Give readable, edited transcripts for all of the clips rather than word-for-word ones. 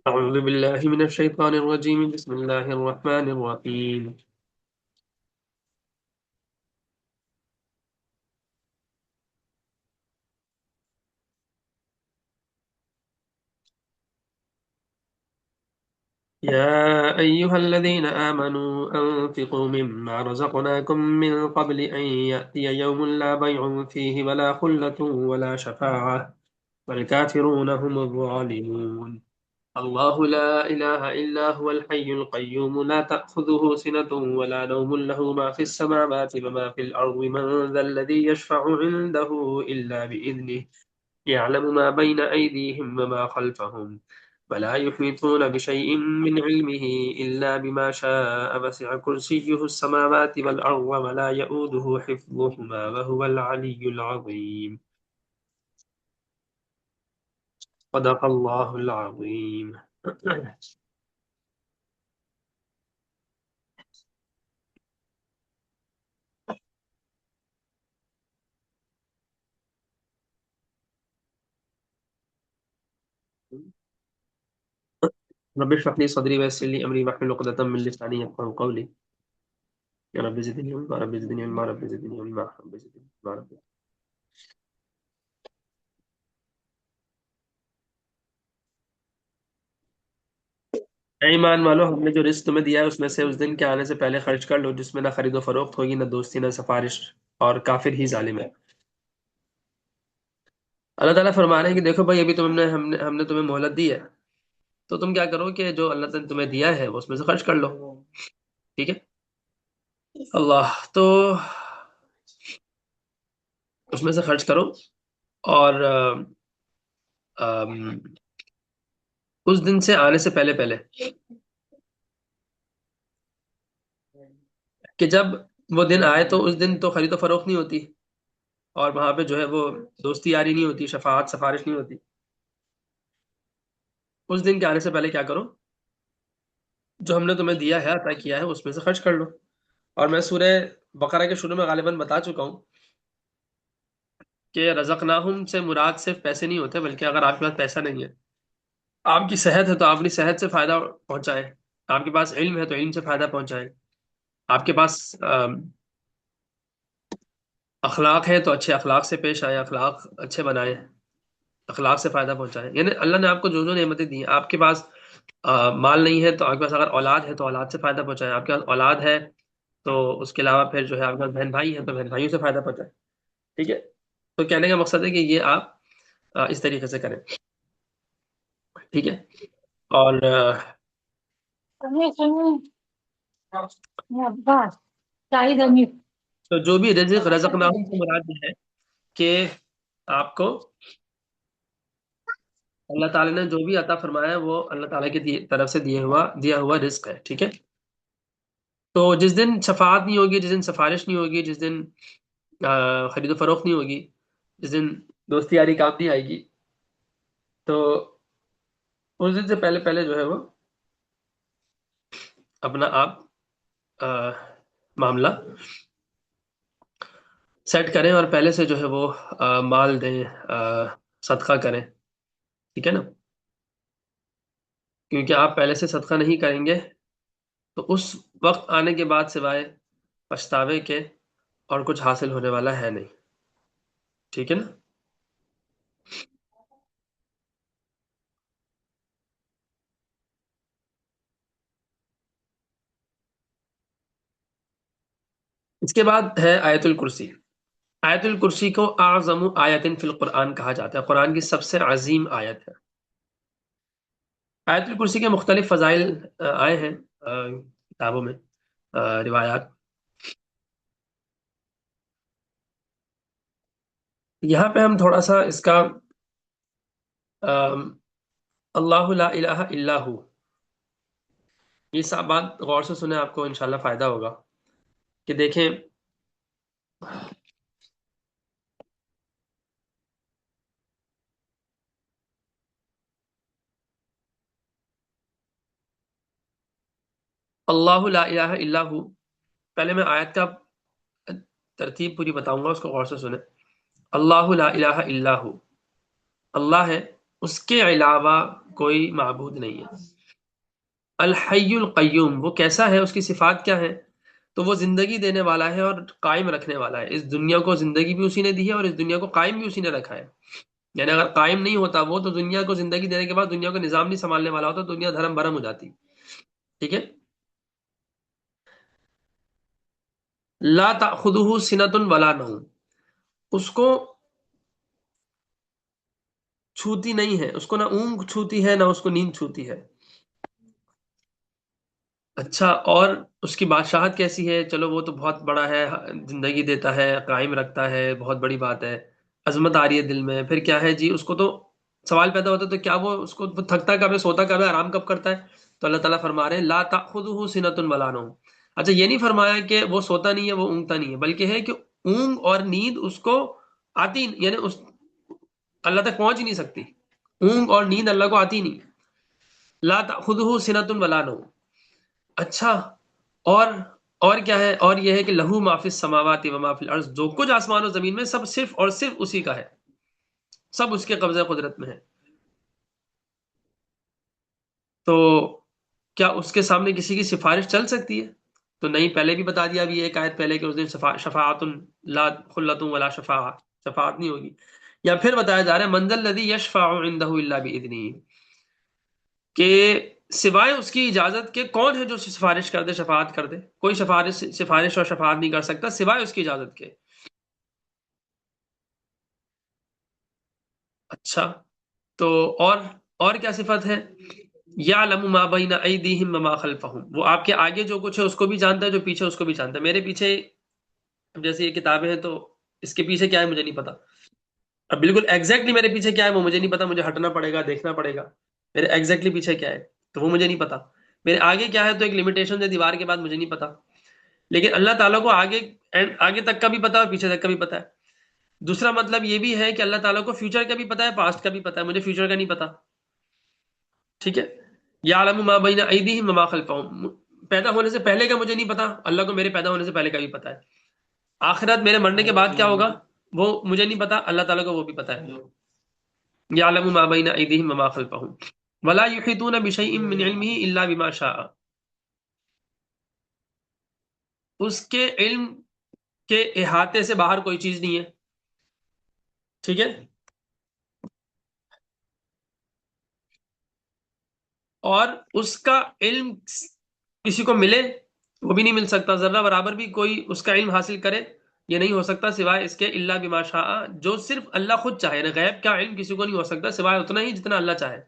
أعوذ بالله من الشيطان الرجيم بسم الله الرحمن الرحيم يا أيها الذين آمنوا أنفقوا مما رزقناكم من قبل أن يأتي يوم لا بيع فيه ولا خلة ولا شفاعة والكافرون هم الظالمون الله لا إله إلا هو الحي القيوم لا تأخذه سنة ولا نوم له ما في السماوات وما في الأرض من ذا الذي يشفع عنده إلا بإذنه يعلم ما بين أيديهم وما خلفهم ولا يحيطون بشيء من علمه إلا بما شاء وسع كرسيه السماوات والأرض ولا يؤوده حفظهما وهو العلي العظيم صدق الله العظيم رب اشرح لي صدري ويسر لي أمري واحلل عقدة من لساني يفقهوا قولي يا رب زدني علما رب زدني علما رب زدني علما رب زدني علما رب زدني. اے ایمان والو ہم نے جو رزق تمہیں دیا ہے اس میں سے اس دن کے آنے سے پہلے خرچ کر لو جس میں نہ خرید و فروخت ہوگی نہ دوستی نہ سفارش اور کافر ہی ظالم ہے اللہ تعالیٰ فرما رہے ہیں کہ دیکھو بھائی ابھی ہم نے تمہیں مہلت دی ہے تو تم کیا کرو کہ جو اللہ تعالیٰ نے تمہیں دیا ہے وہ اس میں سے خرچ کر لو ٹھیک ہے اللہ تو اس میں سے خرچ کرو اور آم، اس دن سے آنے سے پہلے پہلے کہ جب وہ دن آئے تو اس دن تو خرید و فروخت نہیں ہوتی اور وہاں پہ جو ہے وہ دوستی یاری نہیں ہوتی شفاعت سفارش نہیں ہوتی اس دن کے آنے سے پہلے کیا کرو جو ہم نے تمہیں دیا ہے عطا کیا ہے اس میں سے خرچ کر لو اور میں سورہ بقرہ کے شروع میں غالباً بتا چکا ہوں کہ رزقناہم سے مراد صرف پیسے نہیں ہوتے بلکہ اگر آپ کے پاس پیسہ نہیں ہے آپ کی صحت ہے تو آپ اپنی صحت سے فائدہ پہنچائیں آپ کے پاس علم ہے تو علم سے فائدہ پہنچائیں آپ کے پاس اخلاق ہے تو اچھے اخلاق سے پیش آئے اخلاق اچھے بنائیں اخلاق سے فائدہ پہنچائیں یعنی اللہ نے آپ کو جو جو نعمتیں دی ہیں آپ کے پاس مال نہیں ہے تو آپ کے پاس اگر اولاد ہے تو اولاد سے فائدہ پہنچائیں آپ کے پاس اولاد ہے تو اس کے علاوہ پھر جو ہے آپ کے پاس بہن بھائی ہیں تو بہن بھائیوں سے فائدہ پہنچائیں ٹھیک ہے تو کہنے کا مقصد ہے کہ یہ آپ اس طریقے سے کریں ٹھیک ہے اور تو جو بھی رزق رزقناہم سے مراد یہ ہے کہ آپ کو اللہ تعالیٰ نے جو بھی عطا فرمایا ہے وہ اللہ تعالیٰ کی طرف سے دیا ہوا رزق ہے ٹھیک ہے تو جس دن شفاعت نہیں ہوگی جس دن سفارش نہیں ہوگی جس دن خرید و فروخت نہیں ہوگی جس دن دوستی یاری کام نہیں آئے گی تو اس دن سے پہلے پہلے جو ہے وہ اپنا آپ معاملہ سیٹ کریں اور پہلے سے جو ہے وہ مال دیں صدقہ کریں ٹھیک ہے نا کیونکہ آپ پہلے سے صدقہ نہیں کریں گے تو اس وقت آنے کے بعد سوائے پچھتاوے کے اور کچھ حاصل ہونے والا ہے نہیں ٹھیک ہے نا اس کے بعد ہے آیت الکرسی آیت الکرسی کو اعظم آیت فی القرآن کہا جاتا ہے قرآن کی سب سے عظیم آیت ہے آیت الکرسی کے مختلف فضائل آئے ہیں کتابوں میں روایات یہاں پہ ہم تھوڑا سا اس کا اللہ لا الہ الا ہو یہ سب بات غور سے سنیں آپ کو انشاءاللہ فائدہ ہوگا کہ دیکھیں اللہ لا الہ الا ہو پہلے میں آیت کا ترتیب پوری بتاؤں گا اس کو غور سے سنیں اللہ لا الہ الا ہو اللہ ہے اس کے علاوہ کوئی معبود نہیں ہے۔ الحی القیوم، وہ کیسا ہے، اس کی صفات کیا ہے؟ تو وہ زندگی دینے والا ہے اور قائم رکھنے والا ہے۔ اس دنیا کو زندگی بھی اسی نے دی ہے اور اس دنیا کو قائم بھی اسی نے رکھا ہے۔ یعنی اگر قائم نہیں ہوتا وہ، تو دنیا کو زندگی دینے کے بعد دنیا کو نظام نہیں سنبھالنے والا ہوتا، دنیا دھرم بھرم ہو جاتی۔ ٹھیک ہے۔ لا تأخذہ سنۃ ولا نوم، اس کو چھوتی نہیں ہے، اس کو نہ اونگ چھوتی ہے نہ اس کو نیند چھوتی ہے۔ اچھا، اور اس کی بادشاہت کیسی ہے؟ چلو وہ تو بہت بڑا ہے، زندگی دیتا ہے، قائم رکھتا ہے، بہت بڑی بات ہے، عظمت آ رہی ہے دل میں۔ پھر کیا ہے جی، اس کو تو سوال پیدا ہوتا ہے تو کیا وہ، اس کو تھکتا کب ہے، سوتا کب ہے، آرام کب کرتا ہے؟ تو اللہ تعالیٰ فرما رہے ہیں لا تأخذہ سنۃ ولا نوم۔ اچھا، یہ نہیں فرمایا کہ وہ سوتا نہیں ہے، وہ اونگتا نہیں ہے، بلکہ ہے کہ اونگ اور نیند اس کو آتی، یعنی اس اللہ تک پہنچ ہی نہیں سکتی، اونگ اور نیند اللہ کو آتی نہیں۔ لا تأخذہ سنۃ ولا نوم۔ اچھا، اور اور کیا ہے؟ اور یہ ہے کہ لہو ما فی السماوات و ما فی الارض، جو کچھ آسمان و زمین میں سب صرف اور صرف اسی کا ہے، سب اس کے قبضہ قدرت میں ہے۔ تو کیا اس کے سامنے کسی کی سفارش چل سکتی ہے؟ تو نہیں، پہلے بھی بتا دیا ابھی ایک آیت پہلے کہ اس دن شفاعت لا خلۃ ولا شفاعت، شفاعت نہیں ہوگی۔ یا پھر بتایا جا رہا ہے من ذا الذی یشفع عندہ الا باذنہ، کہ سوائے اس کی اجازت کے کون ہے جو سفارش کر دے، شفاعت کر دے؟ کوئی سفارش اور شفاعت نہیں کر سکتا سوائے اس کی اجازت کے۔ اچھا، تو اور کیا صفت ہے؟ یعلم ما بین ایدیہم وما خلفہم، وہ آپ کے آگے جو کچھ ہے اس کو بھی جانتا ہے، جو پیچھے اس کو بھی جانتا ہے۔ میرے پیچھے اب جیسے یہ کتابیں ہیں، تو اس کے پیچھے کیا ہے مجھے نہیں پتا، اب بالکل ایگزیکٹلی میرے پیچھے کیا ہے وہ مجھے نہیں پتا، مجھے ہٹنا پڑے گا، دیکھنا پڑے گا میرے ایگزیکٹلی پیچھے کیا ہے، تو وہ مجھے نہیں پتا۔ میرے آگے کیا ہے تو ایک لمیٹیشن ہے دیوار کے بعد، مجھے نہیں پتا۔ لیکن اللہ تعالیٰ کو آگے تک کا بھی پتا ہے اور پیچھے تک کا بھی پتا ہے۔ دوسرا مطلب یہ بھی ہے کہ اللہ تعالیٰ کو فیوچر کا بھی پتا ہے، پاسٹ کا بھی پتا ہے، مجھے فیوچر کا نہیں پتا۔ ٹھیک ہے۔ یعلم ما بین ایدیہم وما خلفہم، پیدا ہونے سے پہلے کا مجھے نہیں پتا، اللہ کو میرے پیدا ہونے سے پہلے کا بھی پتا ہے۔ آخرت میرے مرنے کے بعد کیا ہوگا وہ مجھے نہیں پتا، اللہ تعالیٰ کو وہ بھی پتا ہے۔ یعلم ما بین ایدیہم وما خلفہم ولا یحیطون بشیء من علمہ الا بما شاء، اس کے علم کے احاطے سے باہر کوئی چیز نہیں ہے۔ ٹھیک ہے۔ اور اس کا علم کسی کو ملے وہ بھی نہیں مل سکتا، ذرہ برابر بھی کوئی اس کا علم حاصل کرے یہ نہیں ہو سکتا سوائے اس کے الا بما شاء، جو صرف اللہ خود چاہے، یعنی غیب کا علم کسی کو نہیں ہو سکتا سوائے اتنا ہی جتنا اللہ چاہے۔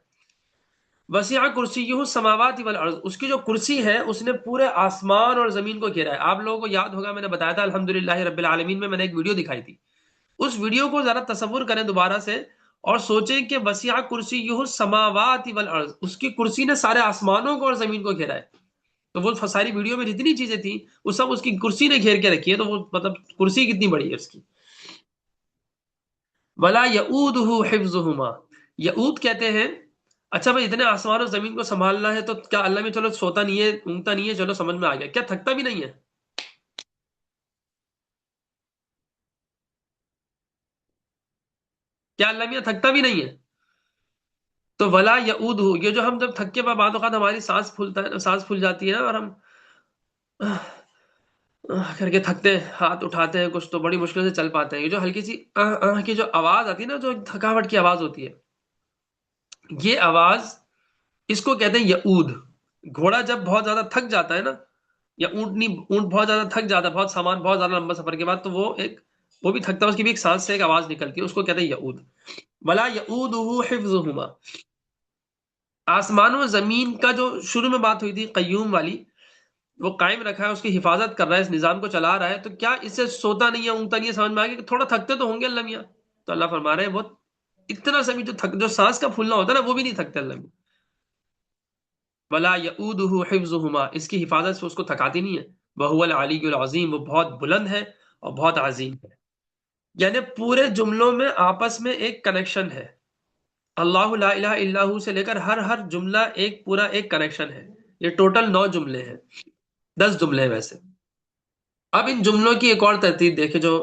وسیع کرسیہ السماوات والارض، اس کی جو کرسی ہے اس نے پورے آسمان اور زمین کو گھیرا ہے۔ آپ لوگوں کو یاد ہوگا میں نے بتایا تھا الحمدللہ رب العالمین میں نے ایک ویڈیو دکھائی تھی، اس ویڈیو کو ذرا تصور کریں دوبارہ سے اور سوچیں کہ وسیع کرسیہ السماوات والارض، اس کی کرسی نے سارے آسمانوں کو اور زمین کو گھیرا ہے۔ تو وہ ساری ویڈیو میں جتنی چیزیں تھیں وہ سب اس کی کرسی نے گھیر کے رکھی ہے، تو وہ مطلب کرسی کتنی بڑی ہے اس کی۔ ولا یؤودہ حفظہما، یؤود کہتے ہیں، اچھا بھائی اتنے آسمان اور زمین کو سنبھالنا ہے تو کیا اللہ میں چلو سوتا نہیں ہے، اونگتا نہیں ہے، چلو سمجھ میں آ گیا، کیا تھکتا بھی نہیں ہے؟ کیا اللہ میاں تھکتا بھی نہیں ہے؟ تو ولا یؤودہ، یہ جو ہم جب تھک کے بعد اوقات ہماری سانس پھول جاتی ہے نا، اور ہم کر کے تھکتے ہیں، ہاتھ اٹھاتے ہیں کچھ تو بڑی مشکل سے چل پاتے ہیں، یہ جو ہلکی سی کی جو آواز آتی ہے نا، جو تھکاوٹ کی آواز ہوتی ہے، یہ آواز اس کو کہتے ہیں یعود۔ گھوڑا جب بہت زیادہ تھک جاتا ہے نا، یا اونٹ بہت زیادہ تھک جاتا ہے، بہت سامان، بہت زیادہ لمبا سفر کے بعد، تو وہ بھی تھکتا ہے، اس کی بھی ایک سانس سے ایک آواز نکلتی ہے، اس کو کہتے ہیں یعود۔ ولا یعودہ حفظہما، آسمان و زمین کا جو شروع میں بات ہوئی تھی قیوم والی، وہ قائم رکھا ہے، اس کی حفاظت کر رہا ہے، اس نظام کو چلا رہا ہے، تو کیا اس سے سوتا نہیں ہے، اونگتا نہیں ہے؟ سمجھ میں آ گیا کہ تھوڑا تھکتے تو ہوں گے اللہ میاں؟ تو اللہ فرما رہے ہیں وہ اتنا سا بھی جو سانس کا پھولنا ہوتا ہے نا، وہ بھی نہیں تھکتے اللہ میاں۔ ولا یؤودہ حفظہما، اس کی حفاظت سے اس کو تھکاتی نہیں ہے۔ وہو العلی العظیم، وہ بہت بلند ہے اور بہت عظیم ہے۔ یعنی پورے جملوں میں آپس میں ایک کنیکشن ہے، اللہ لا الہ الا ہو سے لے کر ہر جملہ ایک پورا ایک کنیکشن ہے۔ یہ ٹوٹل 9 جملے ہیں، 10 جملے ہیں ویسے۔ اب ان جملوں کی ایک اور ترتیب دیکھیں جو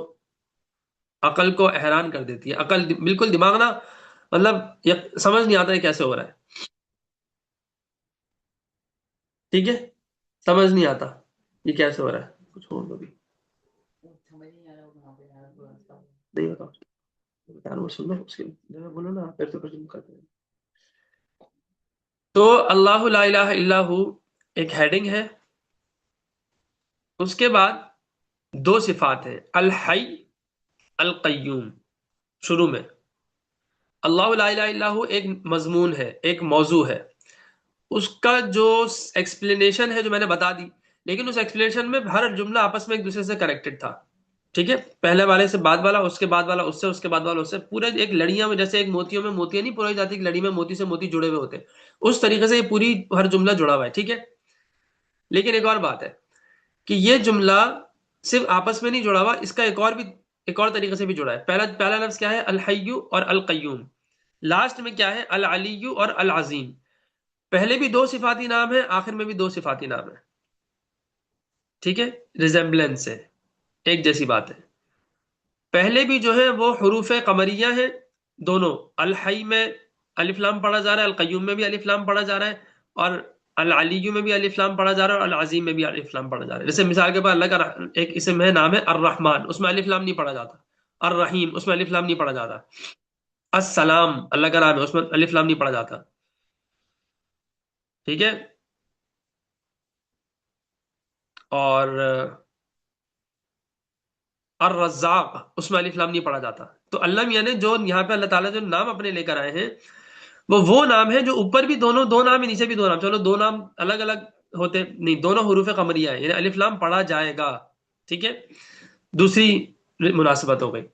عقل کو حیران کر دیتی ہے۔ عقل بالکل دماغ نا مطلب سمجھ نہیں آتا ہے کیسے ہو رہا ہے. ٹھیک ہے، سمجھ نہیں آتا یہ کیسے ہو رہا ہے. کچھ اور بھی نہیں بتاؤ یار، وہ سن لو اس کے جگہ بولو نا، پھر تو کچھ کرتے ہیں. تو اللہ لا الہ الا ہو ایک ہیڈنگ ہے. اس کے بعد دو صفات ہیں، الحی، القیوم. شروع میں اللہ لا الہ الا ہو ایک مضمون ہے، ایک موضوع ہے. اس کا جو ایکسپلینیشن ہے جو میں نے بتا دی، لیکن اس ایکسپلینیشن میں ہر جملہ آپس میں ایک دوسرے سے کنیکٹڈ تھا. ٹھیک ہے، پہلے والے سے بعد والا، اس کے بعد والا اس سے، اس کے بعد والا اس سے، پورے ایک لڑیاں میں، جیسے ایک موتیوں میں موتیاں نہیں پروئی جاتی، ایک لڑی میں موتی سے موتی جڑے ہوئے ہوتے، اس طریقے سے یہ پوری ہر جملہ جڑا ہوا ہے. ٹھیک ہے، لیکن ایک اور بات ہے کہ یہ جملہ صرف آپس میں نہیں جڑا ہوا، اس کا ایک اور طریقے سے بھی جڑا ہے. پہلا لفظ کیا ہے؟ الحی اور القیوم. لاسٹ میں کیا ہے؟ العلی اور العظیم. پہلے بھی دو صفاتی نام ہے، آخر میں بھی دو صفاتی نام ہے. ٹھیک ہے، ریزمبلنس ہے، ایک جیسی بات ہے. پہلے بھی جو ہے وہ حروف قمریہ ہیں دونوں. الحی میں الف لام پڑھا جا رہا ہے، القیوم میں بھی الف لام پڑھا جا رہا ہے، اور العلی میں بھی الف لام پڑھا جا رہا ہے، اور العظیم میں بھی الف لام پڑھا جا رہا ہے. جیسے مثال کے بعد اللہ کا ایک اسم ہے، نام ہے الرحمن، اس میں الف لام نہیں پڑھا جاتا. الرحیم، اس میں الف لام نہیں پڑھا جاتا. السلام اللہ کا نام ہے، اس میں الف لام نہیں پڑھا جاتا. ٹھیک ہے، اور الرزاق، اس میں الف لام نہیں پڑھا جاتا. تو اللہ میاں نے جو یہاں پہ اللہ تعالیٰ جو نام اپنے لے کر آئے ہیں، وہ نام ہے جو اوپر بھی دونوں دو نام ہے، نیچے بھی دو نام. چلو دو نام الگ الگ ہوتے نہیں، دونوں حروف قمریہ ہیں، یعنی الف لام پڑھا جائے گا. ٹھیک ہے، دوسری مناسبت ہو گئی.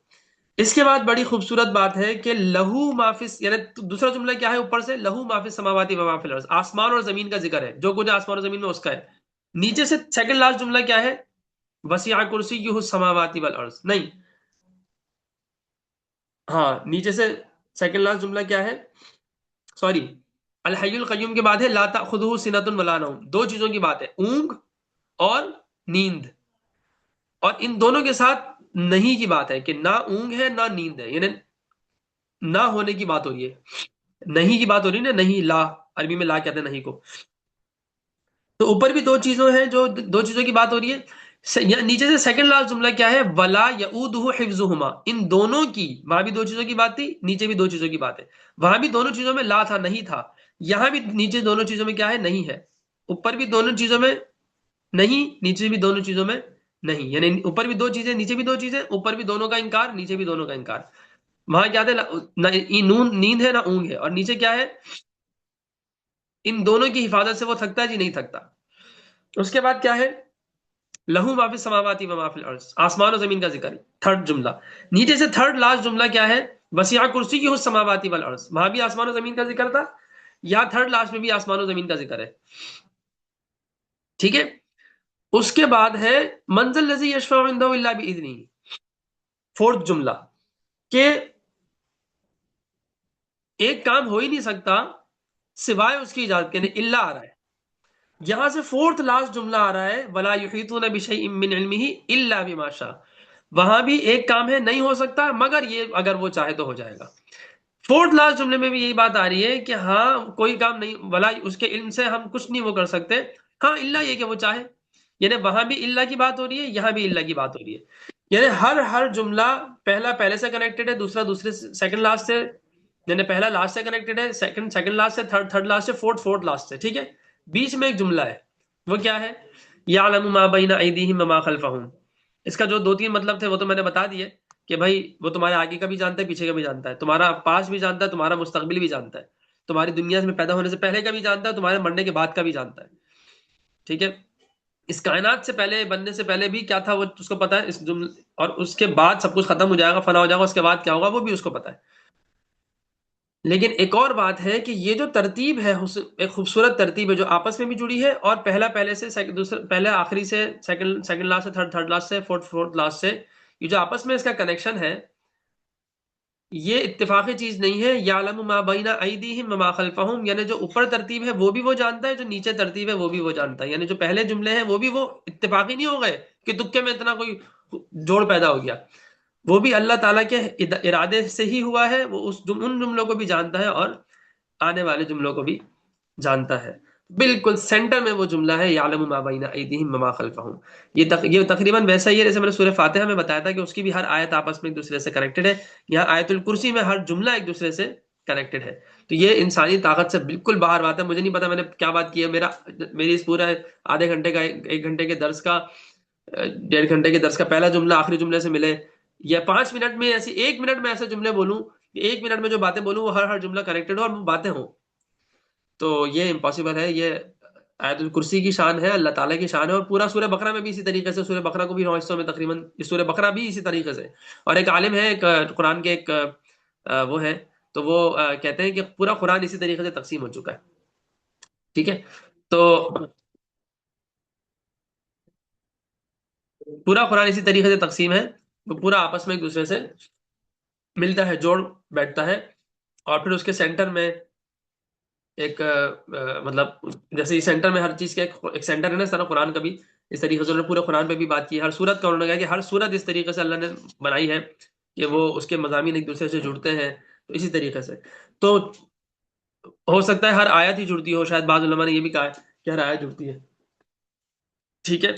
اس کے بعد بڑی خوبصورت بات ہے کہ لہو مافس، یعنی دوسرا جملہ کیا ہے اوپر سے؟ لہو مافس سماواتی و مافل الارض، آسمان اور زمین کا ذکر ہے، جو کچھ آسمان اور زمین میں اس کا ہے. نیچے سے سیکنڈ لاسٹ جملہ کیا ہے؟ وسیع کرسیہ السماوات والارض. نہیں، ہاں نیچے سے سیکنڈ لاسٹ جملہ کیا ہے؟ سوری، الحی القیوم کے بعد ہے لا تأخذہ سنۃ ولا نوم. دو چیزوں کی بات ہے، اونگ اور نیند. اور ان دونوں کے ساتھ نہیں کی بات ہے کہ نہ اونگ ہے نہ نیند ہے، یعنی نہ ہونے کی بات ہو رہی ہے، نہیں کی بات ہو رہی ہے نا. نہیں، لا عربی میں لا کہتے ہیں نہیں کو. تو اوپر بھی دو چیزوں ہیں، جو دو چیزوں کی بات ہو رہی ہے. نیچے سے سیکنڈ لاسٹ جملہ کیا ہے؟ ولا یؤودہ حفظہما. ان دونوں کی، وہاں بھی دو چیزوں کی بات تھی، نیچے بھی دو چیزوں کی بات ہے. وہاں بھی دونوں چیزوں میں لا تھا، نہیں تھا. یہاں بھی نیچے دونوں چیزوں میں کیا ہے؟ نہیں ہے. اوپر بھی دونوں چیزوں میں نہیں، نیچے بھی دونوں چیزوں میں نہیں، یعنی اوپر بھی دو چیزیں، نیچے بھی دو چیزیں، اوپر بھی دونوں کا انکار، نیچے بھی دونوں کا انکار. وہاں کیا تھا؟ نہ نون نیند ہے نہ اونگ ہے، اور نیچے کیا ہے؟ ان دونوں کی حفاظت سے وہ تھکتا ہے جی نہیں تھکتا. اس کے بعد کیا ہے؟ لہو ما فی السماوات و ما فی الارض، آسمان و زمین کا ذکر. تھرڈ جملہ نیچے سے تھرڈ لاسٹ جملہ کیا ہے؟ وسیع کرسیہ السماوات والارض. وہاں بھی آسمان و زمین کا ذکر تھا، یہاں تھرڈ لاسٹ میں بھی آسمان و زمین کا ذکر ہے. ٹھیک ہے، اس کے بعد ہے منزل الذی یشفع عنده الا باذنہ. فورتھ جملہ کہ ایک کام ہو ہی نہیں سکتا سوائے اس کی اجازت کے، الا آ رہا ہے. یہاں سے فورتھ لاسٹ جملہ آ رہا ہے ولا یحیطون بشیء من علمہ الا بما شاء. وہاں بھی ایک کام ہے نہیں ہو سکتا مگر یہ اگر وہ چاہے تو ہو جائے گا. فورتھ لاسٹ جملے میں بھی یہی بات آ رہی ہے کہ ہاں کوئی کام نہیں، ولا اس کے علم سے ہم کچھ نہیں وہ کر سکتے، ہاں الا یہ کہ وہ چاہے. یعنی وہاں بھی اللہ کی بات ہو رہی ہے، یہاں بھی اللہ کی بات ہو رہی ہے. یعنی ہر جملہ پہلا پہلے سے کنیکٹڈ ہے، دوسرا دوسرے سیکنڈ لاسٹ سے، یعنی پہلا لاسٹ سے کنیکٹڈ ہے، سیکنڈ لاسٹ سے، تھرڈ لاسٹ سے، فورتھ لاسٹ سے. ٹھیک ہے، بیچ میں ایک جملہ ہے، وہ کیا ہے؟ یعلم ما بین ایدیہم وما خلفہم. اس کا جو دو تین مطلب تھے وہ تو میں نے بتا دیے کہ بھائی وہ تمہارے آگے کا بھی جانتا ہے، پیچھے کا بھی جانتا ہے، تمہارا پاس بھی جانتا ہے، تمہارا مستقبل بھی جانتا ہے، تمہاری دنیا میں پیدا ہونے سے پہلے کا بھی جانتا ہے، تمہارے مرنے کے بعد کا بھی جانتا ہے. ٹھیک ہے، اس کائنات سے پہلے، بننے سے پہلے بھی کیا تھا وہ اس کو پتا ہے، اس جملے اور اس کے بعد سب کچھ ختم ہو جائے گا، فنا ہو جائے گا، اس کے بعد کیا ہوگا وہ بھی اس کو پتا ہے. لیکن ایک اور بات ہے کہ یہ جو ترتیب ہے، ایک خوبصورت ترتیب ہے جو آپس میں بھی جڑی ہے، اور پہلا پہلے سے، دوسرا پہلے آخری سے، سیکنڈ لاسٹ سے، تھرڈ لاسٹ سے، فورتھ لاسٹ سے، یہ جو آپس میں اس کا کنیکشن ہے، یہ اتفاقی چیز نہیں ہے. یعلم ما بین ایدیہم وما خلفہم، یعنی جو اوپر ترتیب ہے وہ بھی وہ جانتا ہے، جو نیچے ترتیب ہے وہ بھی وہ جانتا ہے. یعنی جو پہلے جملے ہیں وہ بھی وہ اتفاقی نہیں ہو گئے کہ تکے میں اتنا کوئی جوڑ پیدا ہو گیا. وہ بھی اللہ تعالیٰ کے ارادے سے ہی ہوا ہے، وہ ان جملوں کو بھی جانتا ہے اور آنے والے جملوں کو بھی جانتا ہے۔ بالکل سینٹر میں وہ جملہ ہے یعلم ما بین ایدیہم وما خلفہم۔ یہ تقریباً ویسا ہی ہے جیسے میں نے سورہ فاتحہ میں بتایا تھا کہ اس کی بھی ہر آیت آپس میں ایک دوسرے سے کنیکٹڈ ہے، یہاں آیت الکرسی میں ہر جملہ ایک دوسرے سے کنیکٹڈ ہے۔ تو یہ انسانی طاقت سے بالکل باہر بات ہے۔ مجھے نہیں پتا میں نے کیا بات کی ہے، میری اس پورا آدھے گھنٹے کا ایک گھنٹے کے درس کا 1.5 گھنٹے کے درس کا پہلا جملہ آخری جملے سے ملے، یا 5 منٹ میں ایسی 1 منٹ میں ایسے جملے بولوں کہ 1 منٹ میں جو باتیں بولوں وہ ہر جملہ کنیکٹڈ ہو اور وہ باتیں ہوں، تو یہ امپاسبل ہے۔ یہ آیت الکرسی کی شان ہے، اللہ تعالیٰ کی شان ہے، اور پورا سورہ بقرہ میں بھی اسی طریقے سے، سورہ بقرہ کو بھی 9 حصوں میں تقریباً، یہ سورہ بقرہ بھی اسی طریقے سے۔ اور ایک عالم ہے، ایک قرآن کے ایک وہ ہے، تو وہ کہتے ہیں کہ پورا قرآن اسی طریقے سے تقسیم ہو چکا ہے، ٹھیک ہے؟ تو پورا قرآن اسی طریقے سے تقسیم ہے، وہ پورا آپس میں ایک دوسرے سے ملتا ہے، جوڑ بیٹھتا ہے، اور پھر اس کے سینٹر میں ایک مطلب جیسے اس سینٹر میں ہر چیز کا ایک سینٹر ہے نا، اس طرح قرآن کا بھی اس طریقے سے انہوں نے پورے قرآن پہ بھی بات کی ہے۔ ہر سورت کا انہوں نے کہا کہ ہر سورت اس طریقے سے اللہ نے بنائی ہے کہ وہ اس کے مضامین ایک دوسرے سے جڑتے ہیں، تو اسی طریقے سے تو ہو سکتا ہے ہر آیت ہی جڑتی ہو، شاید بعض علماء نے یہ بھی کہا ہے کہ ہر آیت جڑتی ہے، ٹھیک ہے؟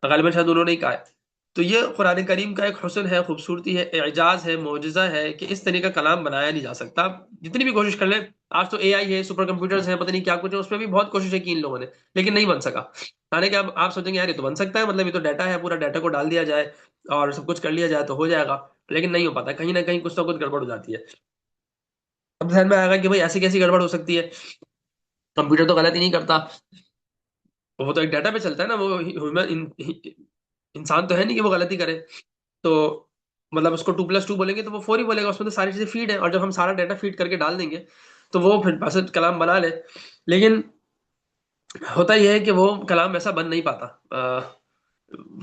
غالباً شاید انہوں نے ہی کہا ہے۔ تو یہ قرآن کریم کا ایک حسن ہے، خوبصورتی ہے، اعجاز ہے، معجزہ ہے کہ اس طرح کا کلام بنایا نہیں جا سکتا۔ آپ جتنی بھی کوشش کر لیں، آج تو اے آئی ہے، سپر کمپیوٹرز ہیں، پتہ نہیں کیا کچھ ہے، اس میں بھی بہت کوششیں کی ان لوگوں نے، لیکن نہیں بن سکا۔ حالانکہ اب آپ سوچیں گے یار یہ تو بن سکتا ہے، مطلب یہ تو ڈیٹا ہے، پورا ڈیٹا کو ڈال دیا جائے اور سب کچھ کر لیا جائے تو ہو جائے گا، لیکن نہیں ہو پاتا، کہیں نہ کہیں کچھ نہ کچھ گڑبڑ ہو جاتی ہے۔ اب ذہن میں آئے گا کہ بھائی ایسی کیسی گڑبڑ ہو سکتی ہے، کمپیوٹر تو غلط ہی نہیں کرتا، وہ تو ایک ڈیٹا پہ چلتا ہے نا، وہ انسان تو ہے نہیں کہ وہ غلطی کرے۔ تو مطلب اس کو 2+2 بولیں گے تو وہ فوری بولے گا، اس میں تو ساری چیزیں فیڈ ہیں، اور جب ہم سارا ڈیٹا فیڈ کر کے ڈال دیں گے تو وہ پھر بس کلام بنا لے، لیکن ہوتا یہ ہے کہ وہ کلام ایسا بن نہیں پاتا۔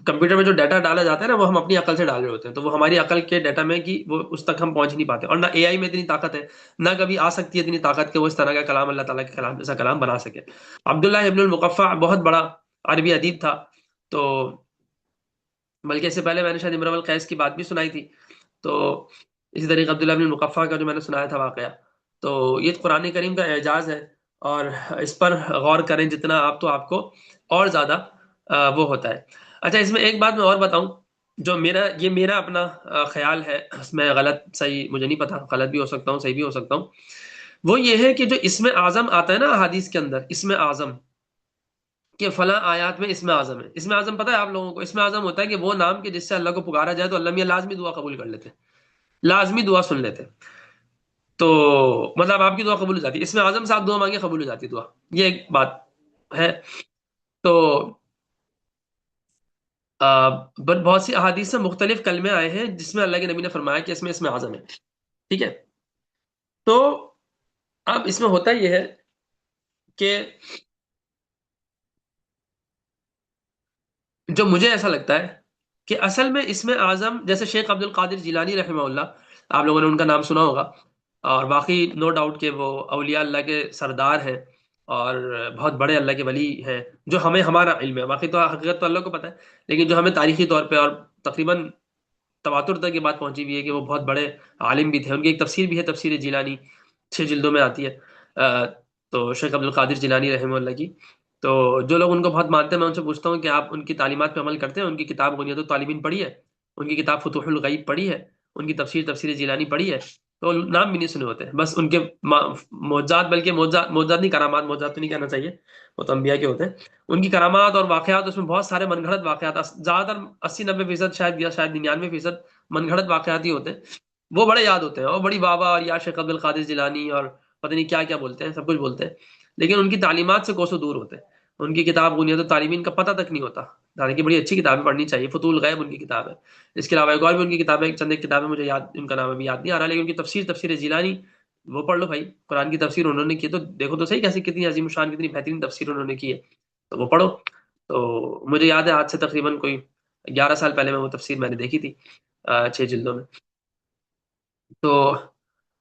کمپیوٹر میں جو ڈیٹا ڈالا جاتا ہے نا، وہ ہم اپنی عقل سے ڈال رہے ہوتے ہیں، تو وہ ہماری عقل کے ڈیٹا میں کہ وہ اس تک ہم پہنچ نہیں پاتے، اور نہ اے آئی میں اتنی طاقت ہے، نہ کبھی آ سکتی ہے اتنی طاقت کہ وہ اس طرح کا کلام اللہ تعالیٰ کے کلام جیسا کلام بنا سکے۔ عبداللہ ابن المقفع بہت بڑا عربی ادیب تھا، تو بلکہ اس سے پہلے میں نے شاید امرؤ القیس کی بات بھی سنائی تھی، تو اسی طریقے عبداللہ بن المقفع کا جو میں نے سنایا تھا واقعہ، تو یہ قرآن کریم کا اعجاز ہے، اور اس پر غور کریں جتنا آپ، تو آپ کو اور زیادہ وہ ہوتا ہے۔ اچھا، اس میں ایک بات میں اور بتاؤں، جو میرا اپنا خیال ہے، اس میں غلط صحیح مجھے نہیں پتا، غلط بھی ہو سکتا ہوں، صحیح بھی ہو سکتا ہوں، وہ یہ ہے کہ جو اسم اعظم آتا ہے نا احادیث کے اندر، اسم اعظم کہ فلاں آیات میں اسم اعظم ہے، اسم اعظم پتہ ہے آپ لوگوں کو؟ اسم اعظم ہوتا ہے کہ وہ نام کہ جس سے اللہ کو پکارا جائے تو اللہ میاں لازمی دعا قبول کر لیتے، لازمی دعا سن لیتے، تو مطلب آپ کی دعا قبول ہو جاتی ہے، اسم اعظم سے آپ دعا مانگے قبول ہو جاتی ہے دعا، یہ ایک بات ہے۔ تو بہت سی احادیث سے مختلف کلمے آئے ہیں جس میں اللہ کے نبی نے فرمایا کہ اس میں اسم اعظم ہے، ٹھیک ہے؟ تو اب اس میں ہوتا یہ ہے کہ جو مجھے ایسا لگتا ہے کہ اصل میں اسم اعظم، جیسے شیخ عبد القادر جیلانی رحمہ اللہ، آپ لوگوں نے ان کا نام سنا ہوگا، اور باقی نو ڈاؤٹ کہ وہ اولیاء اللہ کے سردار ہیں اور بہت بڑے اللہ کے ولی ہیں، جو ہمیں ہمارا علم ہے، باقی تو حقیقت تو اللہ کو پتہ ہے، لیکن جو ہمیں تاریخی طور پہ اور تقریباً تواتر تک یہ بات پہنچی ہوئی ہے کہ وہ بہت بڑے عالم بھی تھے۔ ان کی ایک تفسیر بھی ہے، تفسیر جیلانی، 6 جلدوں میں آتی ہے، تو شیخ عبد القادر جیلانی رحمہ اللہ کی۔ تو جو لوگ ان کو بہت مانتے ہیں، میں ان سے پوچھتا ہوں کہ آپ ان کی تعلیمات پہ عمل کرتے ہیں؟ ان کی کتاب بنیاد الطالبین پڑھی ہے؟ ان کی کتاب فتوح الغیب پڑھی ہے؟ ان کی تفسیر جیلانی پڑھی ہے؟ تو نام بھی نہیں سنے ہوتے، بس ان کے معجزات، بلکہ معجزات نہیں، کرامات، معجزات تو نہیں کہنا چاہیے، وہ تو انبیاء کے ہوتے ہیں، ان کی کرامات اور واقعات، اس میں بہت سارے من گھڑت واقعات، زیادہ تر 80-90% شاید، یا شاید 99% من گھڑت واقعات ہی ہوتے ہیں، وہ بڑے یاد ہوتے ہیں، اور بڑی بابا اور یا شیخ عبد القادر جیلانی اور پتہ نہیں کیا کیا بولتے ہیں، سب کچھ بولتے ہیں، لیکن ان کی تعلیمات سے کوسوں دور ہوتے ہیں۔ ان کی کتاب بنیاد الطالبین کا پتہ تک نہیں ہوتا، حالانکہ بڑی اچھی کتابیں پڑھنی چاہیے، فتوح الغیب ان کی کتاب ہے۔ اس کے علاوہ ایک اور بھی ان کی کتابیں، چند ایک کتابیں مجھے یاد، ان کا نام ابھی یاد نہیں آ رہا، لیکن ان کی تفسیر جیلانی، وہ پڑھ لو بھائی، قرآن کی تفسیر انہوں نے کی ہے، تو دیکھو تو صحیح کیسی، کتنی عظیم شان، کتنی بہترین تفسیر انہوں نے کی ہے، تو وہ پڑھو۔ تو مجھے یاد ہے آج سے تقریباً کوئی 11 سال پہلے میں وہ تفسیر میں نے دیکھی تھی، 6 جلدوں میں۔ تو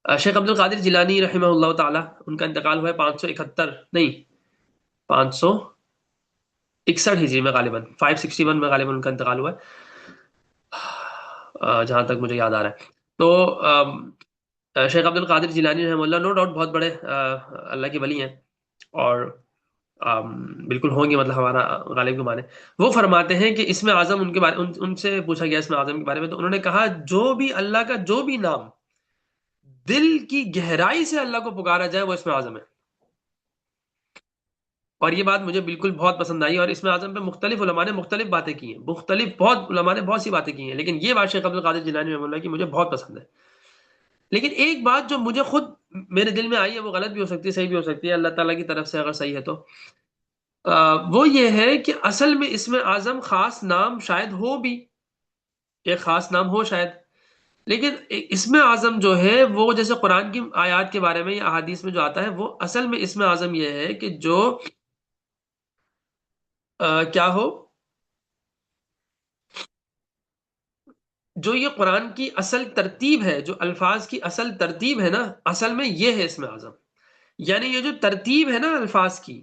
شیخ عبد القادر جیلانی رحمہ اللہ تعالی، ان کا انتقال ہوا ہے 571، نہیں، 561 ہجری میں غالباً، 561 میں غالباً ان کا انتقال ہوا ہے۔ جہاں تک مجھے یاد آ رہا ہے. تو شیخ عبد القادر جیلانی رحمہ اللہ نو ڈاؤٹ بہت بڑے اللہ کے ولی ہیں، اور بالکل ہوں گے، مطلب ہمارا غالب کو مانے. وہ فرماتے ہیں کہ اسم اعظم ان کے بارے ان سے پوچھا گیا اسم اعظم کے بارے میں، تو انہوں نے کہا جو بھی اللہ کا جو بھی نام دل کی گہرائی سے اللہ کو پکارا جائے وہ اسم اعظم ہے. اور یہ بات مجھے بالکل بہت پسند آئی، اور اسم اعظم پہ مختلف علماء نے مختلف باتیں کی ہیں، مختلف بہت علماء نے بہت سی باتیں کی ہیں، لیکن یہ بات شیخ عبد القادر جیلانی رحمہ اللہ کی مجھے بہت پسند ہے. لیکن ایک بات جو مجھے خود میرے دل میں آئی ہے، وہ غلط بھی ہو سکتی ہے صحیح بھی ہو سکتی ہے، اللہ تعالیٰ کی طرف سے اگر صحیح ہے تو وہ یہ ہے کہ اصل میں اسم اعظم خاص نام شاید ہو بھی، ایک خاص نام ہو شاید، لیکن اسم اعظم جو ہے وہ جیسے قرآن کی آیات کے بارے میں یا احادیث میں جو آتا ہے، وہ اصل میں اسم اعظم یہ ہے کہ جو کیا ہو، جو یہ قرآن کی اصل ترتیب ہے، جو الفاظ کی اصل ترتیب ہے نا، اصل میں یہ ہے اسم اعظم. یعنی یہ جو ترتیب ہے نا الفاظ کی،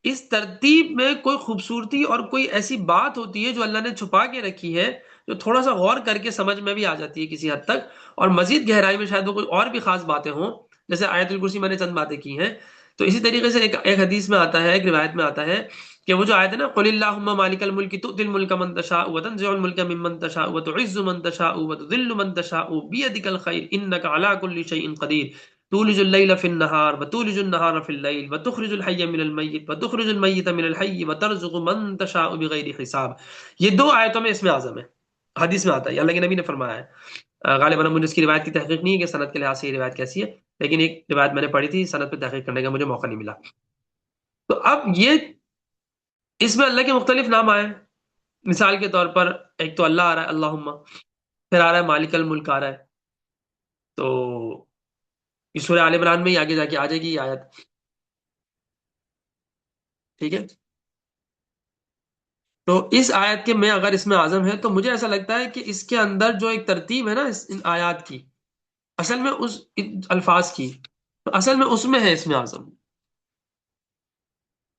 اس ترتیب میں کوئی خوبصورتی اور کوئی ایسی بات ہوتی ہے جو اللہ نے چھپا کے رکھی ہے، جو تھوڑا سا غور کر کے سمجھ میں بھی آ جاتی ہے کسی حد تک، اور مزید گہرائی میں شاید وہ کوئی اور بھی خاص باتیں ہوں. جیسے آیت الکرسی میں نے چند باتیں کی ہیں، تو اسی طریقے سے ایک حدیث میں آتا ہے، ایک روایت میں آتا ہے کہ وہ جو آیت ہے نا، قل اللہم مالک الملک تؤتی الملک من تشاء وتنزع الملک ممن تشاء وتعز من تشاء وتذل من تشاء بیدک الخیر انک علی کل شیء قدیر تولج اللیل فی النہار وتولج النہار فی اللیل وتخرج الحی من المیت وتخرج المیت من الحی وترزق من تشاء بغیر حساب. یہ دو آیتوں میں اسم اعظم ہے، حدیث میں آتا ہے، اللہ کے نبی نے فرمایا ہے. غالباً مجھے اس کی روایت کی تحقیق نہیں ہے کہ سند کے لحاظ سے یہ روایت کیسی ہے، لیکن ایک روایت میں نے پڑھی تھی، سند پہ تحقیق کرنے کا مجھے موقع نہیں ملا. تو اب یہ اس میں اللہ کے مختلف نام آئے، مثال کے طور پر ایک تو اللہ آ رہا ہے اللہم، پھر آ رہا ہے مالک الملک آ رہا ہے. تو اس سورہ آل عمران میں ہی آگے جا کے آ جائے گی یہ آیت، ٹھیک ہے. تو اس آیت کے میں اگر اس میں اعظم ہے تو مجھے ایسا لگتا ہے کہ اس کے اندر جو ایک ترتیب ہے نا ان آیات کی، اصل میں اس الفاظ کی، تو اصل میں اس میں ہے اس میں اعظم.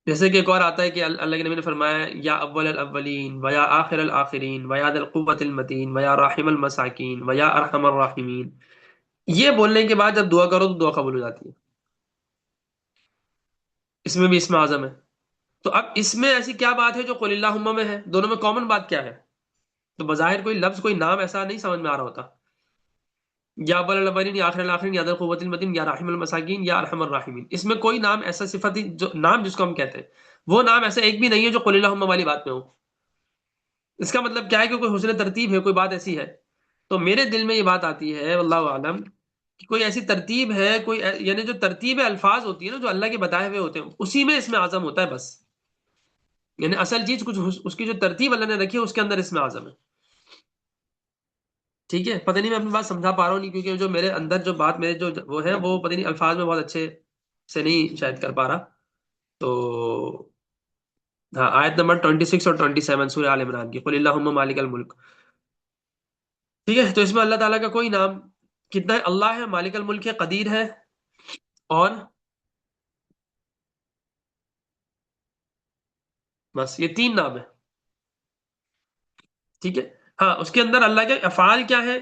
جیسے کہ ایک اور آتا ہے کہ اللہ کے نبی نے فرمایا یا اول الاولین ویا آخر الآخرین ویا ذی القوۃ المتین ویا راحم المساکین ویا ارحم الراحمین. یہ بولنے کے بعد جب دعا کرو تو دعا قبول ہو جاتی ہے، اس میں بھی اسم اعظم ہے. تو اب اس میں ایسی کیا بات ہے جو قل اللہم میں ہے؟ دونوں میں کامن بات کیا ہے؟ تو بظاہر کوئی لفظ کوئی نام ایسا نہیں سمجھ میں آ رہا ہوتا، یا اول الاولین یا آخر الاخرین یا ذی القوۃ المتین یا راحم المساکین یا ارحم الراحمین. اس میں کوئی نام ایسا صفتی جو نام جس کو ہم کہتے ہیں، وہ نام ایسا ایک بھی نہیں ہے جو قل اللہم والی بات میں ہو. اس کا مطلب کیا ہے کہ کوئی حسن ترتیب ہے، کوئی بات ایسی ہے. تو میرے دل میں یہ بات آتی ہے واللہ عالم کہ کوئی ایسی ترتیب ہے، کوئی یعنی جو ترتیب الفاظ ہوتی ہے نا جو اللہ کے بتائے ہوئے ہوتے ہیں، اسی میں اس میں اعظم ہوتا ہے بس. یعنی اصل چیز کچھ اس کی جو ترتیب اللہ نے رکھی ہے اس کے اندر اس میں اعظم ہے. ٹھیک ہے، پتہ نہیں میں اپنی بات سمجھا پا رہا ہوں نہیں، کیونکہ جو میرے اندر جو بات میرے جو وہ ہے وہ پتہ نہیں الفاظ میں بہت اچھے سے نہیں شاید کر پا رہا. تو ہاں، آیت نمبر 26 اور 27 سورہ آل عمران کی، قل اللہم مالک الملک. ٹھیک ہے، تو اس میں اللہ تعالیٰ کا کوئی نام کتنا ہے؟ اللہ ہے، مالک الملک ہے، قدیر ہے، اور بس یہ تین نام ہے. ٹھیک ہے. ہاں، اس کے اندر اللہ کے افعال کیا ہے؟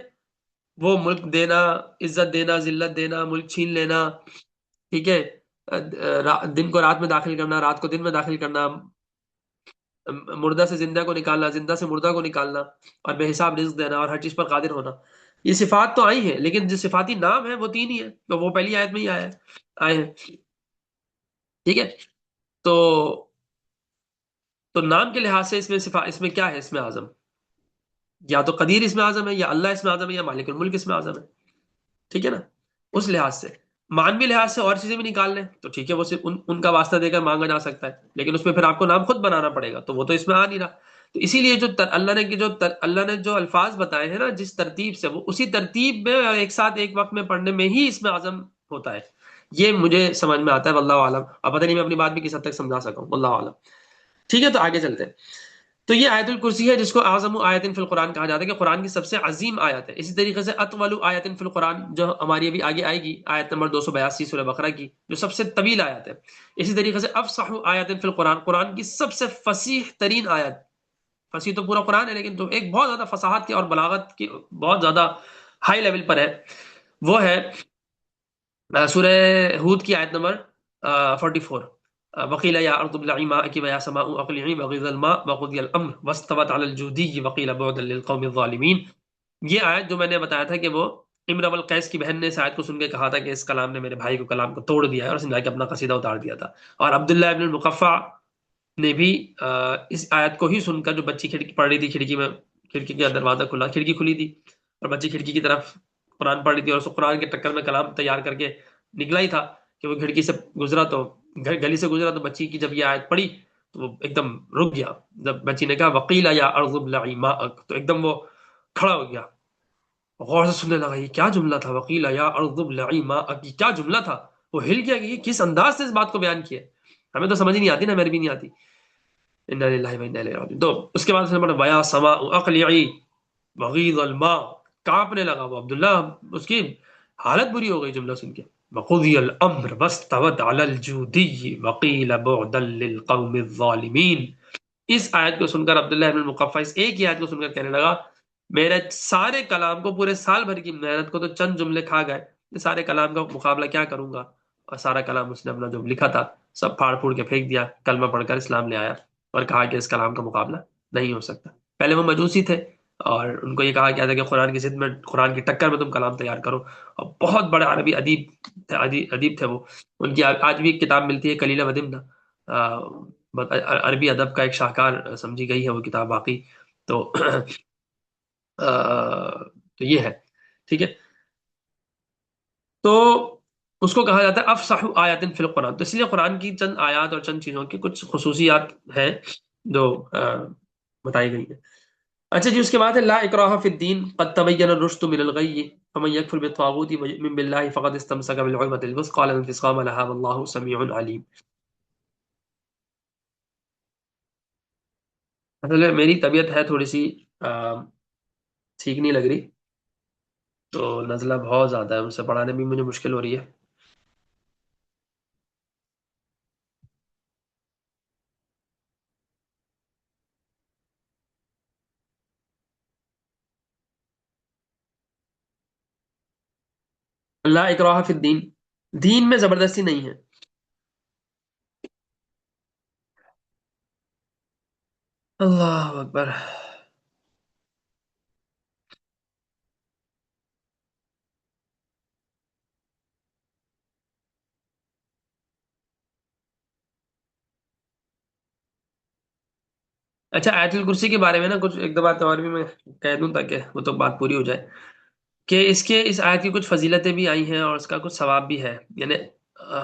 وہ ملک دینا، عزت دینا، ذلت دینا، ملک چھین لینا، ٹھیک ہے، دن کو رات میں داخل کرنا، رات کو دن میں داخل کرنا، مردہ سے زندہ کو نکالنا، زندہ سے مردہ کو نکالنا، اور بے حساب رزق دینا، اور ہر چیز پر قادر ہونا. یہ صفات تو آئی ہیں، لیکن جو صفاتی نام ہے وہ تین ہی ہیں، تو وہ پہلی آیت میں ہی آئے ہیں. ٹھیک ہے. تو نام کے لحاظ سے اس میں کیا ہے اس میں اعظم؟ یا تو قدیر اس میں اعظم ہے، یا اللہ اس میں اعظم ہے، یا مالک الملک اس میں اعظم ہے. ٹھیک ہے نا. اس لحاظ سے مانوی لحاظ سے اور چیزیں بھی نکال لیں تو ٹھیک ہے، وہ صرف ان کا واسطہ دے کر مانگا جا سکتا ہے، لیکن اس میں پھر آپ کو نام خود بنانا پڑے گا، تو وہ تو اس میں آ نہیں رہا. تو اسی لیے جو اللہ نے جو الفاظ بتائے ہیں نا جس ترتیب سے، وہ اسی ترتیب میں ایک ساتھ ایک وقت میں پڑھنے میں ہی اس میں اعظم ہوتا ہے. یہ مجھے سمجھ میں آتا ہے واللہ عالم. اب پتہ نہیں میں اپنی بات بھی کس حد تک سمجھا سکا ہوں، واللہ عالم. ٹھیک ہے، تو آگے چلتے ہیں. تو یہ آیت الکرسی ہے جس کو اعظم آیت فی القرآن کہا جاتا ہے، کہ قرآن کی سب سے عظیم آیت ہے. اسی طریقے سے اطول آیت فی القرآن جو ہماری ابھی آگے آئے گی، آیت نمبر 282 سورہ بقرہ کی، جو سب سے طویل آیت ہے. اسی طریقے سے افصح آیت فی القرآن، قرآن کی سب سے فصیح ترین آیت فصیح تو پورا قرآن ہے، لیکن جو ایک بہت زیادہ فصاحت کی اور بلاغت کی بہت زیادہ ہائی لیول پر ہے، وہ ہے سورہ ہود کی آیت نمبر 44. وقیل یا ارض ابلعی ماءک ویا سماء اقلعی وغیض الماء وقضی الامر واستوت علی الجودی وقیل بعدا للقوم الظالمین. یہ آیت جو میں نے بتایا تھا کہ وہ امر ابو القیس کی بہن نے اس آیت کو سن کے کہا تھا کہ اس کلام نے میرے بھائی کو کلام کو توڑ دیا ہے، اور اس نے جا کے اپنا قصیدہ اتار دیا تھا. اور عبداللہ ابن المقفع نے بھی اس آیت کو ہی سن کر، جو بچی کھڑکی پڑھ رہی تھی کھڑکی میں، کھڑکی کا دروازہ کھلا، کھڑکی کھلی تھی اور بچی کھڑکی کی طرف قرآن پڑھ رہی تھی، اور اس کو قرآن کے ٹکر میں کلام تیار کر کے نکلا ہی تھا کہ وہ کھڑکی سے گزرا تو گلی سے گزرا تو بچی کی جب یہ آیت پڑھی تو وہ ایک دم رک گیا. جب بچی نے کہا وقیل یا ارض ابلعی ماءک، تو ایک دم وہ کھڑا ہو گیا، غور سے سننے لگا یہ کیا جملہ تھا، وقیل یا ارض ابلعی ماءک، یہ کیا جملہ تھا. وہ ہل گیا کہ یہ کس انداز سے اس بات کو بیان کیا ہے. ہمیں تو سمجھ ہی نہیں آتی نا، میرے بھی نہیں آتی. انا للہ و انا الیہ راجعون. تو اس کے بعد اس نے پڑھا ویا سماء اقلعی وغیض الماء، کانپنے لگا وہ عبداللہ، اس کی حالت بری ہو گئی جملہ سن کے. وقضی الامر واستوت علی الجودی وقیل بعدا للقوم الظالمین. اس آیت کو سن کر عبداللہ ابن المقفع اس ایک ہی آیت کو سن کر کہنے لگا میرے سارے کلام کو، پورے سال بھر کی محنت کو تو چند جملے کھا گئے، یہ سارے کلام کا مقابلہ کیا کروں گا. اور سارا کلام اس نے اپنا جو لکھا تھا سب پھاڑ پھوڑ کے پھینک دیا، کلمہ پڑھ کر اسلام لے آیا اور کہا کہ اس کلام کا مقابلہ نہیں ہو سکتا. پہلے وہ مجوسی تھے اور ان کو یہ کہا گیا تھا کہ قرآن کی ضد میں، قرآن کی ٹکر میں تم کلام تیار کرو. اور بہت بڑے عربی ادیب تھے وہ. ان کی آج بھی ایک کتاب ملتی ہے کلیلہ ودمنہ، عربی ادب کا ایک شاہکار سمجھی گئی ہے وہ کتاب باقی. تو تو یہ ہے، ٹھیک ہے. تو اس کو کہا جاتا ہے افصح آیات فی القرآن. تو اس لیے قرآن کی چند آیات اور چند چیزوں کی کچھ خصوصیات ہیں جو بتائی گئی ہیں. اچھا جی، اس کے بعد ہے لا اکراہ فی الدین قد تبین الرشد من الغی فمن یکفر بالطاغوت ویؤمن باللہ فقد استمسک بالعروۃ الوثقی لا انفصام لها واللہ سمیع علیم. اصل میں میری طبیعت ہے تھوڑی سی ٹھیک نہیں لگ رہی، تو نزلہ بہت زیادہ ہے، ان سے پڑھانے میں مجھے مشکل ہو رہی ہے. لا اکراہ فی الدین، دین میں زبردستی نہیں ہے. اللہ اکبر. اچھا، آیت الکرسی کے بارے میں نا کچھ ایک دو بات اور بھی میں کہہ دوں تاکہ وہ تو بات پوری ہو جائے، کہ اس آیت کی کچھ فضیلتیں بھی آئی ہیں اور اس کا کچھ ثواب بھی ہے. یعنی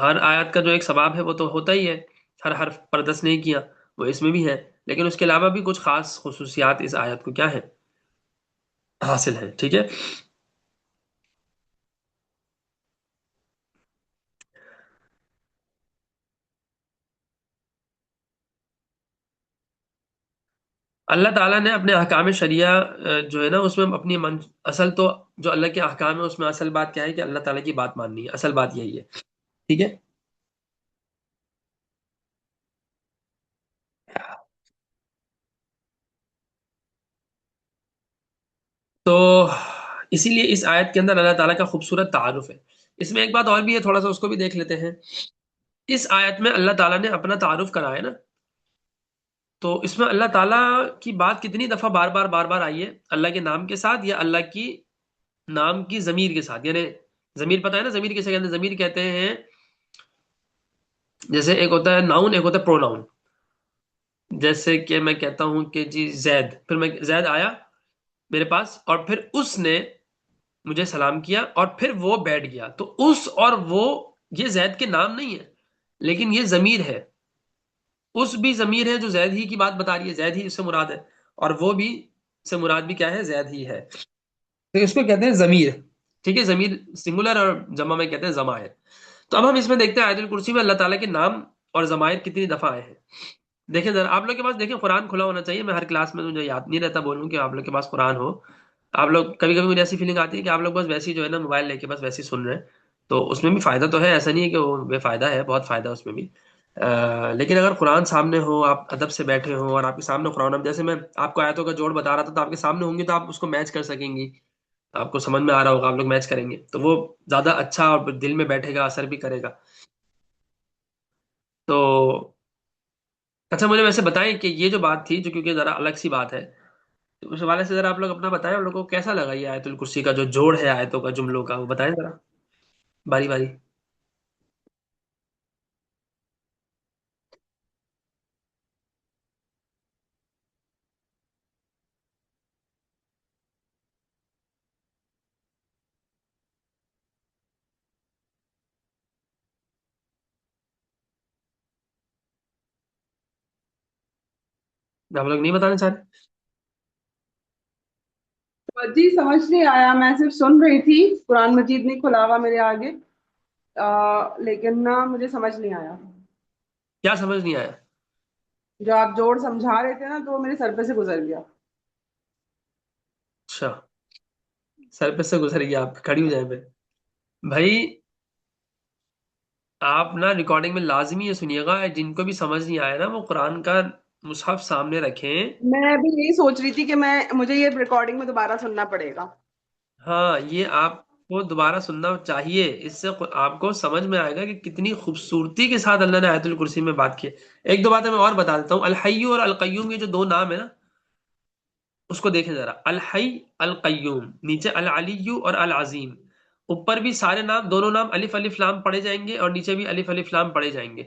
ہر آیت کا جو ایک ثواب ہے وہ تو ہوتا ہی ہے، ہر حرف پر 10 نہیں کیا، وہ اس میں بھی ہے. لیکن اس کے علاوہ بھی کچھ خاص خصوصیات اس آیت کو کیا ہے، حاصل ہیں. ٹھیک ہے. اللہ تعالیٰ نے اپنے احکام شریعہ جو ہے نا اس میں اپنی اصل تو جو اللہ کے احکام ہے اس میں اصل بات کیا ہے کہ اللہ تعالیٰ کی بات ماننی ہے، اصل بات یہی ہے. ٹھیک ہے. تو اسی لیے اس آیت کے اندر اللہ تعالیٰ کا خوبصورت تعارف ہے. اس میں ایک بات اور بھی ہے، تھوڑا سا اس کو بھی دیکھ لیتے ہیں. اس آیت میں اللہ تعالیٰ نے اپنا تعارف کرا ہے نا، تو اس میں اللہ تعالیٰ کی بات کتنی دفعہ بار بار آئی ہے، اللہ کے نام کے ساتھ یا اللہ کی نام کی ضمیر کے ساتھ. یعنی ضمیر پتہ ہے نا ضمیر کسے کہتے ہیں؟ ضمیر کہتے ہیں جیسے ایک ہوتا ہے ناؤن، ایک ہوتا ہے پروناؤن. جیسے کہ میں کہتا ہوں کہ جی زید، پھر میں زید آیا میرے پاس اور پھر اس نے مجھے سلام کیا اور پھر وہ بیٹھ گیا، تو اس اور وہ یہ زید کے نام نہیں ہے لیکن یہ ضمیر ہے. اس بھی ضمیر ہے جو زید ہی کی بات بتا رہی ہے، زید ہی اس سے مراد ہے، اور وہ بھی سے مراد بھی کیا ہے، زید ہی ہے. تو اس کو کہتے ہیں ضمیر. ٹھیک ہے، ضمیر سنگولر اور جمع میں کہتے ہیں ضمائر. تو اب ہم اس میں دیکھتے ہیں آیت الکرسی میں اللہ تعالیٰ کے نام اور ضمائر کتنی دفعہ آئے ہیں. دیکھیں ذرا، آپ لوگ کے پاس دیکھیں قرآن کھلا ہونا چاہیے. میں ہر کلاس میں مجھے یاد نہیں رہتا بولوں کہ آپ لوگ کے پاس قرآن ہو. آپ لوگ کبھی کبھی مجھے ایسی فیلنگ آتی ہے کہ آپ لوگ بس ویسی جو ہے نا موبائل لے کے بس ویسی سن رہے ہیں. تو اس میں بھی فائدہ تو ہے، ایسا نہیں ہے کہ وہ بے فائدہ ہے، بہت فائدہ ہے اس میں بھی. لیکن اگر قرآن سامنے ہو، آپ ادب سے بیٹھے ہو اور آپ کے سامنے قرآن، اب جیسے میں آپ کو آیتوں کا جوڑ بتا رہا تھا تو آپ کے سامنے ہوں گی تو آپ اس کو میچ کر سکیں گی، آپ کو سمجھ میں آ رہا ہوگا، آپ لوگ میچ کریں گے تو وہ زیادہ اچھا اور دل میں بیٹھے گا، اثر بھی کرے گا. تو اچھا، مجھے ویسے بتائیں کہ یہ جو بات تھی، جو کیونکہ ذرا الگ سی بات ہے، تو اس حوالے سے ذرا آپ لوگ اپنا بتائیں، آپ لوگوں کو کیسا لگا یہ آیت الکرسی کا جو جوڑ ہے آیتوں کا، جملوں کا، وہ بتائیں ذرا باری باری. آپ لوگ نہیں بتانا چاہتے؟ جی سمجھ نہیں آیا، میں صرف سن رہی تھی، قرآن مجید نہیں کھلا ہوا میرے آگے، لیکن نہ مجھے سمجھ نہیں آیا. کیا سمجھ نہیں آیا؟ جو آپ جوڑ سمجھا رہے تھے نا تو وہ میرے سر پہ سے گزر گیا. اچھا، سر پہ سے گزر گیا آپ، کھڑی ہو جائیں پہ. بھائی آپ نا ریکارڈنگ میں لازمی یہ سنیے گا، جن کو بھی سمجھ نہیں آیا نا وہ قرآن کا مصحف سامنے رکھیں. میں ابھی یہی سوچ رہی تھی کہ مجھے یہ ریکارڈنگ میں دوبارہ سننا پڑے گا. ہاں، یہ آپ کو دوبارہ سننا چاہیے، اس سے آپ کو سمجھ میں آئے گا کہ کتنی خوبصورتی کے ساتھ اللہ نے آیت الکرسی میں بات کی ہے. ایک دو باتیں میں اور بتا دیتا ہوں. الحی اور القیوم، یہ جو دو نام ہے نا، اس کو دیکھیں ذرا. الحی، القیوم، نیچے العلی اور العظیم، اوپر بھی سارے نام، دونوں نام الف الف لام پڑھے جائیں گے اور نیچے بھی الف الف لام پڑھے جائیں گے.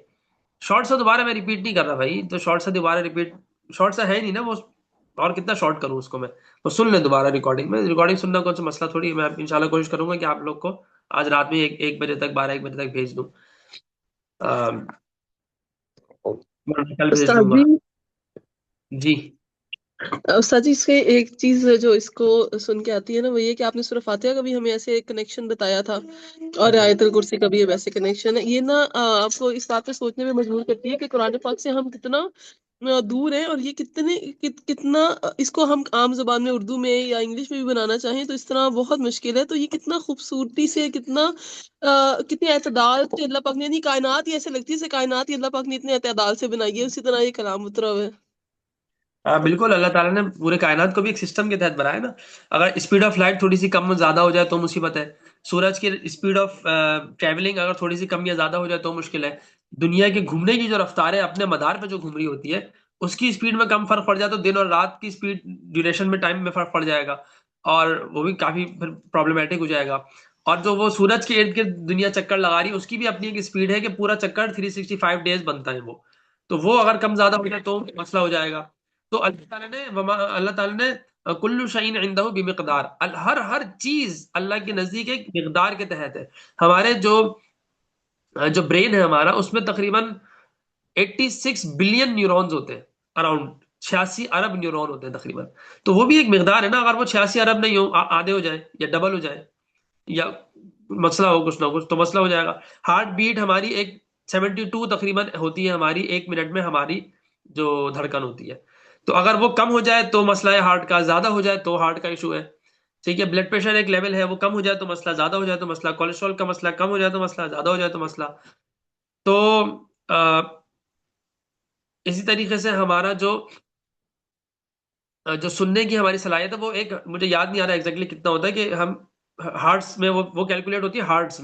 شارٹ سا دوبارہ میں ریپیٹ نہیں کر رہا بھائی، تو شارٹ سا دوبارہ ریپیٹ، شارٹ سا ہے نہیں نا وہ، اور کتنا شارٹ کروں اس کو میں. تو سن لیں دوبارہ ریکارڈنگ میں، ریکارڈنگ سننا کون سا مسئلہ تھوڑی ہے. میں انشاءاللہ کوشش کروں گا کہ آپ لوگ کو آج رات میں ایک بجے تک، 12 1 بجے تک بھیج دوں. آم، کل بھیج استاد دوں گا. جی، جی. استاد جی اس کے ایک چیز جو اس کو سن کے آتی ہے نا، وہ یہ کہ آپ نے سورہ فاتحہ کا بھی ہمیں ایسے ایک کنیکشن بتایا تھا، اور جی. آیت الکرسی کا بھی یہ ویسے کنیکشن ہے. یہ نا آپ کو اس بات پہ سوچنے میں مجبور کرتی ہے کہ قرآن پاک سے ہم کتنا دور ہیں، اور یہ کتنا اس کو ہم عام زبان میں اردو میں یا انگلش میں بھی بنانا چاہیں تو اس طرح بہت مشکل ہے. تو یہ کتنا خوبصورتی سے، کتنے اعتدال سے اللہ پاک نے، یعنی کائنات ہی ایسے لگتی ہے جیسے کائنات ہی اللہ پاک نے اتنے اعتدال سے بنائی ہے، اسی طرح یہ کلام اترا ہوا ہے. بالکل، اللہ تعالیٰ نے پورے کائنات کو بھی ایک سسٹم کے تحت بنایا نا. اگر اسپیڈ آف لائٹ تھوڑی سی کم زیادہ ہو جائے تو مصیبت ہے. سورج کی اسپیڈ آف ٹریولنگ اگر تھوڑی سی کم یا زیادہ ہو جائے تو مشکل ہے. دنیا کے گھومنے کی جو رفتار ہے، اپنے مدار پہ جو گھوم رہی ہوتی ہے، اس کی اسپیڈ میں کم فرق پڑ جائے تو دن اور رات کی اسپیڈ، ڈیوریشن میں، ٹائم میں فرق پڑ جائے گا، اور وہ بھی کافی پرابلمٹک ہو جائے گا. اور جو وہ سورج کے ارد گرد دنیا چکر لگا رہی ہے، اس کی بھی اپنی ایک اسپیڈ ہے کہ پورا چکر 365 ڈیز بنتا ہے وہ. تو وہ اگر کم زیادہ ہو جائے تو مسئلہ ہو جائے گا. تو اللہ تعالیٰ نے کل شعین عندہ بمقدار، ہر چیز اللہ کے نزدیک ایک مقدار کے تحت ہے. ہمارے جو برین ہے ہمارا، اس میں تقریباً 86 بلین نیورونز ہوتے ہیں، اراؤنڈ 86 ارب نیورون ہوتے ہیں تقریباً. تو وہ بھی ایک مقدار ہے نا. اگر وہ 86 ارب نہیں ہو، آدھے ہو جائے یا ڈبل ہو جائے یا مسئلہ ہو کچھ نہ کچھ، تو مسئلہ ہو جائے گا. ہارٹ بیٹ ہماری ایک 72 تقریباً ہوتی ہے ہماری، 1 منٹ میں ہماری جو دھڑکن ہوتی ہے. تو اگر وہ کم ہو جائے تو مسئلہ ہے ہارٹ کا، زیادہ ہو جائے تو ہارٹ کا ایشو ہے. ٹھیک ہے، بلڈ پریشر ایک لیول ہے، وہ کم ہو جائے تو مسئلہ، زیادہ ہو جائے تو مسئلہ. کولیسٹرول کا مسئلہ، کم ہو جائے تو مسئلہ، زیادہ ہو جائے تو مسئلہ. تو اسی طریقے سے ہمارا جو سننے کی ہماری صلاحیت ہے، وہ ایک، مجھے یاد نہیں آ رہا ایگزیکٹلی کتنا ہوتا ہے، کہ ہم ہارٹس میں وہ کیلکولیٹ ہوتی ہے، ہارٹس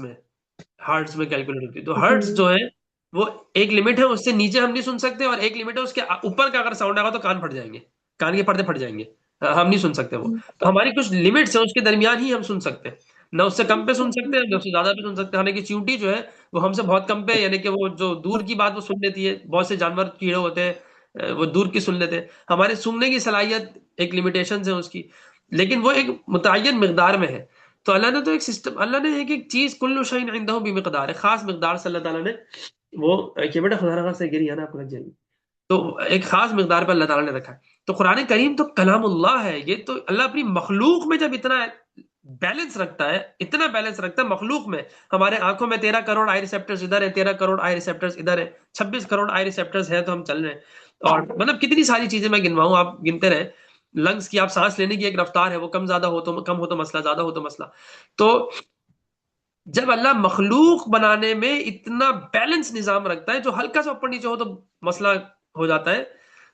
میں کیلکولیٹ ہوتی ہے. تو جی. ہرٹز جو ہے وہ ایک لمٹ ہے، اس سے نیچے ہم نہیں سن سکتے، اور ایک لمٹ ہے اس کے اوپر کا اگر ساؤنڈ آگا تو کان پھٹ جائیں گے، کان کے پردے پھٹ جائیں گے، ہم نہیں سن سکتے وہ. تو ہماری کچھ لمٹس ہیں، اس کے درمیان ہی ہم سن سکتے ہیں، نہ اس سے کم پہ سن سکتے ہیں، نہ اس سے زیادہ پہ سن سکتے ہیں. حالانکہ چیونٹی جو ہے وہ ہم سے بہت کم پہ، یعنی کہ وہ جو دور کی بات وہ سن لیتی ہے. بہت سے جانور کیڑے ہوتے ہیں، وہ دور کی سن لیتے ہیں. ہمارے سننے کی صلاحیت ایک لمیٹیشن ہے اس کی، لیکن وہ ایک متعین مقدار میں ہے. تو اللہ نے تو ایک سسٹم، اللہ نے ایک چیز، کل شیء عنده بمقدار ہے، خاص مقدار سے اللہ تعالیٰ نے وہ، کہ بیٹا خدا رخا سے گری ہے نا، آپ کو لگ جائے گی. تو ایک خاص مقدار پہ اللہ تعالیٰ نے رکھا ہے. تو قرآن کریم تو کلام اللہ ہے. یہ تو اللہ اپنی مخلوق میں جب اتنا بیلنس رکھتا ہے، اتنا بیلنس رکھتا ہے مخلوق میں. ہمارے آنکھوں میں 13 کروڑ آئی ریسپٹرز ادھر ہیں، 13 کروڑ آئی ریسپٹرز ادھر ہیں، 26 کروڑ آئی ریسپٹرز ہیں، تو ہم چل رہے ہیں. اور مطلب کتنی ساری چیزیں میں گنواؤں، آپ گنتے رہیں. لنگس کی، آپ سانس لینے کی ایک رفتار ہے، وہ کم زیادہ ہو تو، کم ہو تو مسئلہ، زیادہ ہو تو مسئلہ. تو جب اللہ مخلوق بنانے میں اتنا بیلنس نظام رکھتا ہے، جو ہلکا سا اوپر نیچے ہو تو مسئلہ ہو جاتا ہے،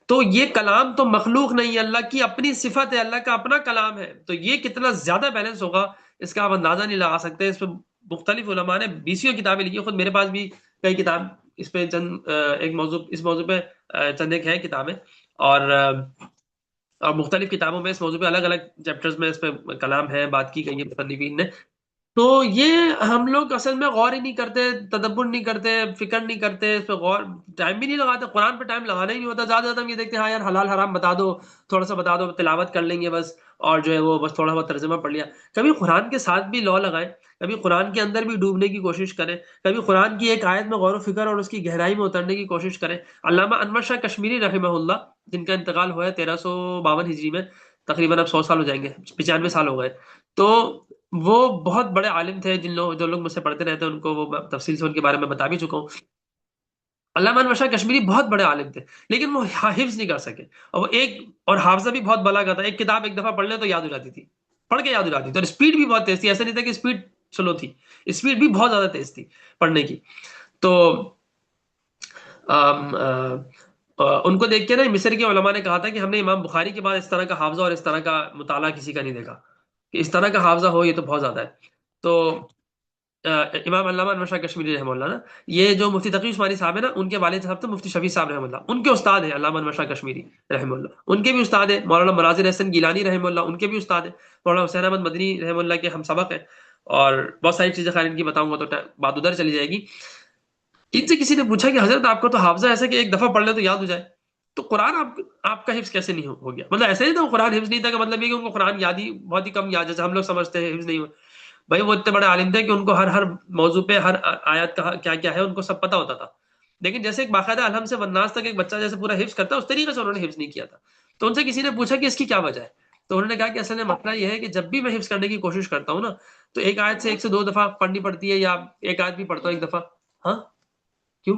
تو یہ کلام تو مخلوق نہیں ہے، اللہ کی اپنی صفت ہے، اللہ کا اپنا کلام ہے، تو یہ کتنا زیادہ بیلنس ہوگا اس کا آپ اندازہ نہیں لگا سکتے۔ اس پہ مختلف علماء نے بیسیوں کتابیں لکھی، خود میرے پاس بھی کئی کتاب اس پہ چند ایک موضوع اس موضوع پہ چند ایک ہے کتابیں، اور مختلف کتابوں میں اس موضوع پہ الگ الگ چیپٹرز میں اس پہ کلام ہے، بات کی گئی ہے مصنفین نے۔ تو یہ ہم لوگ اصل میں غور ہی نہیں کرتے، تدبر نہیں کرتے، فکر نہیں کرتے، اس پہ غور ٹائم بھی نہیں لگاتے، قرآن پہ ٹائم لگانا ہی نہیں ہوتا، زیادہ سے زیادہ ہم یہ دیکھتے ہیں ہاں یار حلال حرام بتا دو، تھوڑا سا بتا دو، تلاوت کر لیں گے بس، اور جو ہے وہ بس تھوڑا بہت ترجمہ پڑھ لیا۔ کبھی قرآن کے ساتھ بھی لو لگائیں، کبھی قرآن کے اندر بھی ڈوبنے کی کوشش کریں، کبھی قرآن کی ایک آیت میں غور و فکر اور اس کی گہرائی میں اترنے کی کوشش کریں۔ علامہ انور شاہ کشمیری رحمہ اللہ، جن کا انتقال ہوا ہے 1352 ہجری میں، تقریباً اب 100 سال ہو جائیں گے، 95 سال ہو گئے، تو وہ بہت بڑے عالم تھے، جو لوگ مجھ سے پڑھتے رہتے ہیں ان کو وہ تفصیل سے ان کے بارے میں بتا بھی چکا ہوں۔ علامہ انور شاہ کشمیری بہت بڑے عالم تھے، لیکن وہ حفظ نہیں کر سکے، اور حافظہ بھی بہت بلا کا تھا، ایک کتاب ایک دفعہ پڑھ لیں تو یاد ہو جاتی تھی، پڑھ کے یاد ہو جاتی تھی، اور اسپیڈ بھی بہت تیز تھی، ایسا نہیں تھا کہ اسپیڈ سلو تھی، اسپیڈ بھی بہت زیادہ تیز تھی پڑھنے کی۔ تو ان کو دیکھ کے نا مصر کے علماء نے کہا تھا کہ ہم نے امام بخاری کے بعد اس طرح کا حافظہ اور اس طرح کا مطالعہ کسی کا نہیں دیکھا، کہ اس طرح کا حافظہ ہو، یہ تو بہت زیادہ ہے۔ تو امام علامہ انور شاہ کشمیری رحمہ اللہ نا، یہ جو مفتی تقی عثمانی صاحب ہے نا، ان کے والد صاحب تو مفتی شفیع صاحب رحمہ اللہ، ان کے استاد ہیں علامہ انور شاہ کشمیری رحمہ اللہ، ان کے بھی استاد ہیں مولانا مناظر حسن گیلانی رحمہ اللہ، ان کے بھی استاد ہیں مولانا حسین احمد مدنی رحمہ اللہ کے ہم سبق ہیں، اور بہت ساری چیزیں خیر ان کی بتاؤں گا تو بات ادھر چلی جائے گی۔ ان سے کسی نے پوچھا کہ حضرت آپ کو تو حافظہ ایسا کہ ایک دفعہ پڑھ لے تو یاد ہو جائے، تو قرآن آپ کا حفظ کیسے نہیں ہو گیا؟ مطلب ایسے نہیں تھا قرآن حفظ نہیں تھا کہ مطلب یہ کہ ان کو قرآن یاد ہی بہت ہی کم یاد، جیسے ہم لوگ سمجھتے ہیں حفظ نہیں ہوا۔ بھائی وہ اتنے بڑے عالم تھے کہ ان کو ہر موضوع پہ ہر آیت کا کیا کیا ہے ان کو سب پتہ ہوتا تھا، لیکن جیسے ایک باقاعدہ الحم سے والناس تک ایک بچہ جیسے پورا حفظ کرتا ہے اس طریقے سے انہوں نے حفظ نہیں کیا تھا۔ تو ان سے کسی نے پوچھا کہ اس کی کیا وجہ ہے، تو انہوں نے کہا کہ اصل میں مسئلہ یہ ہے کہ جب بھی میں حفظ کرنے کی کوشش کرتا ہوں نا، تو ایک آیت سے 1 سے 2 دفعہ پڑھنی پڑتی ہے، یا ایک آیت بھی پڑھتا ہوں ایک دفعہ۔ ہاں کیوں؟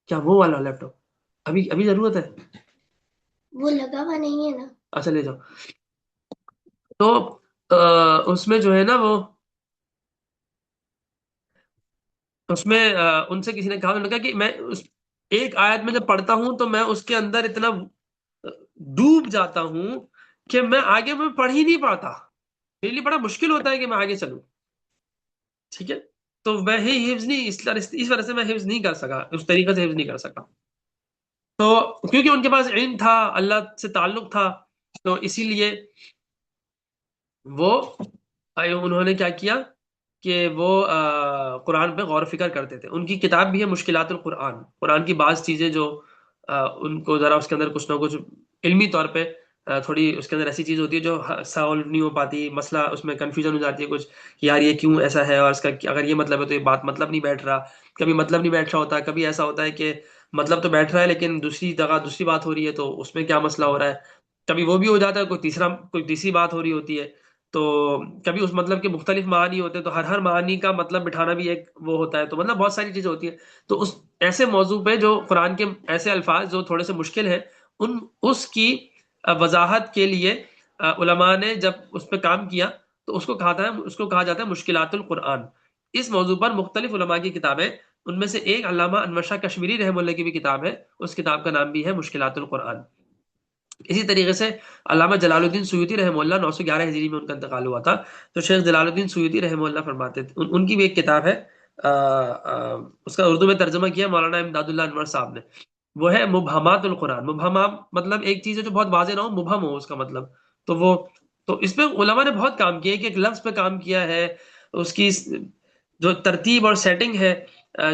کیا وہ والا لیپ ٹاپ ابھی ضرورت ہے؟ وہ لگا ہوا نہیں ہے نا، اچھا لے جاؤ۔ تو اس میں جو ہے نا، وہ اس میں ان سے کسی نے کہا، انہوں نے کہا کہ میں ایک آیت میں جب پڑھتا ہوں تو میں اس کے اندر اتنا ڈوب جاتا ہوں کہ میں آگے میں پڑھ ہی نہیں پاتا، میرے لیے بڑا مشکل ہوتا ہے کہ میں آگے چلوں، ٹھیک ہے؟ تو میں ہی حفظ نہیں، اس وجہ سے میں حفظ نہیں کر سکا، اس طریقے سے حفظ نہیں کر سکا، تو کیونکہ ان کے پاس علم تھا، اللہ سے تعلق تھا، تو اسی لیے وہ انہوں نے کیا کیا کہ وہ قرآن پہ غور و فکر کرتے تھے۔ ان کی کتاب بھی ہے مشکلات القرآن، قرآن کی بعض چیزیں جو ان کو ذرا اس کے اندر کچھ نہ کچھ علمی طور پہ تھوڑی اس کے اندر ایسی چیز ہوتی ہے جو سالو نہیں ہو پاتی، مسئلہ اس میں کنفیوژن ہو جاتی ہے کچھ کہ یار یہ کیوں ایسا ہے، اور اس کا اگر یہ مطلب ہے تو یہ بات مطلب نہیں بیٹھ رہا، کبھی مطلب نہیں بیٹھ رہا ہوتا، کبھی ایسا ہوتا ہے کہ مطلب تو بیٹھ رہا ہے لیکن دوسری جگہ دوسری بات ہو رہی ہے، تو اس میں کیا مسئلہ ہو رہا ہے، کبھی وہ بھی ہو جاتا ہے، کوئی تیسری بات ہو رہی ہوتی ہے، تو کبھی اس مطلب کے مختلف معانی ہوتے ہیں، تو ہر معانی کا مطلب بٹھانا بھی ایک وہ ہوتا ہے، تو مطلب بہت ساری چیزیں ہوتی ہیں۔ تو اس ایسے موضوع پہ جو قرآن کے ایسے الفاظ جو تھوڑے سے مشکل ہیں، اس کی وضاحت کے لیے علماء نے جب اس پہ کام کیا تو اس کو کہا جاتا ہے مشکلات القرآن۔ اس موضوع پر مختلف علماء کی کتابیں، ان میں سے ایک علامہ انور شاہ کشمیری رحمہ اللہ کی بھی کتاب ہے، اس کتاب کا نام بھی ہے مشکلات القرآن۔ اسی طریقے سے علامہ جلال الدین سیوطی رحمہ اللہ 911 ہجری میں ان کا انتقال ہوا تھا، تو شیخ جلال الدین سیوطی رحمہ اللہ فرماتے تھے، ان کی بھی ایک کتاب ہے، اس کا اردو میں ترجمہ کیا مولانا امداد اللہ انور صاحب نے، وہ ہے مبہمات القرآن۔ مبہمات مطلب ایک چیز ہے جو بہت واضح نہ ہو، مبہم ہو اس کا مطلب، تو اس میں علماء نے بہت کام کیا، کہ ایک لفظ پہ کام کیا ہے، اس کی جو ترتیب اور سیٹنگ ہے،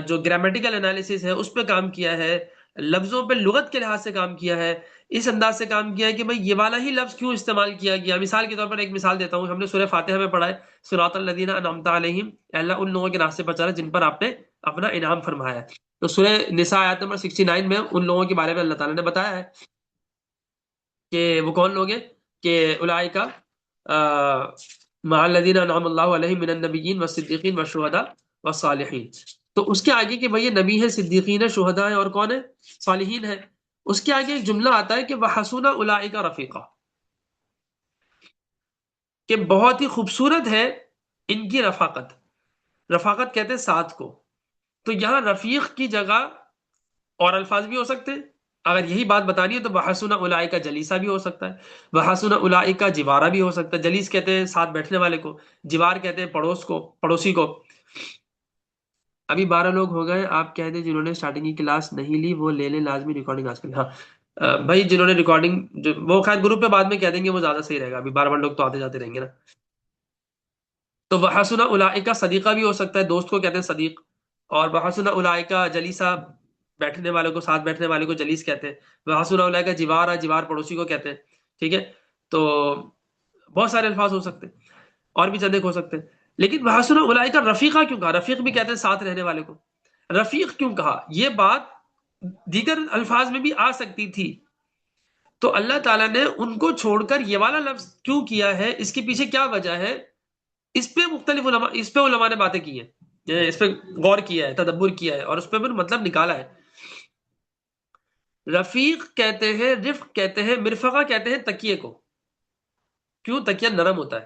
جو گرامیٹیکل انالیسس ہے اس پہ کام کیا ہے، لفظوں پہ لغت کے لحاظ سے کام کیا ہے، اس انداز سے کام کیا ہے کہ بھئی یہ والا ہی لفظ کیوں استعمال کیا گیا۔ مثال کے طور پر ایک مثال دیتا ہوں، ہم نے سورہ فاتحہ میں پڑھا ہے صراط الذین انعمت علیہم، اے اللہ ان لوگوں کے راستے پر چلا جن پر آپ نے اپنا انعام فرمایا ہے۔ تو سورہ نساء آیت نمبر 69 میں ان لوگوں کے بارے میں اللہ تعالیٰ نے بتایا ہے کہ وہ کون لوگ ہیں، کہ اولئک مع الذین انعم اللہ علیہم من النبیین والصدیقین والشہداء والصالحین۔ تو اس کے آگے کہ بھئی یہ نبی ہے، صدیقین ہے، شہداء ہے، اور کون ہے؟ صالحین ہے۔ اس کے آگے ایک جملہ آتا ہے کہ وَحَسُنَ أُولَٰئِكَ رَفِيقًا، کہ بہت ہی خوبصورت ہے ان کی رفاقت، رفاقت کہتے ہیں ساتھ کو. تو یہاں رفیق کی جگہ اور الفاظ بھی ہو سکتے ہیں. اگر یہی بات بتانی ہے تو وحسن اولئک جلیسا بھی ہو سکتا ہے، وحسن اولئک جوارا بھی ہو سکتا ہے. جلیس کہتے ہیں ساتھ بیٹھنے والے کو، جوار کہتے ہیں پڑوس کو، پڑوسی کو. ابھی 12 لوگ ہو گئے. آپ کہہ دیں جنہوں نے اسٹارٹنگ کی کلاس نہیں لی وہ لے لیں لازمی ریکارڈنگ آج کل. ہاں بھائی جنہوں نے ریکارڈنگ وہ خیر گروپ پہ بعد میں کہہ دیں گے، وہ زیادہ صحیح رہے گا. ابھی 12 لوگ تو آتے جاتے رہیں گے نا. تو وحسن اولئک صدیقہ بھی ہو سکتا ہے، دوست کو کہتے ہیں صدیق. اور وحسن اولئک جلیسا، بیٹھنے والے کو، ساتھ بیٹھنے والے کو جلیس کہتے ہیں. وحسن اولئک جوارا، جوار پڑوسی کو کہتے ہیں. ٹھیک ہے، تو بہت سارے الفاظ ہو سکتے ہیں اور بھی چند ایک ہو سکتے ہیں. لیکن وحسن اولئک رفیقہ کیوں کہا؟ رفیق بھی کہتے ہیں ساتھ رہنے والے کو. رفیق کیوں کہا؟ یہ بات دیگر الفاظ میں بھی آ سکتی تھی. تو اللہ تعالیٰ نے ان کو چھوڑ کر یہ والا لفظ کیوں کیا ہے؟ اس کے پیچھے کیا وجہ ہے؟ اس پہ مختلف علماء، اس پہ علماء نے باتیں کی ہیں، اس پہ غور کیا ہے، تدبر کیا ہے اور اس پہ بھی مطلب نکالا ہے. رفیق کہتے ہیں، رفق کہتے ہیں، مرفقہ کہتے ہیں تکیے کو. کیوں؟ تکیہ نرم ہوتا ہے،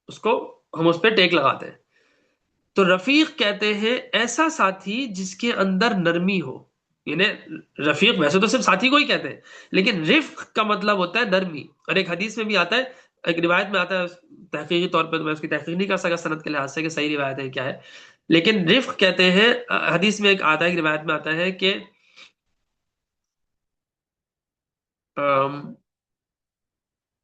اس کو ہم اس پہ ٹیک لگاتے ہیں. تو رفیق کہتے ہیں ایسا ساتھی جس کے اندر نرمی ہو. یعنی رفیق ویسے تو صرف ساتھی کو ہی کہتے ہیں، لیکن رفق کا مطلب ہوتا ہے نرمی. اور ایک حدیث میں بھی آتا ہے، ایک روایت میں آتا ہے، تحقیقی طور پہ تو میں اس کی تحقیق نہیں کر سکا سند کے لحاظ سے کہ صحیح روایت ہے کیا ہے، لیکن رفق کہتے ہیں، حدیث میں ایک آتا ہے، ایک روایت میں آتا ہے کہ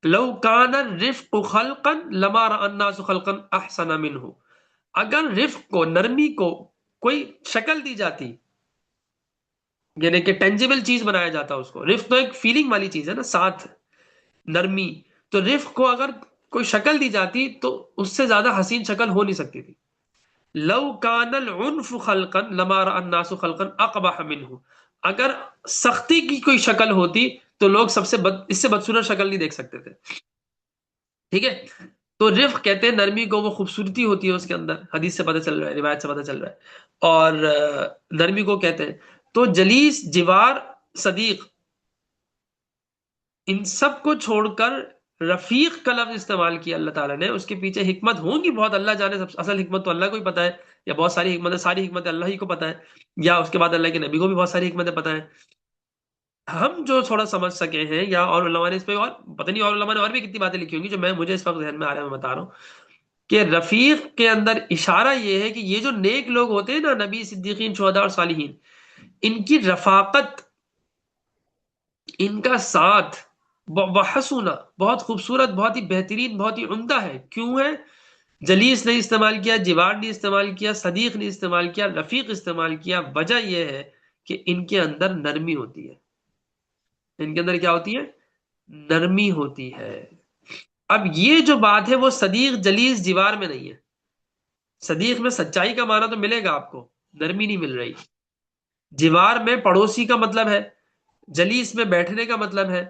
لو کان الرفق خلقا لما رأى الناس خلقا احسن منه. اگر رفق کو، نرمی کو کوئی شکل دی جاتی، یعنی کہ ٹینجیبل چیز بنایا جاتا اس کو. رفق تو ایک فیلنگ والی چیز ہے نا، ساتھ، نرمی. تو رفق کو اگر کوئی شکل دی جاتی تو اس سے زیادہ حسین شکل ہو نہیں سکتی تھی. لو کان العنف خلقا لما رأى الناس خلقا اقبح منه. اگر سختی کی کوئی شکل ہوتی تو لوگ سب سے اس سے بدسورت شکل نہیں دیکھ سکتے تھے. ٹھیک ہے، تو رفق کہتے ہیں نرمی کو، وہ خوبصورتی ہوتی ہے اس کے اندر، حدیث سے پتہ چل رہا ہے، روایت سے پتہ چل رہا ہے. اور نرمی کو کہتے ہیں. تو جلیس، جوار، صدیق، ان سب کو چھوڑ کر رفیق کا لفظ استعمال کیا اللہ تعالیٰ نے. اس کے پیچھے حکمت ہوں گی بہت، اللہ جانے. اصل حکمت تو اللہ کو ہی پتہ ہے، یا بہت ساری حکمت ہے، ساری حکمت اللہ ہی کو پتہ ہے، یا اس کے بعد اللہ کے نبی کو بھی بہت ساری حکمتیں پتہ ہیں. ہم جو تھوڑا سمجھ سکے ہیں، یا اور علماء نے اس پہ، اور پتہ نہیں اور علماء نے اور بھی کتنی باتیں لکھی ہوں گی جو مجھے اس وقت ذہن میں آ رہا ہے، میں بتا رہا ہوں کہ رفیق کے اندر اشارہ یہ ہے کہ یہ جو نیک لوگ ہوتے ہیں نا، نبی، صدیقین، شہداء اور صالحین، ان کی رفاقت، ان کا ساتھ وحسنا بہت خوبصورت، بہت ہی بہترین، بہت ہی عمدہ ہے. کیوں ہے؟ جلیس نہیں استعمال کیا، جوار نہیں استعمال کیا، صدیق نہیں استعمال کیا، رفیق استعمال کیا. وجہ یہ ہے کہ ان کے اندر نرمی ہوتی ہے. ان کے اندر کیا ہوتی ہے؟ نرمی ہوتی ہے. اب یہ جو بات ہے وہ صدیق، جلیس، جوار میں نہیں ہے. صدیق میں سچائی کا معنی تو ملے گا آپ کو، نرمی نہیں مل رہی. جوار میں پڑوسی کا مطلب ہے، جلیس میں بیٹھنے کا مطلب ہے،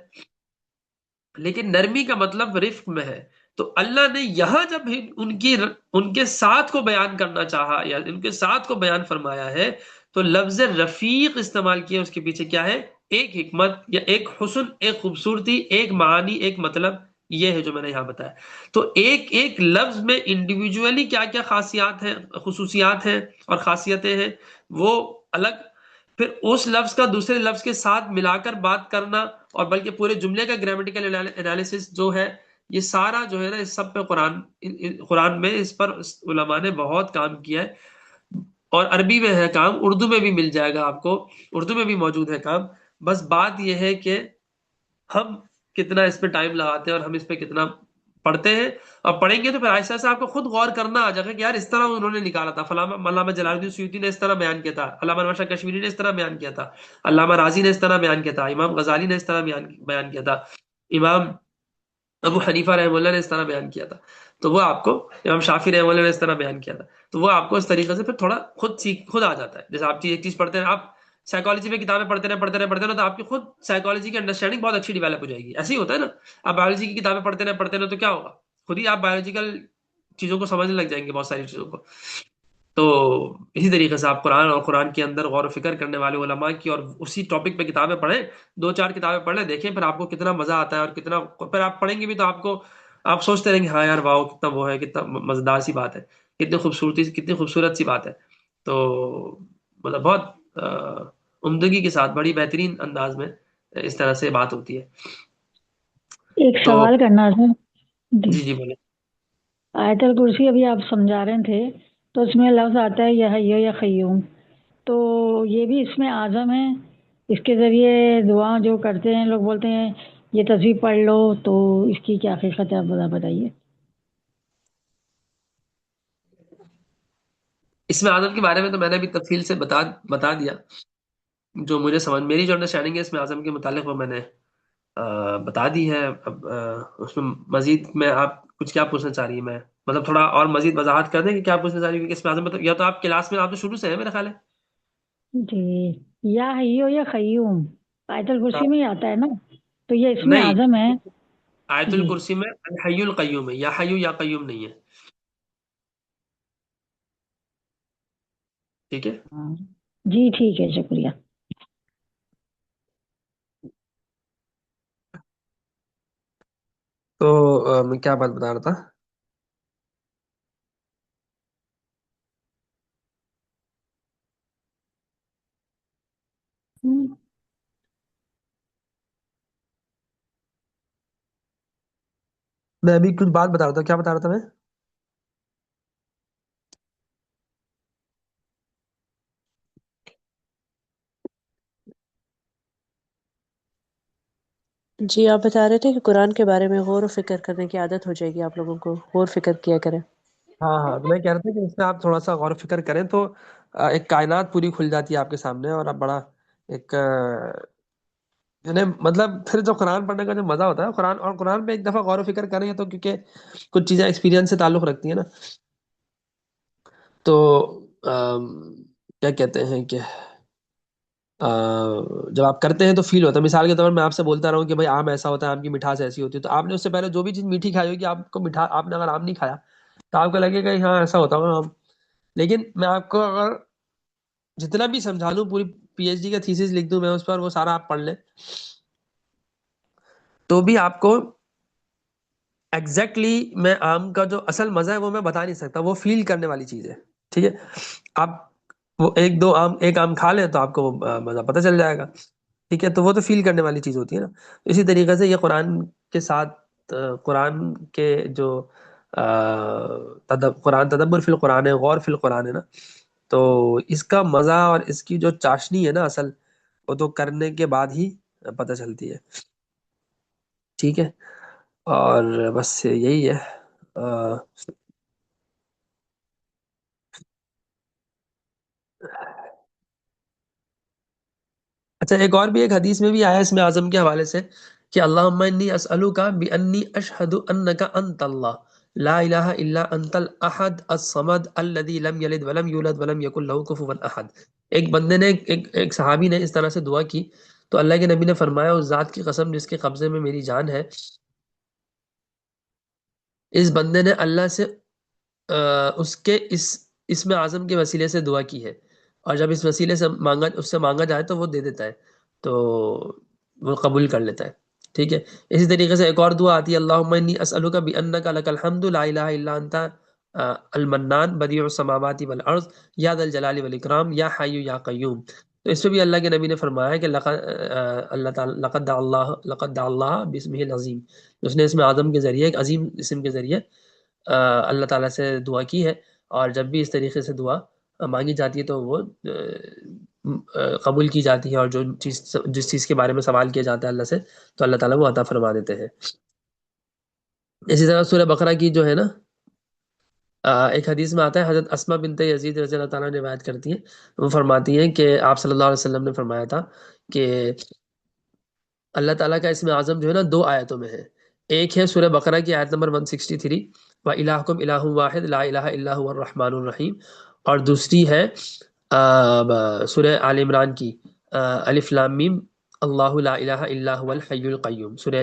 لیکن نرمی کا مطلب رفق میں ہے. تو اللہ نے یہاں جب ان کے ساتھ کو بیان کرنا چاہا، یا ان کے ساتھ کو بیان فرمایا ہے، تو لفظ رفیق استعمال کیا. اس کے پیچھے کیا ہے؟ ایک حکمت، یا ایک حسن، ایک خوبصورتی، ایک معانی، ایک مطلب. یہ ہے جو میں نے یہاں بتایا. تو ایک ایک لفظ میں انڈیویجولی کیا کیا خاصیات ہیں، خصوصیات ہیں اور خاصیتیں ہیں، وہ الگ. پھر اس لفظ کا دوسرے لفظ کے ساتھ ملا کر بات کرنا، اور بلکہ پورے جملے کا گرامیٹیکل انالیسس جو ہے، یہ سارا جو ہے نا، اس سب پہ قرآن میں اس پر علماء نے بہت کام کیا ہے. اور عربی میں ہے کام، اردو میں بھی مل جائے گا آپ کو، اردو میں بھی موجود ہے کام. بس بات یہ ہے کہ ہم کتنا اس پہ ٹائم لگاتے ہیں، اور ہم اس پہ کتنا پڑھتے ہیں. اور پڑھیں گے تو پھر آہستہ آہستہ آپ کو خود غور کرنا آ جائے گا کہ یار اس طرح انہوں نے نکالا تھا، علامہ جلال الدین سیوطی نے اس طرح بیان کیا تھا، علامہ نواز شاہ کشمیری نے اس طرح بیان کیا تھا، علامہ راضی نے اس طرح بیان کیا تھا، امام غزالی نے اس طرح بیان کیا تھا، امام ابو حنیفہ رحمہ اللہ نے اس طرح بیان کیا تھا. تو وہ آپ کو، امام شافعی رحمہ اللہ نے اس طرح بیان کیا تھا. تو وہ آپ کو اس طریقے سے پھر تھوڑا خود آ جاتا ہے. جیسے آپ ایک چیز پڑھتے ہیں، آپ سائیکالوجی میں کتابیں پڑھتے رہے تو آپ کی خود سائیکالوجی کی انڈرسٹینڈنگ بہت اچھی ڈیولپ ہو جائے گی. ایسے ہی ہوتا ہے نا، آپ بایولوجی کی کتابیں پڑھتے رہے تو کیا ہوگا؟ خود ہی آپ بایولوجیکل چیزوں کو سمجھنے لگ جائیں گے، بہت ساری چیزوں کو. تو اسی طریقے سے آپ قرآن اور قرآن کے اندر غور و فکر کرنے والے علماء کی اور اسی ٹاپک پہ کتابیں پڑھیں، 2-4 کتابیں پڑھ لیں، دیکھیں پھر آپ کو کتنا مزہ آتا ہے، اور کتنا پھر آپ پڑھیں گے بھی تو آپ کو آپ سوچتے رہیں گے ہاں یار واؤ کتنا وہ ہے، کتنا مزیدار سی بات ہے، کتنی خوبصورت سی بات ہے. تو مطلب بہت عمدگی کے ساتھ بڑی بہترین انداز میں اس طرح سے بات ہوتی ہے. ایک تو سوال کرنا تھا. جی، جی جی بولے. آیت الکرسی ابھی آپ سمجھا رہے تھے تو اس میں لفظ آتا ہے یا حی یا قیوم، تو یہ بھی اس میں اعظم ہے. اس کے ذریعے دعا جو کرتے ہیں لوگ بولتے ہیں یہ تصویر پڑھ لو، تو اس کی کیا حقیقت ہے آپ بتائیے. اس میں اعظم کے بارے میں تو میں نے ابھی تفصیل سے بتا دیا. جو مجھے میری جو انڈرسٹینڈنگ ہے اس میں اعظم کے متعلق وہ میں نے بتا دی ہے. اب اس میں مزید میں آپ کچھ کیا پوچھنا چاہ رہی ہیں، میں مطلب تھوڑا اور مزید وضاحت کر دیں کہ کیا پوچھنا چاہ رہی ہے، کیونکہ اس میں اعظم میں تو یا تو آپ کلاس میں آپ تو شروع سے ہیں میرا خیال ہے. جی، یا حی یا قیوم آیت ہاں، الکرسی میں ہی آتا ہے نا، تو یہ اس میں نہیں، اعظم ہے. آیت جی الکرسی میں الحی القیوم ہے، یا حیو یا قیوم نہیں ہے. ٹھیک ہے. ہاں، جی ٹھیک ہے، شکریہ. تو میں کیا بات بتا رہا تھا. ہوں، میں ابھی کچھ بات بتا رہا تھا، کیا بتا رہا تھا میں. جی آپ بتا رہے تھے کہ قرآن کے بارے میں غور و فکر کرنے کی عادت ہو جائے گی، آپ لوگوں کو غور فکر کیا کریں. ہاں ہاں، تو میں کہہ رہا تھا کہ اس میں آپ تھوڑا سا غور و فکر کریں تو ایک کائنات پوری کھل جاتی ہے آپ کے سامنے، اور اب بڑا ایک یعنی مطلب پھر جو قرآن پڑھنے کا جو مزہ ہوتا ہے، قرآن پہ ایک دفعہ غور و فکر کریں تو کیونکہ کچھ چیزیں ایکسپیرینس سے تعلق رکھتی ہیں نا. تو کیا کہتے ہیں کہ جب آپ کرتے ہیں تو فیل ہوتا ہے. مثال کے طور پر میں آپ سے بولتا رہا ہوں کہ بھائی آم ایسا ہوتا ہے، آم کی مٹھاس ایسی ہوتی ہے، تو آپ نے اس سے پہلے جو بھی چیز میٹھی کھائی ہوگی آپ کو آپ نے اگر آم نہیں کھایا تو آپ کو لگے گا ہاں ایسا ہوتا ہوگا آم. لیکن میں آپ کو اگر جتنا بھی سمجھا لوں، پوری پی ایچ ڈی کا تھیسس لکھ دوں میں اس پر، وہ سارا آپ پڑھ لیں تو بھی آپ کو ایگزیکٹلی میں آم کا جو اصل مزہ ہے وہ میں بتا نہیں سکتا. وہ فیل کرنے والی چیز ہے. ٹھیک ہے، آپ وہ ایک آم کھا لیں تو آپ کو وہ مزہ پتہ چل جائے گا. ٹھیک ہے، تو وہ تو فیل کرنے والی چیز ہوتی ہے نا. اسی طریقے سے یہ قرآن کے ساتھ قرآن کے جو قرآن تدبر فی القرآن ہے، غور فی القرآن ہے نا، تو اس کا مزہ اور اس کی جو چاشنی ہے نا اصل، وہ تو کرنے کے بعد ہی پتہ چلتی ہے. ٹھیک ہے، اور بس یہی ہے. اچھا، ایک اور بھی ایک حدیث میں بھی آیا اس میں اعظم کے حوالے سے کہ اللہم انی اسألوک بانی اشہد انک انت اللہ لا الہ الا انت الاحد الصمد الذی لم یلد ولم یولد ولم یکن له کفوا احد. ایک بندے نے ایک صحابی نے اس طرح سے دعا کی تو اللہ کے نبی نے فرمایا اس ذات کی قسم جس کے قبضے میں میری جان ہے، اس بندے نے اللہ سے اس کے اسم اعظم کے وسیلے سے دعا کی ہے، اور جب اس وسیلے سے اس سے مانگا جائے تو وہ دے دیتا ہے، تو وہ قبول کر لیتا ہے. ٹھیک ہے، اسی طریقے سے ایک اور دعا آتی ہے اللہم انی اسألوک بانک لک الحمد لا الہ الا انت المنان بدیع السماوات والارض یا ذا الجلال والاکرام یا حی یا قیوم. تو اس پہ بھی اللہ کے نبی نے فرمایا کہ اللہ تعالی لقد دعا اللہ باسمہ العظیم، اس نے اسم اعظم کے ذریعے، ایک عظیم اسم کے ذریعے اللہ تعالیٰ سے دعا کی ہے. اور جب بھی اس طریقے سے دعا مانگی جاتی ہے تو وہ قبول کی جاتی ہے، اور جس چیز کے بارے میں سوال کیا جاتا ہے اللہ سے تو اللہ تعالیٰ وہ عطا فرما دیتے ہیں. اسی طرح سورہ بقرہ کی جو ہے نا ایک حدیث میں آتا ہے، حضرت اسماء بنت یزید رضی اللہ تعالیٰ نے روایت کرتی ہیں، وہ فرماتی ہیں کہ آپ صلی اللہ علیہ وسلم نے فرمایا تھا کہ اللہ تعالیٰ کا اسم اعظم جو ہے نا 2 آیتوں میں ہے. ایک ہے سورہ بقرہ کی آیت نمبر 163 وَإِلَٰهُكُمْ إِلَٰهٌ وَاحِدٌ لَا إِلَٰهَ إِلَّا هُوَ الرَّحْمَٰنُ الرَّحِيمُ، اور دوسری ہے سورہ آل عمران کی الف لام میم اللہ لا الہ الا هو الحی القیوم. سورہ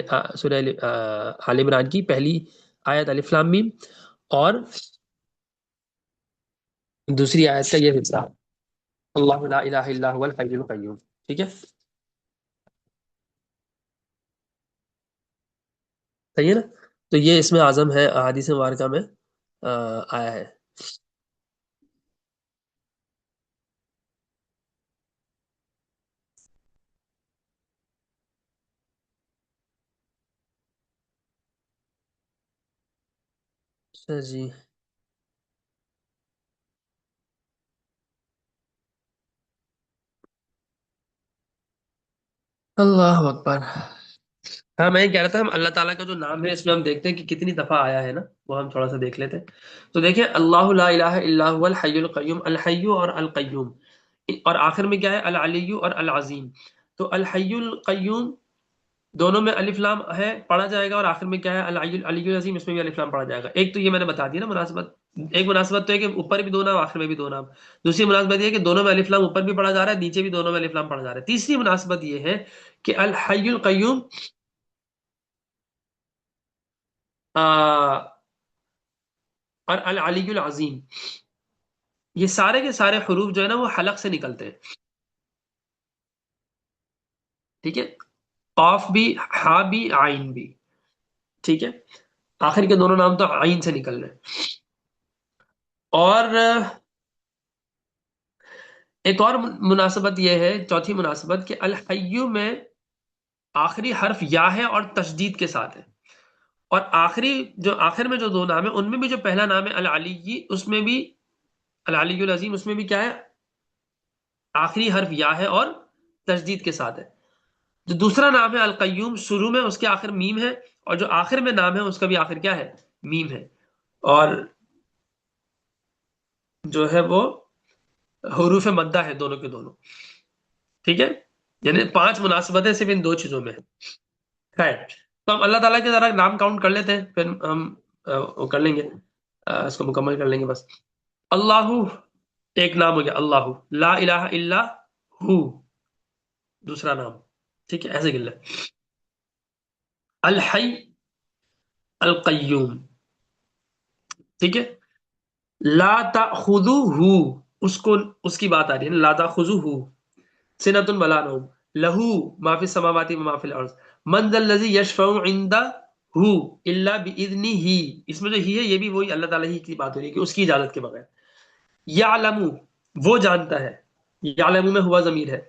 آل عمران کی پہلی آیت الف لام میم، اور دوسری آیت کا یہ حصہ اللہ لا الہ الا هو الحی القیوم. ٹھیک ہے، صحیح ہے نا. تو یہ اس میں اعظم ہے، احادیث مبارکہ میں آیا ہے. اچھا جی، اللہ اکبر. ہاں میں یہ کہہ رہا تھا، ہم اللہ تعالیٰ کا جو نام ہے اس میں ہم دیکھتے ہیں کہ کتنی دفعہ آیا ہے نا، وہ ہم تھوڑا سا دیکھ لیتے ہیں. تو دیکھیں، اللہ لا الہ الا هو الحی القیوم، الحی اور القیوم، اور آخر میں کیا ہے؟ العلی اور العظیم. تو الحی القیوم دونوں میں الف لام ہے پڑھا جائے گا، اور آخر میں کیا ہے؟ العلی العظیم، اس میں بھی الف لام پڑھا جائے گا. ایک تو یہ میں نے بتا دیا نا مناسبت. ایک مناسبت تو ہے کہ اوپر بھی دو نام، آخر میں بھی دو نام. دوسری مناسبت یہ ہے کہ دونوں میں الف لام اوپر بھی پڑھا جا رہا ہے، نیچے بھی دونوں میں الف لام پڑھا جا رہا ہے. تیسری مناسبت یہ ہے کہ الحی القیوم اور العلی العظیم، یہ سارے کے سارے حروف جو ہے نا وہ حلق سے نکلتے ہیں. ٹھیک ہے، قاف بھی، ہا بھی، عین بھی. ٹھیک ہے، آخر کے دونوں نام تو عین سے نکل رہے ہیں. اور ایک اور مناسبت یہ ہے، چوتھی مناسبت، کہ الحی میں آخری حرف یا ہے اور تشدید کے ساتھ ہے، اور آخر میں جو دو نام ہیں ان میں بھی جو پہلا نام ہے العلی، اس میں بھی العلی العظیم، اس میں بھی کیا ہے؟ آخری حرف یا ہے اور تشدید کے ساتھ ہے. جو دوسرا نام ہے القیوم، شروع میں اس کے آخر میم ہے، اور جو آخر میں نام ہے اس کا بھی آخر کیا ہے؟ میم ہے. اور جو ہے وہ حروف مدہ ہے دونوں کے دونوں. ٹھیک ہے، یعنی 5 مناسبتیں صرف ان 2 چیزوں میں ہے. خیر، تو ہم اللہ تعالیٰ کے ذرا نام کاؤنٹ کر لیتے ہیں، پھر ہم وہ کر لیں گے، اس کو مکمل کر لیں گے. بس اللہ ایک نام ہو گیا، اللہ. لا الہ الا ہو دوسرا نام. ٹھیک ہے، ایسے گر لیں. الحی القیوم. ٹھیک ہے، لا تأخذہ، اس کی بات آ رہی ہے نا، لا تأخذہ سنۃ ولا نوم، لہو ما فی السماوات و ما فی الارض، من ذا الذی یشفع عندہ الا باذنہ. اس میں جو ہی ہے یہ بھی وہی اللہ تعالیٰ ہی کی بات ہو رہی ہے کہ اس کی اجازت کے بغیر. یعلم، وہ جانتا ہے، یعلم میں ہوا ضمیر ہے،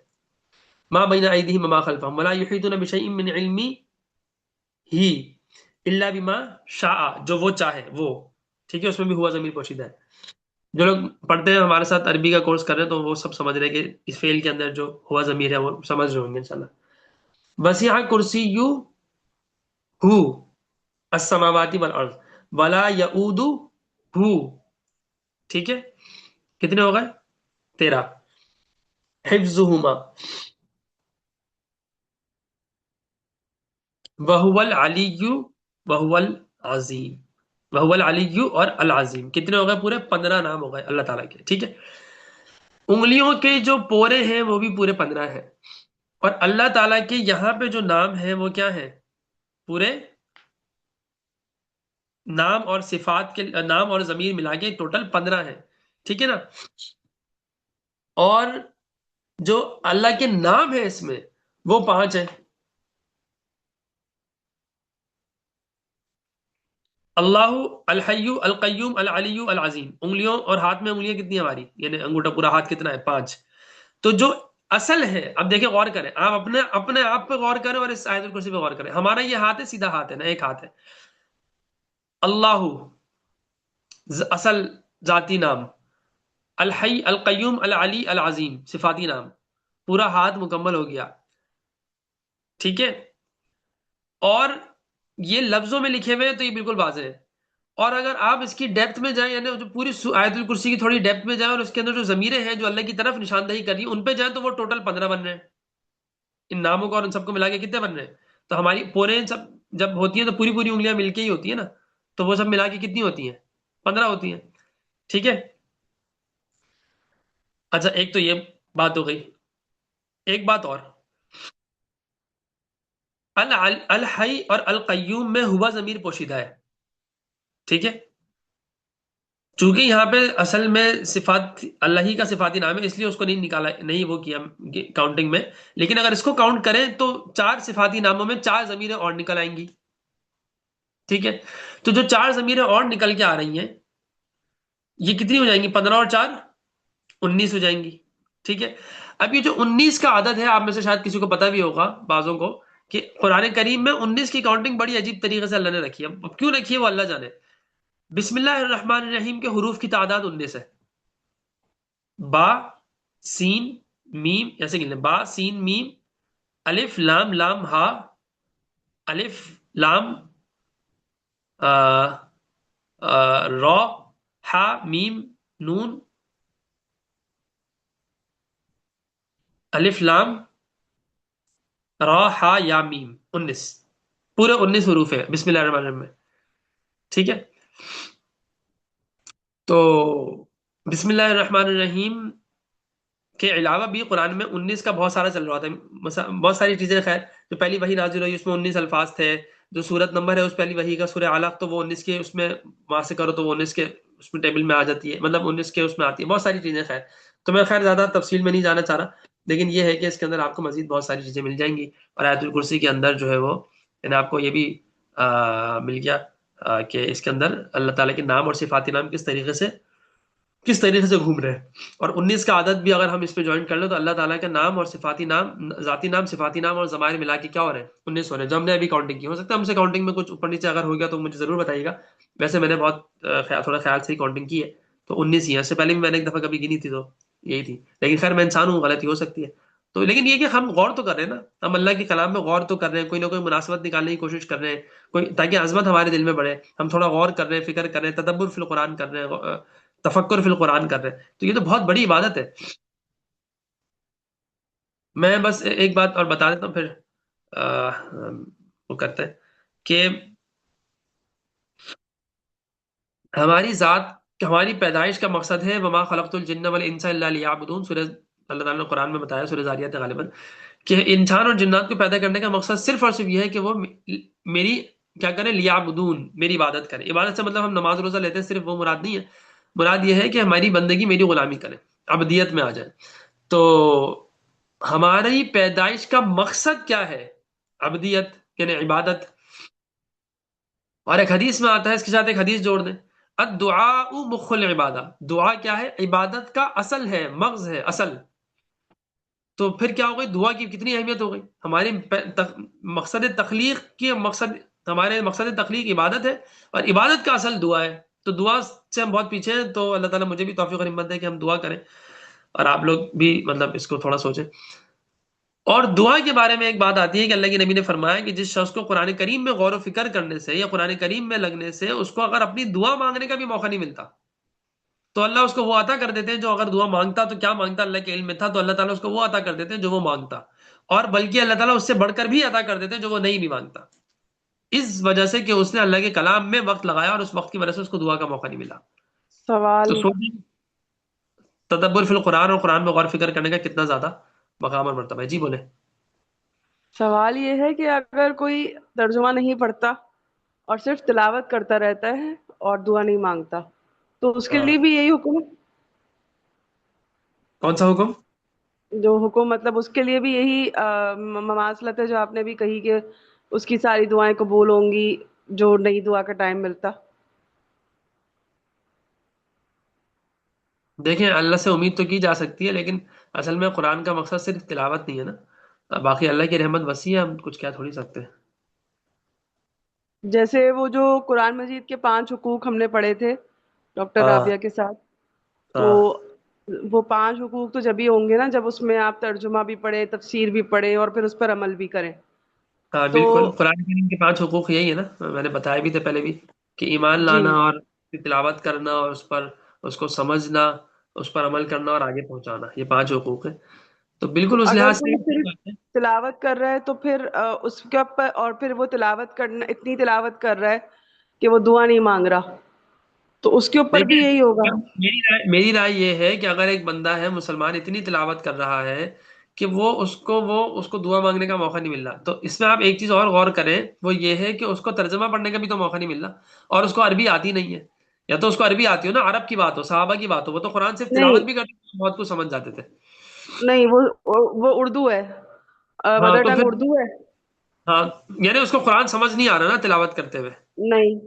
ما بین ایدیہم وما خلفہم ولا یحیطون بشیء من علمہ الا بما شاء، جو وہ چاہے وہ. ٹھیک ہے، اس میں بھی ہوا ضمیر پوشیدہ ہے. جو لوگ پڑھتے ہیں ہمارے ساتھ عربی کا کورس کر رہے ہیں تو وہ سب سمجھ رہے ہیں کہ اس فعل کے اندر جو ہوا ضمیر ہے وہ سمجھ رہے ہوں گے انشاءاللہ. وسع کرسیہ السماوات والارض ولا یؤودہ. ٹھیک ہے، کتنے ہو گئے؟ 13. حفظہما وہو العلی وہو العظیم. وہو العلی اور العظیم کتنے ہو گئے؟ پورے 15 نام ہو گئے اللہ تعالیٰ کے. ٹھیک ہے، انگلیوں کے جو پورے ہیں وہ بھی پورے 15 ہیں، اور اللہ تعالیٰ کے یہاں پہ جو نام ہیں وہ کیا ہیں؟ پورے نام اور صفات کے نام اور ضمیر ملا کے ٹوٹل 15 ہیں. ٹھیک ہے نا، اور جو اللہ کے نام ہے اس میں وہ 5 ہیں. اللہ، الحی، القیوم، العلی، العظیم. انگلیوں اور ہاتھ میں انگلیاں کتنی ہیں ہماری؟ یعنی انگوٹھا پورا ہاتھ کتنا ہے؟ 5. تو جو اصل ہے، اب دیکھیں غور کریں، آپ اپنے آپ پہ غور کریں اور اس آیت الکرسی پہ غور کریں. ہمارا یہ ہاتھ ہے، سیدھا ہاتھ ہے نا، ایک ہاتھ ہے. اللہ اصل ذاتی نام، الحی، القیوم، العلی، العظیم صفاتی نام. پورا ہاتھ مکمل ہو گیا. ٹھیک ہے، اور یہ لفظوں میں لکھے ہوئے ہیں تو یہ بالکل واضح ہے. اور اگر آپ اس کی ڈیپتھ میں جائیں، یعنی جو پوری آیت الکرسی کی تھوڑی ڈیپتھ میں جائیں اور اس کے اندر جو ضمیریں ہیں جو اللہ کی طرف نشاندہی کر رہی ہیں ان پہ جائیں تو وہ ٹوٹل 15 بن رہے ہیں. ان ناموں کو اور ان سب کو ملا کے کتنے بن رہے ہیں؟ تو ہماری پورے سب جب ہوتی ہیں تو پوری پوری انگلیاں مل کے ہی ہوتی ہیں نا، تو وہ سب ملا کے کتنی ہوتی ہیں؟ 15 ہوتی ہیں. ٹھیک ہے، اچھا ایک تو یہ بات ہو گئی. ایک بات اور، الحی اور القیوم میں ہوا ضمیر پوشیدہ ہے. ٹھیک ہے، چونکہ یہاں پہ اصل میں صفات اللہ ہی کا صفاتی نام ہے اس لیے اس کو نہیں نکالا، نہیں وہ کیا کاؤنٹنگ میں. لیکن اگر اس کو کاؤنٹ کریں تو 4 صفاتی ناموں میں 4 ضمیریں اور نکل آئیں گی. ٹھیک ہے. تو جو 4 ضمیریں اور نکل کے آ رہی ہیں یہ کتنی ہو جائیں گی؟ 15 اور 4 19 ہو جائیں گی. ٹھیک ہے. اب یہ جو 19 کا عدد ہے، آپ میں سے شاید کسی کو پتا بھی ہوگا بعضوں کو، کہ قرآن کریم میں 19 کی کاؤنٹنگ بڑی عجیب طریقے سے اللہ نے رکھی ہے. اب کیوں رکھی ہے وہ اللہ جانے. بسم اللہ الرحمن الرحیم کے حروف کی تعداد 19 ہے. با، سین، میم، ایسے گن لیں، با، سین، میم، الف، لام، لام، ہا، الف، لام، را، ہا، میم، نون، الف، لام، را، ہا، یا، میم. 19 پورے 19 حروف ہے بسم اللہ الرحمن الرحیم میں. ٹھیک ہے. تو بسم اللہ الرحمن الرحیم کے علاوہ بھی قرآن میں 19 کا بہت سارا چل رہا تھا. بہت ساری چیزیں، خیر جو پہلی وحی نازل ہوئی اس میں 19 الفاظ تھے. جو سورت نمبر ہے اس پہلی وحی کا سورہ علق، تو وہ 19 کے اس میں وہاں سے کرو تو وہ 19 کے اس میں ٹیبل میں آ جاتی ہے، مطلب 19 کے اس میں آتی ہے. بہت ساری چیزیں، خیر تو میں خیر زیادہ تفصیل میں نہیں جانا چاہ رہا، لیکن یہ ہے کہ اس کے اندر آپ کو مزید بہت ساری چیزیں مل جائیں گی. اور آیت الکرسی کے اندر جو ہے وہ یعنی آپ کو یہ بھی مل گیا کہ اس کے اندر اللہ تعالیٰ کے نام اور صفاتی نام کس طریقے سے گھوم رہے ہیں. اور 19 کا عدد بھی اگر ہم اس پہ جوائن کر لیں تو اللہ تعالیٰ کا نام اور صفاتی نام، ذاتی نام، صفاتی نام اور ضمائر ملا کے کیا ہو رہے ہیں؟ 19 ہو رہے ہیں، جو ہم نے ابھی کاؤنٹنگ کی. ہو سکتا ہے ہم سے کاؤنٹنگ میں کچھ اوپر نیچے اگر ہو گیا تو مجھے ضرور بتائیے گا. ویسے میں نے بہت تھوڑا خیال سے ہی کاؤنٹنگ کی ہے، تو 19 ہی ہے. اس سے پہلے بھی میں نے ایک دفعہ کبھی گنی تھی تو یہی تھی، لیکن خیر میں انسان ہوں، غلطی ہو سکتی ہے. تو لیکن یہ کہ ہم غور تو کر رہے ہیں نا، ہم اللہ کے کلام میں غور تو کر رہے ہیں، کوئی نہ کوئی مناسبت نکالنے کی کوشش کر رہے ہیں، کوئی تاکہ عظمت ہمارے دل میں بڑھے. ہم تھوڑا غور کر رہے ہیں، فکر کر رہے ہیں، تدبر فی القرآن کر رہے ہیں، تفکر فی القرآن کر رہے ہیں. تو یہ تو بہت بڑی عبادت ہے. میں بس ایک بات اور بتا دیتا ہوں، پھر وہ کرتے ہیں کہ ہماری ذات، ہماری پیدائش کا مقصد ہے وما خلقت الجن والانس الا لیعبدون. سورہ اللہ تعالیٰ نے قرآن میں بتایا، سورہ ذاریات غالباً، کہ انسان اور جنات کو پیدا کرنے کا مقصد صرف اور صرف یہ ہے کہ وہ میری کیا کریں؟ لیعبدون، میری عبادت کریں. عبادت سے مطلب ہم نماز روزہ لیتے ہیں صرف، وہ مراد نہیں ہے. مراد یہ ہے کہ ہماری بندگی، میری غلامی کریں، عبدیت میں آ جائیں. تو ہماری پیدائش کا مقصد کیا ہے؟ عبدیت یعنی عبادت. اور ایک حدیث میں آتا ہے، اس کے ساتھ ایک حدیث جوڑ دیں، الدعاء مخ العبادہ. دعا کیا ہے؟ عبادت کا اصل ہے، مغز ہے، اصل. تو پھر کیا ہو گئی؟ دعا کی کتنی اہمیت ہو گئی. ہماری مقصد تخلیق کی ہمارے مقصد تخلیق عبادت ہے، اور عبادت کا اصل دعا ہے. تو دعا سے ہم بہت پیچھے ہیں. تو اللہ تعالیٰ مجھے بھی توفیق اور ہمت دے کہ ہم دعا کریں، اور آپ لوگ بھی مطلب اس کو تھوڑا سوچیں. اور دعا کے بارے میں ایک بات آتی ہے کہ اللہ کے نبی نے فرمایا کہ جس شخص کو قرآن کریم میں غور و فکر کرنے سے یا قرآن کریم میں لگنے سے اس کو اگر اپنی دعا مانگنے کا بھی موقع نہیں ملتا، تو اللہ اس کو وہ عطا کر دیتے ہیں جو اگر دعا مانگتا تو کیا مانگتا اللہ کے علم میں تھا، تو اللہ تعالیٰ اس کو وہ عطا کر دیتے ہیں جو وہ مانگتا، اور بلکہ اللہ تعالیٰ اس سے بڑھ کر بھی عطا کر دیتے ہیں جو وہ نہیں بھی مانگتا، اس وجہ سے کہ اس نے اللہ کے کلام میں وقت لگایا اور اس وقت کی وجہ سے اس کو دعا کا موقع نہیں ملا. سوال تو سوچیں تدبر فی القرآن اور قرآن میں غور و فکر کرنے کا کتنا زیادہ مقام اور مرتبہ ہے. جی بولیں. سوال یہ ہے کہ اگر کوئی ترجمہ نہیں پڑھتا اور صرف تلاوت کرتا رہتا ہے اور دعا نہیں مانگتا، تو اس کے لیے بھی یہی حکم ہے؟ کون سا حکم؟ جو حکم مطلب اس کے لیے بھی یہی مماثلت ہے جو آپ نے بھی کہی کہ اس کی ساری دعائیں قبول ہوں گی جو نہیں دعا کا ٹائم ملتا. دیکھیں اللہ سے امید تو کی جا سکتی ہے، لیکن اصل میں قرآن کا مقصد صرف تلاوت نہیں ہے نا، باقی اللہ کی رحمت وسیع ہے، ہم کچھ کیا تھوڑی سکتے ہیں. جیسے وہ جو قرآن مجید کے 5 حقوق ہم نے پڑھے تھے ڈاکٹر ہاں رابعہ کے ساتھ، تو ہاں وہ 5 حقوق تو جب ہی ہوں گے نا جب اس میں آپ ترجمہ بھی پڑھیں، تفسیر بھی پڑھیں اور پھر اس پر عمل بھی کریں. ہاں تو بالکل. قرآن کریم کے 5 حقوق یہی ہے نا، میں نے بتایا بھی تھے پہلے بھی، کہ ایمان جی، لانا اور تلاوت کرنا اور اس کو سمجھنا، اس پر عمل کرنا اور آگے پہنچانا، یہ 5 حقوق ہیں. تو بالکل اس اگر لحاظ سے کوئی صحیح صرف بات ہے. تلاوت کر رہا ہے تو پھر اس کے اوپر، اور پھر وہ تلاوت کرنا، اتنی تلاوت کر رہا ہے کہ وہ دعا نہیں مانگ رہا، تو اس کے اوپر بھی دیکھیں یہی ہوگا. میری رائے یہ ہے کہ اگر ایک بندہ ہے مسلمان اتنی تلاوت کر رہا ہے کہ اس کو دعا مانگنے کا موقع نہیں مل رہا، تو اس میں آپ ایک چیز اور غور کریں، وہ یہ ہے کہ اس کو ترجمہ پڑھنے کا بھی تو موقع نہیں مل رہا، اور اس کو عربی آتی نہیں ہے. یا تو اس کو عربی آتی ہو نا، عرب کی بات ہو، صحابہ کی بات ہو، وہ تو قرآن صرف تلاوت نہیں بھی کرتے تھے، بہت کچھ سمجھ جاتے تھے. نہیں، وہ اردو ہے، ہاں مدر تو ٹنگ پھر اردو ہے. ہاں، یعنی اس کو قرآن سمجھ نہیں آ رہا نا تلاوت کرتے ہوئے. نہیں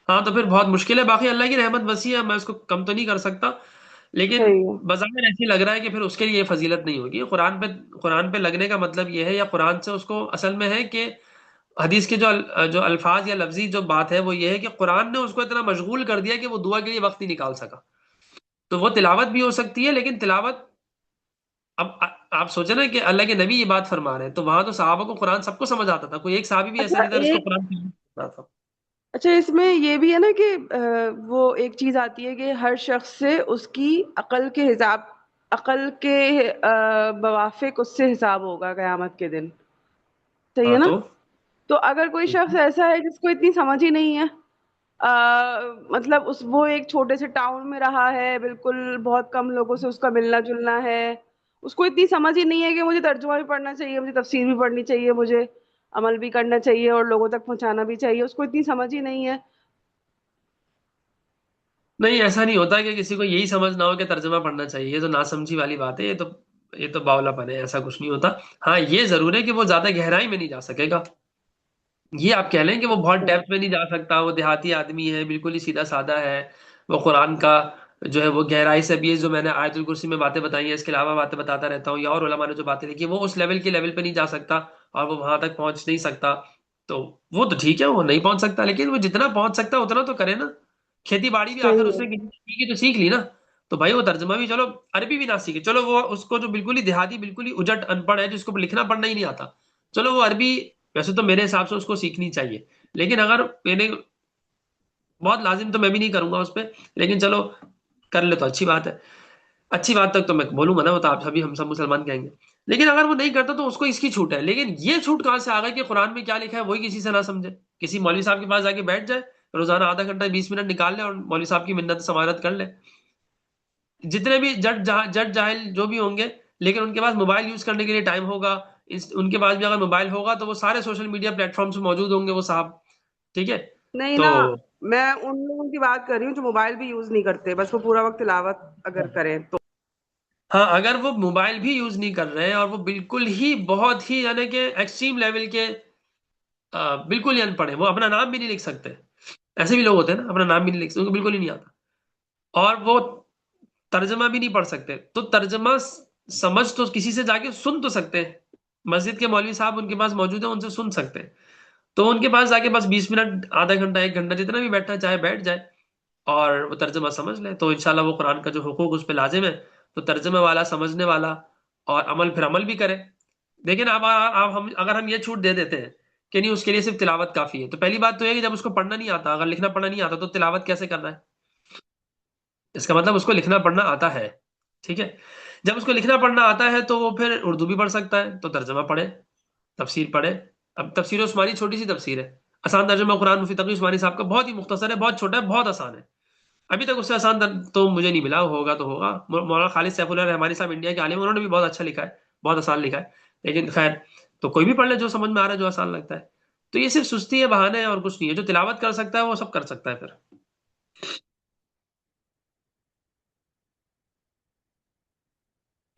ہاں تو پھر بہت مشکل ہے. باقی اللہ کی رحمت وسیع ہے، میں اس کو کم تو نہیں کر سکتا، لیکن صحیح ہے. بظاہر ایسی لگ رہا ہے کہ پھر اس کے لیے یہ فضیلت نہیں ہوگی. قرآن پہ لگنے کا مطلب یہ ہے، یا قرآن سے اس کو اصل میں ہے کہ حدیث کے جو الفاظ یا لفظی جو بات ہے وہ یہ ہے کہ قرآن نے اس کو اتنا مشغول کر دیا کہ وہ دعا کے لیے وقت نہیں نکال سکا. تو وہ تلاوت بھی ہو سکتی ہے، لیکن تلاوت اب آپ سوچیں نا کہ اللہ کے نبی یہ بات فرما رہے ہیں، تو وہاں تو صحابہ کو قرآن سب کو سمجھ آتا تھا، کوئی ایک صحابی بھی ایسا اچھا نہیں تھا جس کو ایک قرآن سمجھ نہیں آتا تھا. اچھا اس میں یہ بھی ہے نا کہ وہ ایک چیز آتی ہے کہ ہر شخص سے اس کی عقل کے موافق اس سے حساب ہوگا قیامت کے دن. صحیح ہاں ہے نا؟ تو تو اگر کوئی شخص ایسا ہے جس کو اتنی سمجھ ہی نہیں ہے، مطلب وہ ایک چھوٹے سے ٹاؤن میں رہا ہے، بالکل بہت کم لوگوں سے اس کا ملنا جلنا ہے، اس کو اتنی سمجھ ہی نہیں ہے کہ مجھے ترجمہ بھی پڑھنا چاہیے، مجھے تفسیر بھی پڑھنی چاہیے، مجھے عمل بھی کرنا چاہیے اور لوگوں تک پہنچانا بھی چاہیے، اس کو اتنی سمجھ ہی نہیں ہے. نہیں، ایسا نہیں ہوتا کہ کسی کو یہی سمجھ نہ ہو کہ ترجمہ پڑھنا چاہیے. یہ تو ناسمجھی والی بات ہے، یہ تو باولا پن ہے، ایسا کچھ نہیں ہوتا. ہاں یہ ضرور ہے کہ وہ زیادہ گہرائی میں نہیں جا سکے گا. یہ آپ کہہ لیں کہ وہ بہت ڈیپتھ میں نہیں جا سکتا، وہ دیہاتی آدمی ہے، بالکل ہی سیدھا سادہ ہے، وہ قرآن کا جو ہے وہ گہرائی سے بھی ہے. جو میں نے آیت الکرسی میں باتیں بتائی ہیں، اس کے علاوہ باتیں بتاتا رہتا ہوں، یا اور علماء نے جو باتیں لکھی وہ اس لیول پہ نہیں جا سکتا اور وہ وہاں تک پہنچ نہیں سکتا. تو وہ تو ٹھیک ہے، وہ نہیں پہنچ سکتا، لیکن وہ جتنا پہنچ سکتا اتنا تو کرے نا. کھیتی باڑی بھی آخر صحیح اس ہے. نے کی تو سیکھ لی نا. تو بھائی وہ ترجمہ بھی، چلو عربی بھی نہ سیکھے، چلو وہ اس کو جو بالکل ہی دیہاتی بالکل ہی اجٹ ان پڑھ ہے، جس کو لکھنا پڑھنا ہی نہیں آتا، چلو وہ عربی ویسے تو میرے حساب سے اس کو سیکھنی چاہیے. لیکن اگر میں نے بہت لازم تو میں بھی نہیں کروں گا اس پہ، لیکن چلو کر لے تو اچھی بات ہے. اچھی بات تک تو میں بولوں گا نا، وہ تو آپ سبھی ہم سب مسلمان کہیں گے. لیکن اگر وہ نہیں کرتا تو اس کو اس کی چھوٹ ہے. لیکن یہ چھوٹ کہاں سے آ گئی کہ قرآن میں کیا لکھا ہے وہی کسی سے نہ سمجھے؟ کسی مولوی صاحب کے پاس جا کے بیٹھ جائے، روزانہ آدھا گھنٹہ 20 منٹ نکال لے اور مولوی صاحب کی منت سماعت کر لے. جتنے بھی جج جاہل جو بھی ہوں گے، لیکن ان کے پاس موبائل یوز کرنے کے لیے ٹائم ہوگا. ان کے پاس بھی اگر موبائل ہوگا تو وہ سارے سوشل میڈیا پلیٹ فارمز موجود ہوں گے وہ صاحب. ٹھیک ہے. نہیں تو نا، میں ان لوگوں کی بات کر رہی ہوں جو موبائل بھی یوز نہیں کرتے، بس وہ پورا وقت تلاوت اگر کریں تو. ہاں اگر وہ موبائل بھی یوز نہیں کر رہے ہیں اور وہ بالکل ہی بہت ہی یعنی کہ ایکسٹریم لیول کے بالکل ہی ان پڑھ ہیں، وہ اپنا نام بھی نہیں لکھ سکتے. ایسے بھی لوگ ہوتے ہیں نا، اپنا نام بھی نہیں لکھ سکتے، ان کو بالکل ہی نہیں آتا، اور وہ ترجمہ بھی نہیں پڑھ سکتے. تو ترجمہ سمجھ تو کسی سے جا کے سن تو سکتے ہیں، مسجد کے مولوی صاحب ان کے پاس موجود ہیں، ان سے سن سکتے ہیں. تو ان کے پاس جا کے بس 20 منٹ، آدھا گھنٹہ، 1 گھنٹہ، جتنا بھی بیٹھنا چاہے بیٹھ جائے اور وہ ترجمہ سمجھ لے، تو انشاءاللہ وہ قرآن کا جو حقوق اس پہ لازم ہے. تو ترجمے والا، سمجھنے والا، اور پھر عمل بھی کرے. لیکن اب اگر ہم یہ چھوٹ دے دیتے ہیں کہ نہیں اس کے لیے صرف تلاوت کافی ہے، تو پہلی بات تو یہ کہ جب اس کو پڑھنا نہیں آتا، اگر لکھنا پڑھنا نہیں آتا تو تلاوت کیسے کرنا ہے؟ اس کا مطلب اس کو لکھنا پڑھنا آتا ہے. ٹھیک ہے. جب اس کو لکھنا پڑھنا آتا ہے تو وہ پھر اردو بھی پڑھ سکتا ہے، تو ترجمہ پڑھے، تفسیر پڑھے. اب تفسیر عثمانی چھوٹی سی تفسیر ہے، آسان ترجمہ قرآن مفتی تقی عثمانی صاحب کا بہت ہی مختصر ہے، بہت چھوٹا ہے، بہت آسان ہے. ابھی تک اس سے آسان تو مجھے نہیں ملا، ہوگا تو ہوگا. مولانا خالد سیف اللہ رحمانی صاحب انڈیا کے عالم، انہوں نے بھی بہت اچھا لکھا ہے، بہت آسان لکھا ہے. لیکن خیر، تو کوئی بھی پڑھ لے جو سمجھ میں آ رہا ہے، جو آسان لگتا ہے. تو یہ صرف سستی ہے، بہانے ہے، اور کچھ نہیں ہے. جو تلاوت کر سکتا ہے وہ سب کر سکتا ہے پھر.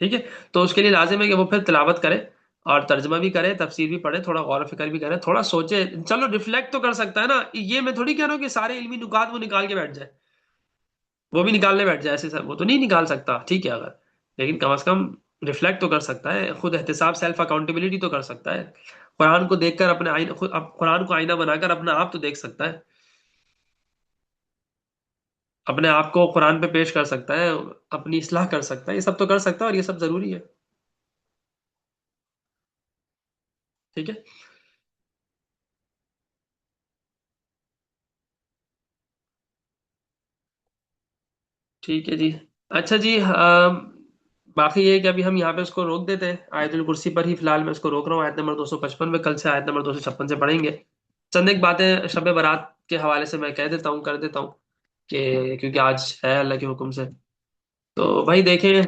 ٹھیک ہے. تو اس کے لیے لازم ہے کہ وہ پھر تلاوت کرے اور ترجمہ بھی کرے، تفسیر بھی پڑھے، تھوڑا غور و فکر بھی کرے، تھوڑا سوچے. چلو ریفلیکٹ تو کر سکتا ہے نا. یہ میں تھوڑی کہہ رہا ہوں کہ سارے علمی نکات وہ نکال کے بیٹھ جائے، وہ بھی نکالنے بیٹھ جائے ایسے سب، وہ تو نہیں نکال سکتا. ٹھیک ہے. اگر لیکن کم از کم ریفلیکٹ تو کر سکتا ہے، خود احتساب، سیلف اکاؤنٹیبلٹی تو کر سکتا ہے. قرآن کو دیکھ کر اپنے آئینہ، قرآن کو آئینہ بنا کر اپنا آپ تو دیکھ سکتا ہے، اپنے آپ کو قرآن پہ پیش کر سکتا ہے، اپنی اصلاح کر سکتا ہے. یہ سب تو کر سکتا ہے اور یہ سب ضروری ہے. ٹھیک ہے. ٹھیک ہے جی. اچھا جی، باقی یہ کہ ابھی ہم یہاں پہ اس کو روک دیتے ہیں، آیت الکرسی پر ہی فی الحال میں اس کو روک رہا ہوں. آیت نمبر 255 میں، کل سے آیت نمبر 256 سے پڑھیں گے. چند ایک باتیں شب برات کے حوالے سے میں کہہ دیتا ہوں، کر دیتا ہوں، کہ کیونکہ آج ہے اللہ کے حکم سے. تو بھائی دیکھیں،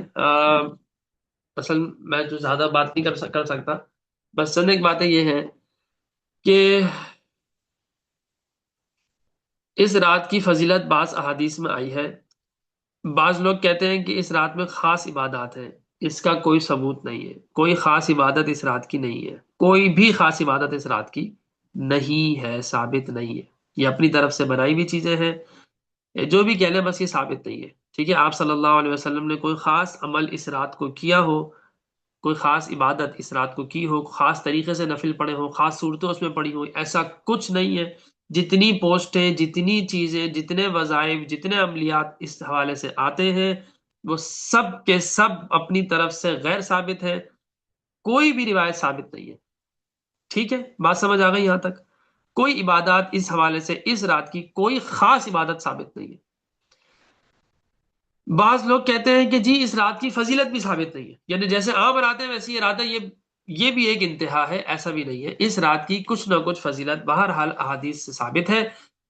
اصل میں جو زیادہ بات نہیں کر سکتا، بس چند ایک باتیں یہ ہیں کہ اس رات کی فضیلت بعض احادیث میں آئی ہے. بعض لوگ کہتے ہیں کہ اس رات میں خاص عبادات ہیں. اس کا کوئی ثبوت نہیں ہے. کوئی خاص عبادت اس رات کی نہیں ہے، کوئی بھی خاص عبادت اس رات کی نہیں ہے، ثابت نہیں ہے. یہ اپنی طرف سے بنائی ہوئی چیزیں ہیں، جو بھی کہہ لیں بس یہ ثابت نہیں ہے. ٹھیک ہے، آپ صلی اللہ علیہ وسلم نے کوئی خاص عمل اس رات کو کیا ہو، کوئی خاص عبادت اس رات کو کی ہو، خاص طریقے سے نفل پڑھے ہو، خاص صورتیں اس میں پڑھی ہو، ایسا کچھ نہیں ہے. جتنی پوسٹیں، جتنی چیزیں، جتنے وظائف، جتنے عملیات اس حوالے سے آتے ہیں وہ سب کے سب اپنی طرف سے غیر ثابت ہے، کوئی بھی روایت ثابت نہیں ہے. ٹھیک ہے، بات سمجھ آ گئی یہاں تک؟ کوئی عبادات اس حوالے سے اس رات کی کوئی خاص عبادت ثابت نہیں ہے. بعض لوگ کہتے ہیں کہ جی اس رات کی فضیلت بھی ثابت نہیں ہے، یعنی جیسے عام راتیں ویسی یہ راتیں، یہ بھی ایک انتہا ہے. ایسا بھی نہیں ہے، اس رات کی کچھ نہ کچھ فضیلت بہرحال احادیث سے ثابت ہے.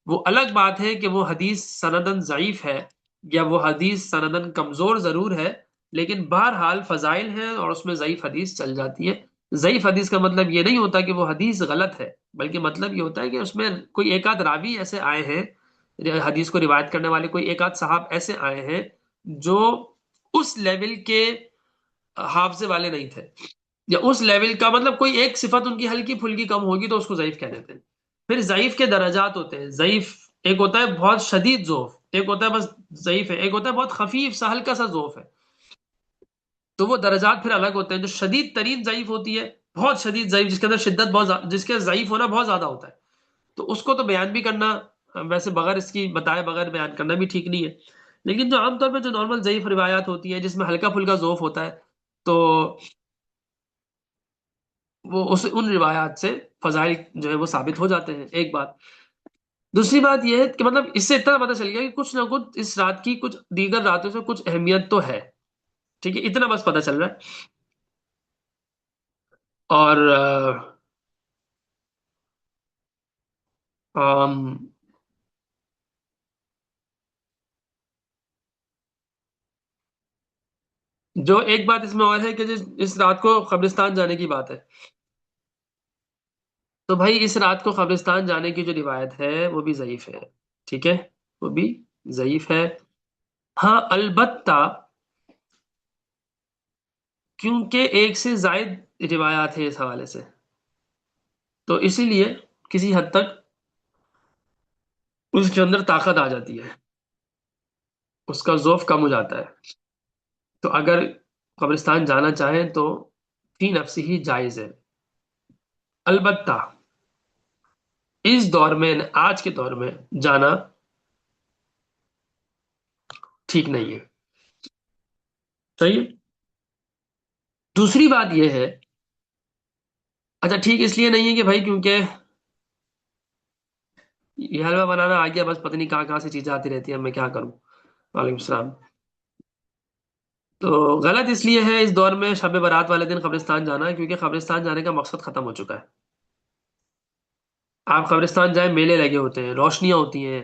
وہ الگ بات ہے کہ وہ حدیث سندن ضعیف ہے یا وہ حدیث سندن کمزور ضرور ہے، لیکن بہرحال فضائل ہیں اور اس میں ضعیف حدیث چل جاتی ہے. ضعیف حدیث کا مطلب یہ نہیں ہوتا کہ وہ حدیث غلط ہے، بلکہ مطلب یہ ہوتا ہے کہ اس میں کوئی ایک آدھ راوی ایسے آئے ہیں، حدیث کو روایت کرنے والے کوئی ایک آدھ صاحب ایسے آئے ہیں جو اس لیول کے حافظے والے نہیں تھے، یا اس لیول کا مطلب کوئی ایک صفت ان کی ہلکی پھلکی کم ہوگی تو اس کو ضعیف کہہ دیتے ہیں. پھر ضعیف کے درجات ہوتے ہیں. ضعیف ایک ہوتا ہے بہت شدید ضعف، ایک ہوتا ہے بس ضعیف ہے، ایک ہوتا ہے بہت خفیف سا ہلکا سا ضعف ہے. تو وہ درجات پھر الگ ہوتے ہیں. جو شدید ترین ضعیف ہوتی ہے، بہت شدید ضعیف، جس کے اندر شدت بہت جس کے ضعیف ہونا بہت زیادہ ہوتا ہے، تو اس کو تو بیان بھی کرنا ویسے بغیر اس کی بتائے بغیر بیان کرنا بھی ٹھیک نہیں ہے. لیکن جو عام طور پہ جو نارمل ضعیف روایات ہوتی ہیں جس میں ہلکا پھلکا ضعف ہوتا ہے، تو وہ ان روایات سے فضائل جو ہے وہ ثابت ہو جاتے ہیں. ایک بات. دوسری بات یہ ہے کہ مطلب اس سے اتنا پتہ چل گیا کہ کچھ نہ کچھ اس رات کی کچھ دیگر راتوں سے کچھ اہمیت تو ہے. ٹھیک ہے، اتنا بس پتہ چل رہا ہے. اور جو ایک بات اس میں اور ہے کہ اس رات کو قبرستان جانے کی بات ہے، تو بھائی اس رات کو قبرستان جانے کی جو روایت ہے وہ بھی ضعیف ہے. ٹھیک ہے، وہ بھی ضعیف ہے. ہاں البتہ کیونکہ ایک سے زائد روایات ہیں اس حوالے سے، تو اسی لیے کسی حد تک اس کے اندر طاقت آ جاتی ہے، اس کا ضعف کم ہو جاتا ہے. تو اگر قبرستان جانا چاہیں تو فی نفسی ہی جائز ہے. البتہ اس دور میں، آج کے دور میں جانا ٹھیک نہیں ہے. صحیح ہے. دوسری بات یہ ہے، اچھا ٹھیک اس لیے نہیں ہے کہ بھائی کیونکہ یہ حلوہ بنانا آ گیا، بس پتہ نہیں کہاں کہاں سے چیزیں آتی رہتی ہیں، میں کیا کروں. وعلیکم السلام. تو غلط اس لیے ہے اس دور میں شب برات والے دن قبرستان جانا، کیونکہ قبرستان جانے کا مقصد ختم ہو چکا ہے. آپ قبرستان جائیں، میلے لگے ہوتے ہیں، روشنیاں ہوتی ہیں،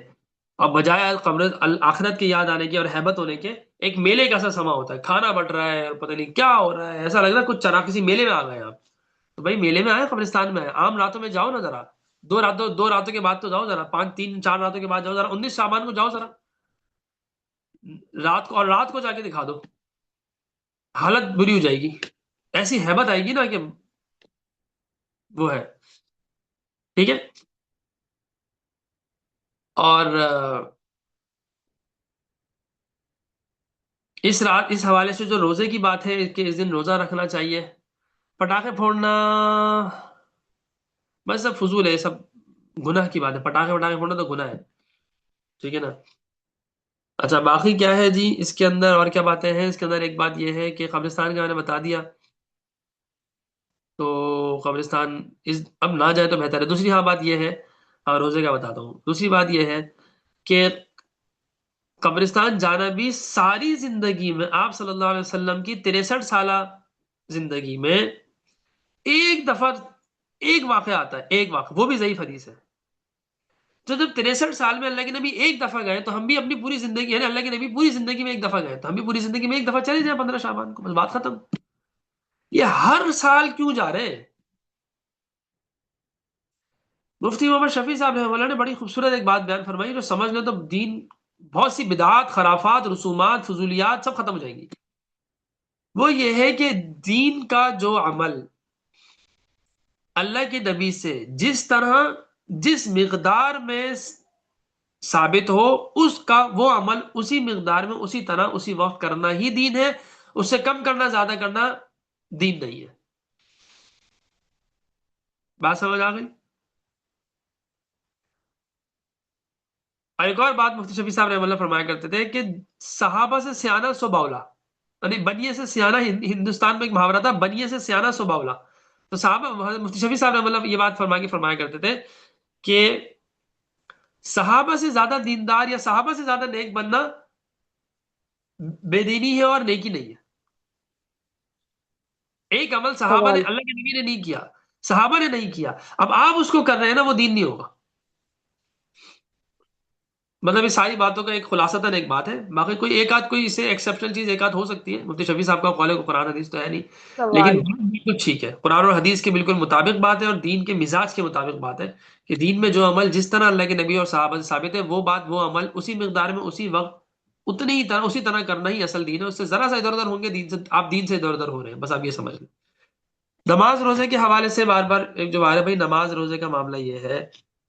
اور بجائے قبر آخرت کی یاد آنے کی اور ہیبت ہونے کے، ایک میلے کا سا سما ہوتا ہے، کھانا بٹ رہا ہے اور پتہ نہیں کیا ہو رہا ہے، ایسا لگ رہا ہے کچھ چرا کسی میلے میں آ گئے آپ. تو بھائی میلے میں آئے، قبرستان میں آئے. عام راتوں میں جاؤ نا ذرا، دو راتوں کے بعد تو جاؤ ذرا، 4 راتوں کے بعد جاؤ ذرا، 19 شعبان کو جاؤ ذرا رات کو، اور رات کو جا کے دکھا دو، حالت بری ہو جائے گی. ایسی ہیبت آئے گی نا کہ وہ ہے. ٹھیک ہے. اور اس رات اس حوالے سے جو روزے کی بات ہے کہ اس دن روزہ رکھنا چاہیے، پٹاخے پھوڑنا بس سب فضول ہے، سب گناہ کی بات ہے. پٹاخے پھوڑنا تو گناہ ہے. ٹھیک ہے نا. اچھا باقی کیا ہے جی اس کے اندر، اور کیا باتیں ہیں اس کے اندر؟ ایک بات یہ ہے کہ قبرستان کا میں نے بتا دیا، تو قبرستان اب نہ جائے تو بہتر ہے. دوسری ہاں بات یہ ہے، اور روزے کا بتاتا ہوں. دوسری بات یہ ہے کہ قبرستان جانا بھی ساری زندگی میں، آپ صلی اللہ علیہ وسلم کی 63 سالہ زندگی میں ایک دفعہ ایک واقعہ آتا ہے، ایک واقعہ، وہ بھی ضعیف حدیث ہے. تو جب 63 سال میں اللہ کے نبی ایک دفعہ گئے تو ہم بھی اپنی پوری زندگی، یعنی اللہ کے نبی پوری زندگی میں ایک دفعہ گئے تو ہم بھی پوری زندگی میں ایک دفعہ چلے جائیں 15 شعبان کو، بس بات ختم. یہ ہر سال کیوں جا رہے ہیں؟ مفتی محمد شفیع صاحب رحمۃ اللہ نے بڑی خوبصورت ایک بات بیان فرمائی، جو سمجھ لیں تو دین، بہت سی بدعات، خرافات، رسومات، فضولیات سب ختم ہو جائیں گی. وہ یہ ہے کہ دین کا جو عمل اللہ کے نبی سے جس طرح جس مقدار میں ثابت ہو اس کا وہ عمل اسی مقدار میں اسی طرح اسی وقت کرنا ہی دین ہے. اس سے کم کرنا زیادہ کرنا دین نہیں ہے. بات سمجھ آ گئی؟ اور ایک اور بات مفتی شفیع صاحب رحمۃ اللہ فرمایا کرتے تھے کہ صحابہ سے سیانہ سو باولا، یعنی بنیے سے سیانہ، ہندوستان میں ایک محاورہ تھا بنیے سے سیانہ سو باولا. تو صحابہ، مفتی شفیع صاحب رحمۃ اللہ یہ بات فرمایا کرتے تھے کہ صحابہ سے زیادہ دیندار یا صحابہ سے زیادہ نیک بننا بے دینی ہے اور نیکی نہیں ہے. ایک عمل صحابہ نے، سوال اللہ کے نبی نے نہیں کیا، صحابہ نے نہیں کیا، اب آپ اس کو کر رہے ہیں نا، وہ دین نہیں ہوگا. مطلب اس ساری باتوں کا ایک خلاصتاً ایک بات ہے. باقی کوئی ایک آدھ کوئی اسے ایکسیپشنل چیز ایک آدھ ہو سکتی ہے. مفتی شفیع صاحب کا قول ہے کہ قرآن حدیث تو ہے نہیں، لیکن سوال بات بالکل ٹھیک ہے، قرآن اور حدیث کے بالکل مطابق بات ہے اور دین کے مزاج کے مطابق بات ہے کہ دین میں جو عمل جس طرح اللہ کے نبی اور صحابہ سے ثابت ہے وہ بات وہ عمل اسی مقدار میں اسی وقت اتنی ہی طرح اسی طرح کرنا ہی اصل دین ہے. اس سے ذرا سا ادھر ادھر ہوں گے دین سے، آپ دین سے ادھر ادھر ہو رہے ہیں، بس آپ یہ سمجھ لیں. نماز روزے کے حوالے سے بار بار ایک جو بھائی نماز روزے کا معاملہ یہ ہے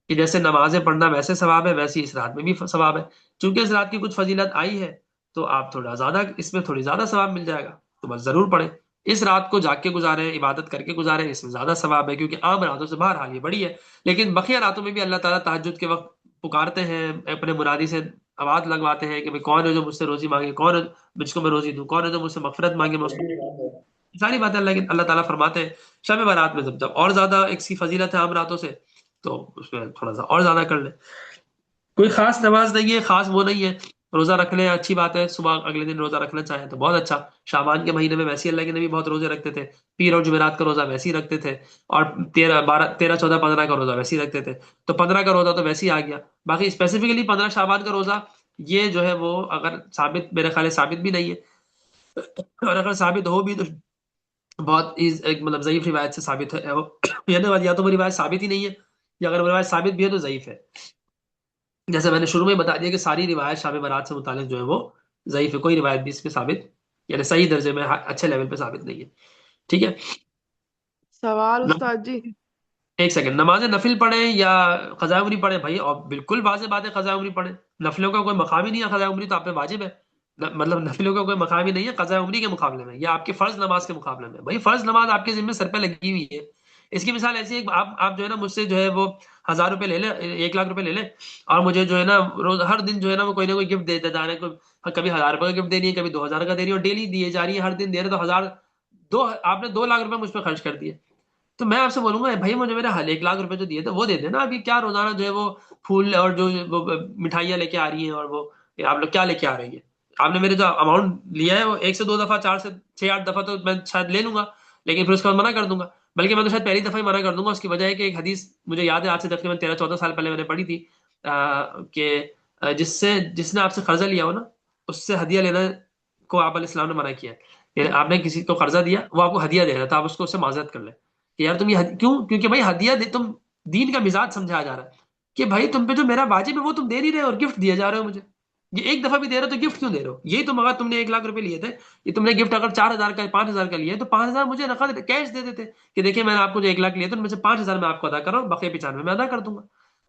کہ جیسے نمازیں پڑھنا ویسے ثواب ہے، ویسے اس رات میں بھی ثواب ہے. چونکہ اس رات کی کچھ فضیلت آئی ہے تو آپ تھوڑا زیادہ اس میں تھوڑی زیادہ ثواب مل جائے گا، تو بس ضرور پڑھیں. اس رات کو جاگ کے گزاریں، عبادت کر کے گزاریں، اس میں زیادہ ثواب ہے کیونکہ عام راتوں سے بہرحال یہ بڑی ہے. لیکن بقیہ راتوں میں بھی اللہ تعالیٰ تہجد کے وقت پکارتے ہیں، اپنے منادی سے آواز لگواتے ہیں کہ بھئی کون ہے جو مجھ سے روزی مانگے، کون ہے مجھ کو میں روزی دوں، کون ہے جو مجھ سے مغفرت مانگے میں اس کو. ساری باتیں اللہ تعالیٰ فرماتے ہیں. شب برات میں جب اور زیادہ ایک سی فضیلت ہے عام راتوں سے تو اس میں تھوڑا سا اور زیادہ کر لیں. کوئی خاص نماز نہیں ہے، خاص وہ نہیں ہے، روزہ رکھ لیں اچھی بات ہے. صبح اگلے دن روزہ رکھنا چاہیں تو بہت اچھا. شعبان کے مہینے میں ویسے اللہ کے نبی بہت روزے رکھتے تھے، پیر اور جمعرات کا روزہ ویسے ہی رکھتے تھے، اور 13 14 15 کا روزہ ویسے ہی رکھتے تھے. تو 15 کا روزہ تو ویسے ہی آ گیا. باقی اسپیسیفکلی 15 شعبان کا روزہ یہ جو ہے وہ اگر ثابت، میرے خیال ہے ثابت بھی نہیں ہے، اور اگر ثابت ہو بھی تو بہت ایک مطلب ضعیف روایت سے ثابت ہے وہ، یعنی یا تو وہ روایت ثابت ہی نہیں ہے یا اگر وہ روایت ثابت بھی ہے تو ضعیف ہے. جیسے میں نے شروع میں بتا دیا کہ ساری روایت شب برات سے متعلق جو ہے وہ ضعیف ہے، کوئی روایت بھی اس پہ ثابت یعنی صحیح درجے میں اچھے لیول پہ ثابت نہیں ہے. ٹھیک ہے. سوال استاد جی. ایک سیکنڈ. نماز نفل پڑھیں یا قضاء عمری پڑھیں بھائی، اور بالکل واضح بات ہے قضاء عمری پڑھیں. نفلوں کا کوئی مقام ہی نہیں ہے، قضاء عمری تو آپ پہ واجب ہے. مطلب نفلوں کا کوئی مقام ہی نہیں ہے قضاء عمری کے مقابلے میں یا آپ کی فرض نماز کے مقابلے میں. بھائی فرض نماز آپ کے ذمہ سر پہ لگی ہوئی ہے. اس کی مثال ایسی ہے کہ آپ جو ہے نا مجھ سے جو ہے وہ 1000 روپے لے لیں، 1 لاکھ روپے لے لیں، اور مجھے جو ہے نا روز ہر دن جو ہے نا وہ کوئی نہ کوئی گفٹ دیتے جا رہے ہیں. کبھی 1000 روپے کا گفٹ دے رہی ہے، کبھی 2000 کا دے رہی ہے، اور ڈیلی دیے جا رہی ہے، ہر دن دے رہے تو آپ نے 2 لاکھ روپے مجھ پہ خرچ کر دیے. تو میں آپ سے بولوں گا بھائی مجھے میرے 1 لاکھ روپے جو دیے تھے وہ دے دینا. ابھی کیا روزانہ جو ہے وہ پھول اور جو وہ مٹھائیاں لے کے آ رہی ہیں، اور وہ آپ لوگ کیا لے کے آ رہی ہیں. آپ نے میرے جو اماؤنٹ لیا ہے وہ 1 سے 2 دفعہ، 4 سے 6 8 دفعہ تو میں شاید لے لوں گا، لیکن پھر اس کے بعد منع کر دوں گا. بلکہ میں تو شاید پہلی دفعہ ہی منع کر دوں گا. اس کی وجہ ہے کہ ایک حدیث مجھے یاد ہے آج سے تقریباً 13 14 سال پہلے میں نے پڑھی تھی کہ جس نے آپ سے قرضہ لیا ہو نا اس سے ہدیہ لینا کو آپ علیہ السلام نے منع کیا ہے. یعنی آپ نے کسی کو قرضہ دیا، وہ آپ کو ہدیہ دے رہا تھا، آپ اس کو اس سے معذرت کر لیں کہ یار تم یہ کیوں، کیونکہ بھائی ہدیہ تم دین کا مزاج سمجھایا جا رہا ہے کہ بھائی تم پہ جو میرا واجب ہے وہ تم دے نہیں رہے اور گفٹ دیے جا رہے ہو مجھے. یہ ایک دفعہ بھی دے رہے ہو تو گفٹ کیوں دے رہے ہو؟ یہی تم اگر تم نے 1 لاکھ روپے لیے تھے، یہ تم نے گفٹ اگر 4000 کا 5000 کا لیا ہے تو 5000 مجھے نقد کیش دے دیتے کہ دیکھیں میں نے آپ کو جو 1 لاکھ لیا تھا ان میں سے 5000 میں آپ کو ادا کر رہا ہوں، بقیہ 95 میں ادا کر دوں گا.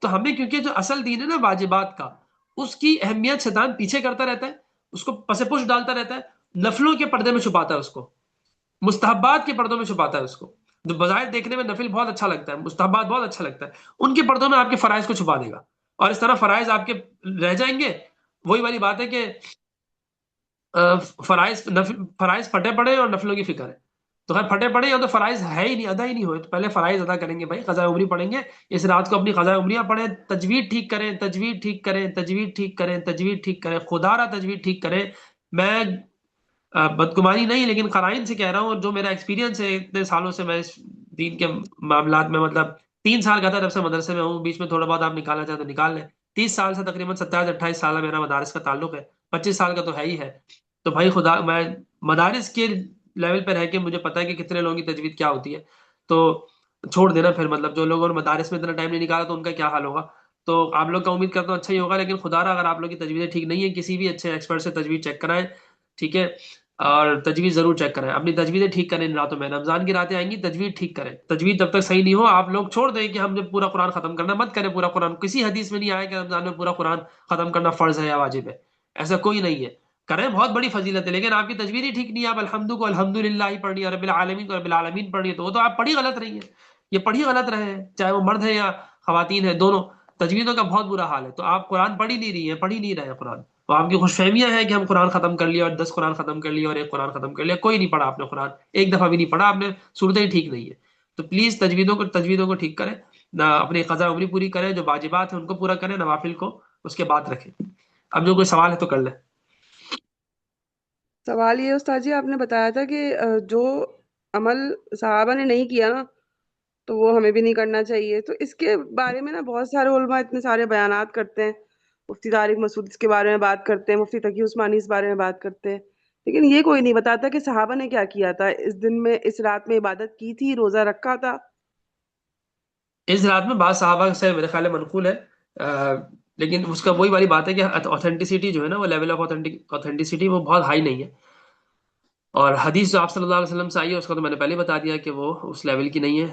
تو ہمیں کیونکہ جو اصل دین ہے نا واجبات کا، اس کی اہمیت شیطان پیچھے کرتا رہتا ہے، اس کو پس پش ڈالتا رہتا ہے، نفلوں کے پردے میں چھپاتا ہے اس کو، مستحبات کے پردوں میں چھپاتا ہے اس کو. جو بظاہر دیکھنے میں نفل بہت اچھا لگتا ہے، مستحبات بہت اچھا لگتا ہے، ان کے پردوں میں آپ کے فرائض کو چھپا دے گا، اور اس طرح فرائض آپ کے رہ جائیں گے. وہی والی بات ہے کہ فرائض پھٹے پڑے اور نفلوں کی فکر ہے. تو خیر پھٹے پڑے یا تو فرائض ہے ہی نہیں، ادا ہی نہیں ہوئے، تو پہلے فرائض ادا کریں گے بھائی، قضاء عمری پڑھیں گے. اس رات کو اپنی قضاء عمریاں پڑھیں، تجوید ٹھیک کریں، تجوید ٹھیک کریں، تجوید ٹھیک کریں، تجوید ٹھیک کریں، خدا را تجوید ٹھیک کریں. میں بدگمانی نہیں لیکن قرائن سے کہہ رہا ہوں، اور جو میرا ایکسپیرینس ہے اتنے سالوں سے میں اس دین کے معاملات میں، مطلب 3 سال کا تھا جب سے مدرسے میں ہوں، بیچ میں تھوڑا بہت آپ نکالنا چاہیں تو نکال لیں. 30 سال سے تقریباً 27 28 سال میرا مدارس کا تعلق ہے، 25 سال کا تو ہے ہی ہے. تو بھائی خدا، میں مدارس کے لیول پہ رہ کے مجھے پتا ہے کہ کتنے لوگوں کی تجوید کیا ہوتی ہے. تو چھوڑ دینا پھر، مطلب جو لوگوں نے مدارس میں اتنا ٹائم نہیں نکالا تو ان کا کیا حال ہوگا. تو آپ لوگ کا امید کرتا ہوں اچھا ہی ہوگا، لیکن خدا را اگر آپ لوگ کی تجویزیں ٹھیک نہیں ہے کسی بھی اچھے ایکسپرٹ سے تجوید چیک کرائیں. ٹھیک ہے. اور تجویز ضرور چیک کریں، اپنی تجویزیں ٹھیک کریں ان راتوں میں، رمضان کی راتیں آئیں گی، تجویز ٹھیک کریں، تجویز جب تک صحیح نہیں ہو آپ لوگ چھوڑ دیں کہ ہم نے پورا قرآن ختم کرنا، مت کریں پورا قرآن، کسی حدیث میں نہیں آیا کہ رمضان میں پورا قرآن ختم کرنا فرض ہے یا واجب ہے، ایسا کوئی نہیں ہے، کریں بہت بڑی فضیلت ہے، لیکن آپ کی تجویز ہی ٹھیک نہیں ہے، آپ الحمد کو الحمدللہ ہی پڑھنی ہے، رب العالمین کو رب العالمین پڑھنی ہے، تو وہ تو آپ پڑھی غلط رہی ہیں، یہ پڑھی غلط رہے ہیں، چاہے وہ مرد ہے یا خواتین ہے، دونوں تجویدوں کا بہت برا حال ہے، تو آپ قرآن پڑھ ہی نہیں رہی ہیں، پڑھ ہی نہیں رہے ہیں قرآن، تو آپ کی خوش فہمیاں ہیں کہ ہم قرآن ختم کر لیا اور 10 قرآن ختم کر لیا اور ایک قرآن ختم کر لیا، کوئی نہیں پڑھا آپ نے قرآن، ایک دفعہ بھی نہیں پڑھا آپ نے، صورتیں ہی ٹھیک نہیں ہے، تو پلیز تجویدوں کو ٹھیک کریں، نہ اپنی قضا عمری پوری کریں، جو واجبات ہیں ان کو پورا کریں، نوافل کو اس کے بعد رکھیں۔ اب جو کوئی سوال ہے تو کر لیں۔ سوال یہ استاد جی، آپ نے بتایا تھا کہ جو عمل صحابہ نے نہیں کیا نا تو وہ ہمیں بھی نہیں کرنا چاہیے، تو اس کے بارے میں نا بہت سارے علماء اتنے سارے بیانات کرتے ہیں، مفتی طارق مسعود اس کے بارے میں بات کرتے ہیں، مفتی تقی عثمانی اس بارے میں بات کرتے ہیں، لیکن یہ کوئی نہیں بتاتا کہ صحابہ نے کیا کیا تھا، اس دن میں اس رات میں عبادت کی تھی، روزہ رکھا تھا۔ اس رات میں بعض صحابہ سے میرے خیال ہے منقول ہے، لیکن اس کا وہی والی بات ہے کہ اوتھینٹسٹی جو ہے نا، وہ لیول آف اوتھینٹسٹی وہ بہت ہائی نہیں ہے، اور حدیث جو آپ صلی اللہ علیہ وسلم سے آئی ہے اس کا تو میں نے پہلے بتا دیا کہ وہ اس لیول کی نہیں ہے،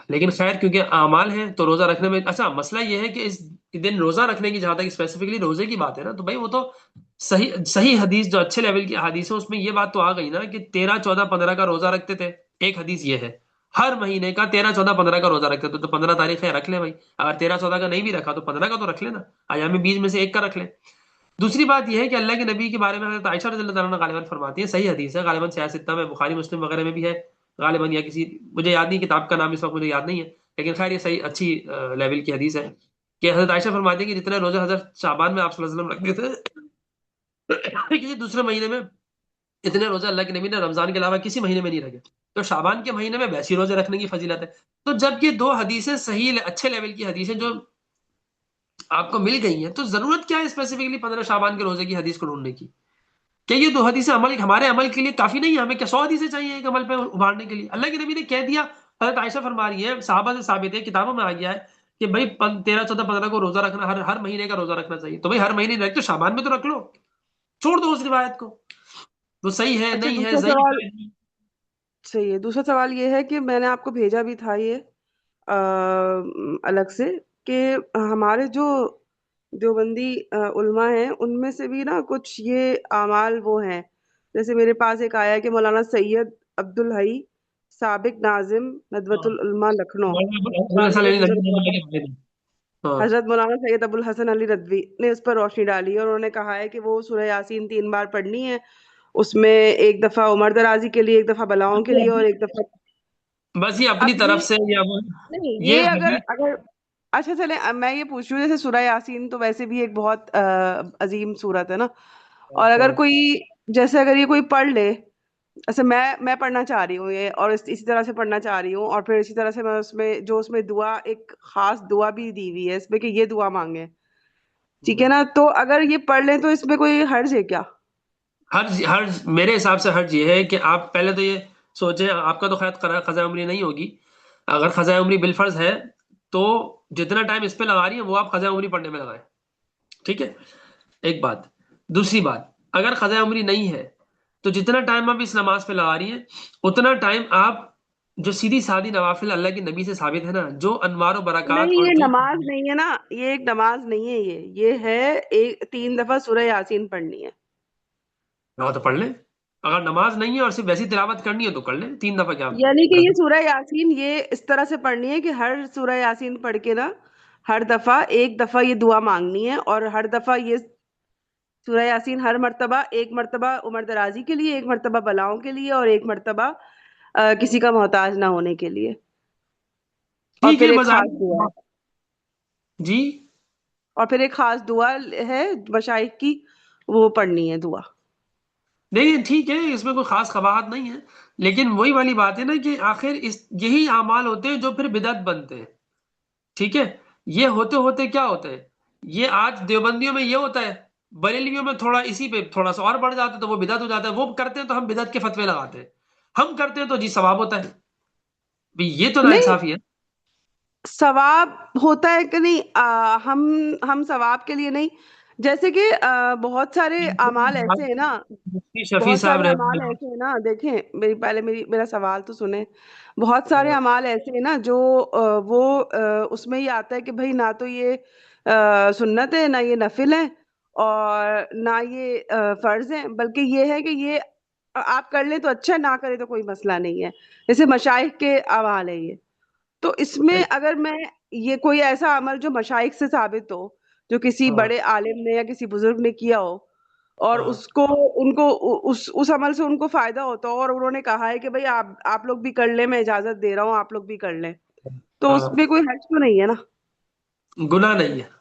لیکن خیر کیونکہ اعمال ہیں تو روزہ رکھنے میں اچھا مسئلہ یہ ہے کہ اس دن روزہ رکھنے کی جہاں تک اسپیسیفکلی روزے کی بات ہے نا، تو بھائی وہ تو صحیح حدیث جو اچھے لیول کی حدیث ہے اس میں یہ بات تو آ گئی نا کہ 13 14 15 کا روزہ رکھتے تھے، ایک حدیث یہ ہے ہر مہینے کا 13 14 15 کا روزہ رکھتے تھے، تو 15 تاریخ ہے رکھ لیں بھائی، اگر 13 14 کا نہیں بھی رکھا تو 15 کا تو رکھ لینا، ایام بیچ میں سے ایک کا رکھ لیں۔ دوسری بات یہ ہے کہ اللہ کے نبی کے بارے میں حضرت عائشہ رضی اللہ عنہا غالباً فرماتی ہے، صحیح حدیث ہے، غالباً سیاستہ میں بخاری مسلم وغیرہ میں بھی ہے غالباً، یا کسی مجھے یاد نہیں کتاب کا نام اس وقت مجھے یاد نہیں ہے، لیکن خیر یہ صحیح اچھی لیول کی حدیث ہے کہ حضرت عائشہ فرماتی ہے کہ جتنے روزے حضرت شعبان میں آپ صلی اللہ علیہ وسلم رکھتے تھے کسی دوسرے مہینے میں اتنے روزے اللہ کے نبی نے رمضان کے علاوہ کسی مہینے میں نہیں رکھے، تو شعبان کے مہینے میں ویسی روزے رکھنے کی فضیلت ہے۔ تو جب یہ دو حدیثیں صحیح اچھے لیول کی حدیثیں جو آپ کو مل گئی ہیں، تو ضرورت کیا ہے اسپیسیفکلی 15 شعبان کے روزے کی حدیث کو ڈھونڈنے کی؟ کیا یہ دو حدیثیں ہمارے عمل کے لیے کافی نہیں ہے؟ ہمیں کیا 100 حدیثیں چاہیے ایک عمل پہ ابھارنے کے لیے؟ اللہ کے نبی نے کہہ دیا، حضرت عائشہ فرما رہی ہے، صحابہ سے ثابت ہے، کتابوں میں آ گیا ہے کہ بھائی 13 14 15 کو روزہ رکھنا، ہر مہینے کا روزہ رکھنا چاہیے، تو بھائی ہر مہینے رکھ تو شعبان میں تو رکھ لو، چھوڑ دو اس روایت کو، وہ صحیح ہے اچھا نہیں ہے دوسرا صحیح سوال، صحیح ہے، دوسرا سوال یہ ہے کہ میں نے آپ کو بھیجا بھی تھا یہ الگ سے، کہ ہمارے جو دیوبندی علماء ہیں ان میں سے بھی نا کچھ یہ اعمال وہ ہیں، جیسے میرے پاس ایک آیا ہے کہ مولانا سید عبد الحی سابق ناظم ندوۃ العلماء لکھنؤ قابل تجربہ، ہاں حضرت مولانا سید ابو الحسن علی ردوی نے اس پر روشنی ڈالی ہے، اور انہوں نے کہا ہے کہ وہ سورہ یاسین 3 بار پڑھنی ہے، اس میں ایک دفعہ عمر درازی کے لیے، ایک دفعہ بلاؤں کے لیے، اور ایک دفعہ بس یہ اپنی اب طرف یہ سے یا نہیں، یہ یہ اگر حدیث اگر اچھا چلیں، اب میں یہ پوچھ رہی ہوں، جیسے سورہ یاسین تو ویسے بھی ایک بہت عظیم سورت ہے نا، اور اگر کوئی جیسے اگر یہ کوئی پڑھ لے، ایسے میں پڑھنا چاہ رہی ہوں یہ، اور اسی طرح سے پڑھنا چاہ رہی ہوں، اور پھر اسی طرح سے میں اس میں دعا، ایک خاص دعا بھی دی ہوئی ہے اس میں کہ یہ دعا مانگے، ٹھیک ہے نا، تو اگر یہ پڑھ لیں تو اس میں کوئی حرج ہے کیا؟ حرج میرے حساب سے حرج یہ ہے کہ آپ پہلے تو یہ سوچیں، آپ کا تو خیر قضاء عمری نہیں ہوگی، اگر قضاء عمری بالفرض ہے تو جتنا ٹائم اس پہ لگا رہی ہیں وہ آپ قضاء عمری پڑھنے میں لگائیں، ٹھیک ہے، ایک بات۔ دوسری بات، اگر قضاء عمری نہیں ہے تو جتنا ٹائم آپ اس نماز پہ لگا رہی ہیں اتنا ٹائم آپ جو سیدھی سادی نوافل اللہ کے نبی سے ثابت ہے نا، جو انوار و برکات نہیں، اور یہ جو نماز نہیں ہے نا، یہ ایک نماز نہیں ہے، یہ ہے ایک 3 دفعہ سورہ یاسین پڑھنی ہے۔ ہاں تو پڑھ لیں، اگر نماز نہیں ہے اور صرف ویسی تلاوت کرنی ہے تو کر لیں 3 دفعہ کیا یعنی کہ یہ سورہ یاسین یہ اس طرح سے پڑھنی ہے کہ ہر سورہ یاسین پڑھ کے نا ہر دفعہ ایک دفعہ یہ دعا مانگنی ہے، اور ہر دفعہ یہ سورہ یاسین ہر مرتبہ، ایک مرتبہ عمر درازی کے لیے، ایک مرتبہ بلاؤں کے لیے، اور ایک مرتبہ کسی کا محتاج نہ ہونے کے لیے، اور ٹھیک پھر ہے ایک خاص دعا بظاہر ہے، جی۔ اور پھر ایک خاص دعا ہے مشائخ کی، وہ پڑھنی ہے دعا۔ نہیں ٹھیک ہے، اس میں کوئی خاص قباحت نہیں ہے، لیکن وہی والی بات ہے نا کہ آخر یہی اعمال ہوتے ہیں جو پھر بدعت بنتے ہیں، ٹھیک ہے، یہ ہوتے ہوتے کیا ہوتا ہے، یہ آج دیوبندیوں میں یہ ہوتا ہے، بریلویوں میں تھوڑا اسی پہ تھوڑا سا اور بڑھ جاتا ہے تو وہ بدعت ہو جاتا ہے، وہ کرتے ہیں تو ہم بدعت کے فتوے لگاتے ہیں، ہم کرتے ہیں تو جی ثواب ہوتا ہے، بھی یہ تو نہیں، ناانصافی ہے۔ ثواب ہوتا ہے کہ نہیں، ہم ثواب کے لیے نہیں، جیسے کہ بہت سارے اعمال ایسے ہیں نا، مفتی شفیع بہت صاحب سارے رحمۃ اعمال اللہ ایسے ہیں نا، دیکھیں میرا سوال تو سنیں. بہت سارے اعمال ایسے ہیں نا جو وہ اس میں یہ آتا ہے کہ بھائی نہ تو یہ سنت ہے، نہ یہ نفل ہے، اور نہ یہ فرض ہے، بلکہ یہ ہے کہ یہ آپ کر لیں تو اچھا ہے، نہ کریں تو کوئی مسئلہ نہیں ہے. جیسے مشائخ کے اعمال ہے یہ. تو اس میں اگر میں یہ کوئی ایسا عمل جو مشائخ سے ثابت ہو، جو کسی ہاں بڑے عالم نے یا کسی بزرگ نے کیا ہو، اور ہاں اس کو ان کو اس عمل سے ان کو فائدہ ہوتا ہو، اور انہوں نے کہا ہے کہ بھئی آپ لوگ بھی کر لیں، میں اجازت دے رہا ہوں، آپ لوگ بھی کر لیں، تو اس ہاں، میں کوئی حرج تو نہیں ہے نا؟ گناہ نہیں ہے،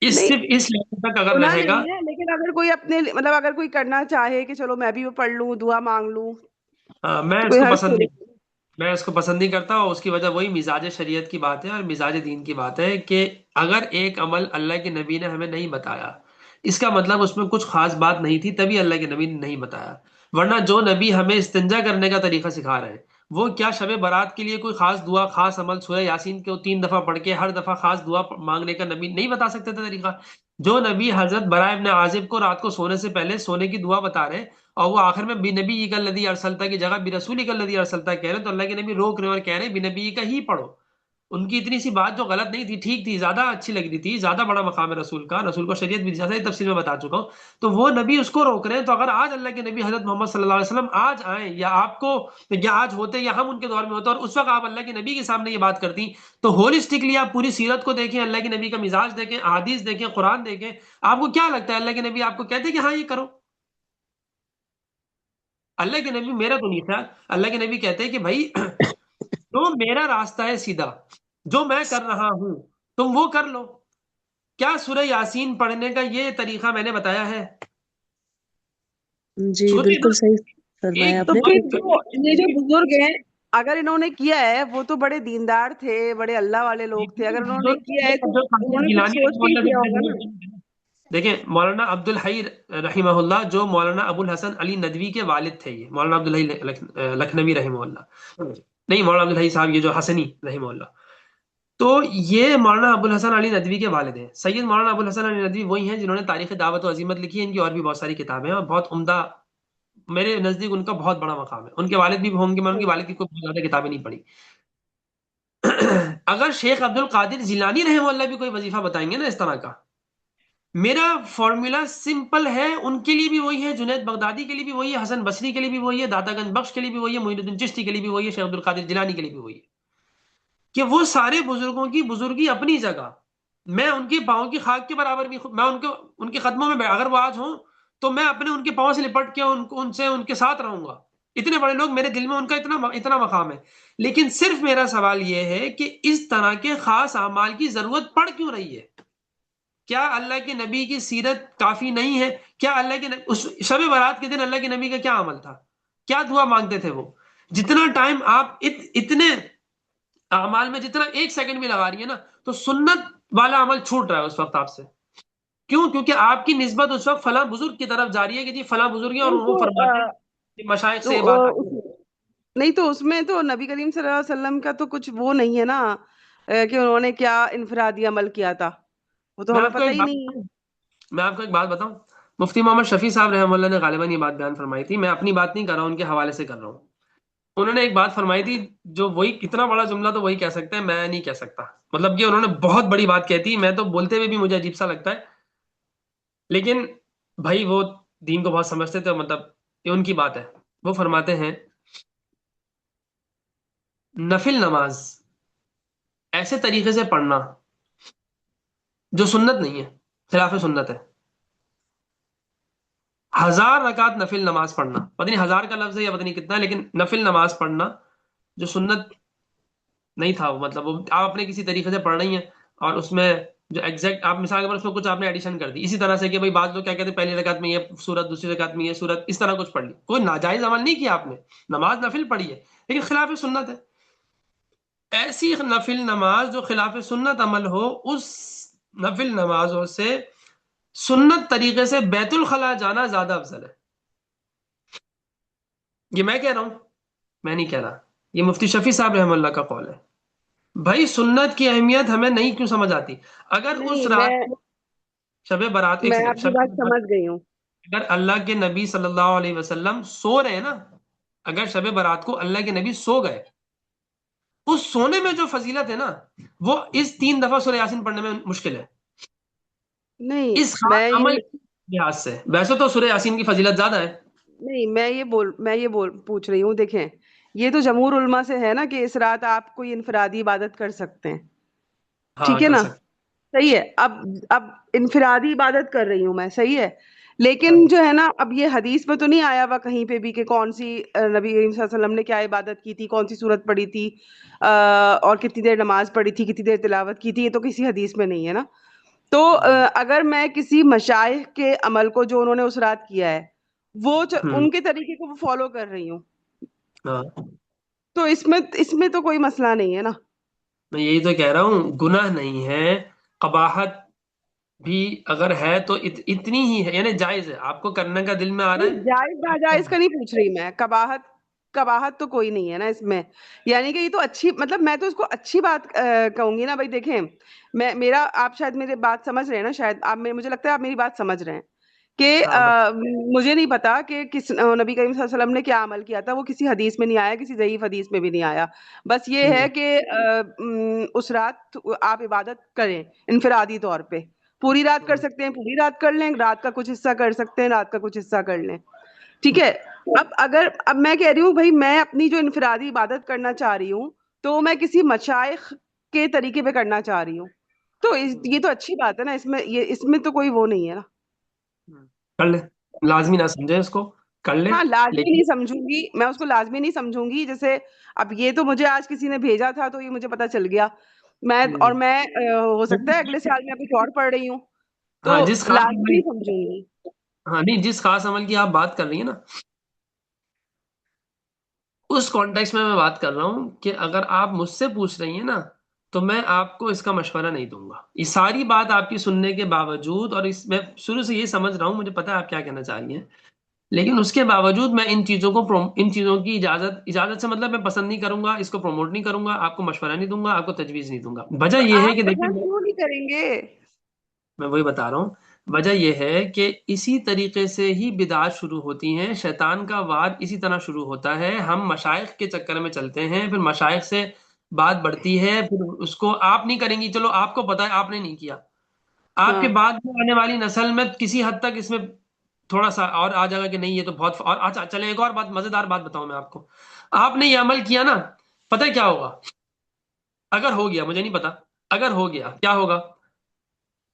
نہیں، صرف اس لیول تک اگر گناہ رہے گا. نہیں ہے، لیکن اگر کوئی اپنے مطلب اگر کوئی کرنا چاہے کہ چلو میں بھی وہ پڑھ لوں، دعا مانگ لوں، میں تو اس کوئی کو حرج پسند تو نہیں نہیں. میں اس کو پسند نہیں کرتا، اور اس کی وجہ وہی مزاج شریعت کی بات ہے اور مزاج دین کی بات ہے کہ اگر ایک عمل اللہ کے نبی نے ہمیں نہیں بتایا، اس کا مطلب اس میں کچھ خاص بات نہیں تھی، تبھی اللہ کے نبی نے نہیں بتایا. ورنہ جو نبی ہمیں استنجا کرنے کا طریقہ سکھا رہے ہیں، وہ کیا شب برات کے لیے کوئی خاص دعا، خاص عمل سورہ یاسین کو 3 دفعہ پڑھ کے ہر دفعہ خاص دعا مانگنے کا نبی نہیں بتا سکتے تھے طریقہ؟ جو نبی حضرت براء ابن عازب کو رات کو سونے سے پہلے سونے کی دعا بتا رہے ہیں، اور وہ آخر میں بنبی کا الذی ارسلتا کی جگہ برسولی کا الذی ارسلتا کہہ رہے ہیں، تو اللہ کے نبی روک رہے ہیں اور کہہ رہے ہیں بنبی کا ہی پڑھو. ان کی اتنی سی بات جو غلط نہیں تھی، ٹھیک تھی، زیادہ اچھی لگ رہی تھی، زیادہ بڑا مقام ہے رسول کا، رسول کو شریعت بھی زیادہ تفصیل میں بتا چکا ہوں، تو وہ نبی اس کو روک رہے ہیں. تو اگر آج اللہ کے نبی حضرت محمد صلی اللہ علیہ وسلم آج آئیں، یا آپ کو، یا آج ہوتے، یا ہم ان کے دور میں ہوتے، اور اس وقت آپ اللہ کے نبی کے سامنے یہ بات کرتی، تو ہولسٹکلی آپ پوری سیرت کو دیکھیں، اللہ کے نبی کا مزاج دیکھیں، احادیث دیکھیں، قرآن دیکھیں، آپ کو کیا لگتا ہے اللہ کے نبی آپ کو کہتے کہ ہاں یہ کرو؟ اللہ کے نبی، میرا تو نہیں تھا، اللہ کے نبی کہتے ہیں کہ بھائی جو میرا راستہ ہے سیدھا، جو میں کر رہا ہوں تم وہ کر لو. کیا سورہ یاسین پڑھنے کا یہ طریقہ میں نے بتایا ہے؟ جی سوچے نا، بالکل صحیح فرمایا ایک آپ تو نے پھر کہ یہ جو بزرگ ہیں، اگر انہوں نے کیا ہے، وہ تو بڑے دیندار تھے، بڑے اللہ والے لوگ تھے، اگر انہوں نے کیا ہے تو انہوں نے کچھ سوچ کے ہی کیا ہوگا نا. دیکھیں مولانا عبد الحی رحمہ اللہ، جو مولانا ابو الحسن علی ندوی کے والد تھے، یہ مولانا عبد الحی لکھنوی رحمہ اللہ، نہیں مولانا عبد الحی صاحب یہ جو حسنی رحمہ اللہ، تو یہ مولانا ابو الحسن علی ندوی کے والد ہیں. سید مولانا ابو الحسن علی ندوی وہی ہیں جنہوں نے تاریخ دعوت و عظیمت لکھی ہے. ان کی اور بھی بہت ساری کتابیں ہیں، اور بہت عمدہ، میرے نزدیک ان کا بہت بڑا مقام ہے. ان کے والد بھی ہوں گے، میں ان کے والد کی کوئی بہت زیادہ کتابیں نہیں پڑھی. اگر شیخ عبد القادر جیلانی رحمہ اللہ بھی کوئی وظیفہ بتائیں گے نا اس طرح کا، میرا فارمولا سمپل ہے، ان کے لیے بھی وہی ہے، جنید بغدادی کے لیے بھی وہی ہے، حسن بصری کے لیے بھی وہی ہے، داتا گنج بخش کے لیے بھی وہی ہے، معین الدین چشتی کے لیے بھی وہی ہے، شیخ عبد القادر جیلانی کے لیے بھی وہی ہے، کہ وہ سارے بزرگوں کی بزرگی اپنی جگہ، میں ان کے پاؤں کی خاک کے برابر بھی، میں ان کے قدموں میں اگر وہ آج ہوں تو میں اپنے ان کے پاؤں سے لپٹ کے ان کے ساتھ رہوں گا. اتنے بڑے لوگ، میرے دل میں ان کا اتنا مقام ہے. لیکن صرف میرا سوال یہ ہے کہ اس طرح کے خاص اعمال کی ضرورت پڑ کیوں رہی ہے؟ کیا اللہ کے نبی کی سیرت کافی نہیں ہے؟ کیا اللہ کے اس شب برات کے دن اللہ کے نبی کا کیا عمل تھا؟ کیا دعا مانگتے تھے وہ؟ جتنا ٹائم آپ اتنے اعمال میں جتنا ایک سیکنڈ بھی لگا رہی ہے نا، تو سنت والا عمل چھوٹ رہا ہے اس وقت آپ سے. کیوں؟ کیونکہ آپ کی نسبت اس وقت فلاں بزرگ کی طرف جا رہی ہے کہ جی فلاں بزرگ ہیں اور نہیں وہ تو فرماتے ہیں کہ مشائخ سے تو یہ بات آئی ہے. نہیں تو اس میں تو نبی کریم صلی اللہ علیہ وسلم کا تو کچھ وہ نہیں ہے نا، کہ انہوں نے کیا انفرادی عمل کیا تھا، وہ تو میں ہمیں آپ کو پتہ ایک ہی بات نہیں ہے. بتاؤں میں آپ کو ایک بات بتاؤں مفتی محمد شفیع صاحب رحمہ اللہ نے غالباً یہ بات بیان فرمائی تھی. میں اپنی بات نہیں کر رہا ہوں، ان کے حوالے سے کر رہا ہوں. انہوں نے ایک بات فرمائی تھی، جو وہی اتنا بڑا جملہ تو وہی کہہ سکتے ہیں، میں نہیں کہہ سکتا. مطلب کہ انہوں نے بہت بڑی بات کہتی، میں تو بولتے ہوئے بھی مجھے عجیب سا لگتا ہے، لیکن بھائی وہ دین کو بہت سمجھتے تھے. مطلب یہ ان کی بات ہے. وہ فرماتے ہیں نفل نماز ایسے طریقے سے پڑھنا جو سنت نہیں ہے، خلاف سنت ہے. 1000 رکعت نفل نماز پڑھنا، پتہ نہیں 1000 کا لفظ ہے یا پتہ نہیں کتنا ہے، لیکن نفل نماز پڑھنا جو سنت نہیں تھا، مطلب وہ آپ اپنے کسی طریقے سے پڑھ رہی ہیں، اور اس میں جو ایگزیکٹ آپ مثال کے طور پر اس میں کچھ آپ نے ایڈیشن کر دی، اسی طرح سے کہ بھئی بعض لوگ کیا کہتے ہیں پہلی رکعت میں یہ سورت، دوسری رکعت میں یہ سورت، اس طرح کچھ پڑھ لی. کوئی ناجائز عمل نہیں کیا آپ نے، نماز نفل پڑھی ہے، لیکن خلاف سنت ہے. ایسی نفل نماز جو خلاف سنت عمل ہو، اس نفل نمازوں سے سنت طریقے سے بیت الخلاء جانا زیادہ افضل ہے. یہ میں کہہ رہا ہوں، میں نہیں کہہ رہا، یہ مفتی شفیع صاحب رحمہ اللہ کا قول ہے. بھائی سنت کی اہمیت ہمیں نہیں کیوں سمجھ آتی؟ اگر اس نہیں، رات کو شب برات، ایک میں سیکنڈ، آپ کی شب بات برات سمجھ گئی ہوں. اگر اللہ کے نبی صلی اللہ علیہ وسلم سو رہے ہیں نا، اگر شب برات کو اللہ کے نبی سو گئے، اس سونے میں جو فضیلت ہے نا، وہ اس 3 دفعہ سورہ یاسین پڑھنے میں مشکل ہے، نہیں اس خاص میں عمل یہ کے لحاظ سے. ویسے تو سورہ یاسین کی فضیلت زیادہ ہے. نہیں میں یہ پوچھ رہی ہوں. دیکھیں، یہ تو جمہور علماء سے ہے نا کہ اس رات آپ کوئی انفرادی عبادت کر سکتے ہیں. ہاں ٹھیک ہے کر نا؟ سکتے. صحیح ہے. اب انفرادی عبادت کر رہی ہوں میں، صحیح ہے. ہاں لیکن جو ہے نا، اب یہ حدیث میں تو نہیں آیا ہوا کہیں پہ بھی کہ کون سی نبی کریم صلی اللہ علیہ وسلم نے کیا عبادت کی تھی، کون سی صورت پڑھی تھی، اور کتنی دیر نماز پڑھی تھی، کتنی دیر تلاوت کی تھی. یہ تو کسی حدیث میں نہیں ہے نا. تو اگر میں کسی مشائخ کے عمل کو جو انہوں نے اس رات کیا ہے، وہ ہوں، ان کے طریقے کو فالو کر رہی ہوں، ہاں تو اس میں تو کوئی مسئلہ نہیں ہے نا. میں یہی تو کہہ رہا ہوں، گناہ نہیں ہے، قباحت بھی اگر ہے تو اتنی ہی ہے، یعنی جائز ہے، آپ کو کرنے کا دل میں آ رہا نہیں، ہے جائز آپ کر ناجائز کا لیں. نہیں پوچھ رہی میں. قباحت تو کوئی نہیں ہے نا اس میں. یعنی کہ یہ تو اچھی، مطلب میں تو اس کو اچھی بات کہوں گی نا. بھائی دیکھیں، آپ شاید میری بات سمجھ رہے ہیں نا، شاید مجھے لگتا ہے آپ میری بات سمجھ رہے ہیں کہ ہاں بس. مجھے نہیں پتا کہ کس نبی کریم صلی اللہ علیہ وسلم نے کیا عمل کیا تھا. وہ کسی حدیث میں نہیں آیا، کسی ضعیف حدیث میں بھی نہیں آیا. بس یہ ہے کہ اس رات آپ عبادت کریں انفرادی طور پہ. پوری رات کر سکتے ہیں، پوری رات کر لیں، رات کا کچھ حصہ کر سکتے ہیں، رات کا کچھ حصہ کر لیں. ٹھیک ہے. اب میں کہہ رہی ہوں بھائی، میں اپنی جو انفرادی عبادت کرنا چاہ رہی ہوں، تو میں کسی مشائخ کے طریقے پہ کرنا چاہ رہی ہوں. تو یہ تو اچھی بات ہے نا. اس میں تو کوئی وہ نہیں ہے نا. کر لیں، لازمی نہ سمجھے اس کو، کر لیں. ہاں، لازمی لیکن نہیں سمجھوں گی میں اس کو، لازمی نہیں سمجھوں گی. جیسے اب یہ تو مجھے آج کسی نے بھیجا تھا تو یہ مجھے پتا چل گیا. میں ہو سکتا ہے اگلے سال میں کچھ اور پڑھ رہی ہوں، تو ہاں جس خاص لازمی عمل، نہیں سمجھوں گی. ہاں نہیں، جس خاص عمل کی آپ بات کر رہی ہیں نا، اس کانٹیکس میں بات کر رہا ہوں کہ اگر آپ مجھ سے پوچھ رہی ہیں نا، تو میں آپ کو اس کا مشورہ نہیں دوں گا. یہ ساری بات آپ کی سننے کے باوجود، اور اس میں شروع سے یہ سمجھ رہا ہوں، مجھے پتا ہے آپ کیا کہنا چاہ رہی ہیں، لیکن اس کے باوجود میں ان چیزوں کی اجازت سے مطلب میں پسند نہیں کروں گا، اس کو پروموٹ نہیں کروں گا، آپ کو مشورہ نہیں دوں گا، آپ کو تجویز نہیں دوں گا. وجہ تو یہ ہے کہ آپ دیکھیں، پسند کیوں نہیں کریں گے؟ میں وہی بتا رہا ہوں، وجہ یہ ہے کہ اسی طریقے سے ہی بدعات شروع ہوتی ہیں، شیطان کا وار اسی طرح شروع ہوتا ہے. ہم مشائخ کے چکر میں چلتے ہیں، پھر مشائخ سے بات بڑھتی ہے، پھر اس کو آپ نہیں کریں گی، چلو آپ کو پتا ہے آپ نے نہیں کیا، آپ ہاں کے بعد میں آنے والی نسل میں کسی حد تک اس میں تھوڑا سا اور آ جائے گا کہ نہیں یہ تو بہت. اور اچھا چلیں ایک اور بات، مزیدار بات بتاؤں میں آپ کو. آپ نے یہ عمل کیا نا، پتہ ہے کیا ہوگا؟ اگر ہو گیا، مجھے نہیں پتا، اگر ہو گیا کیا ہوگا؟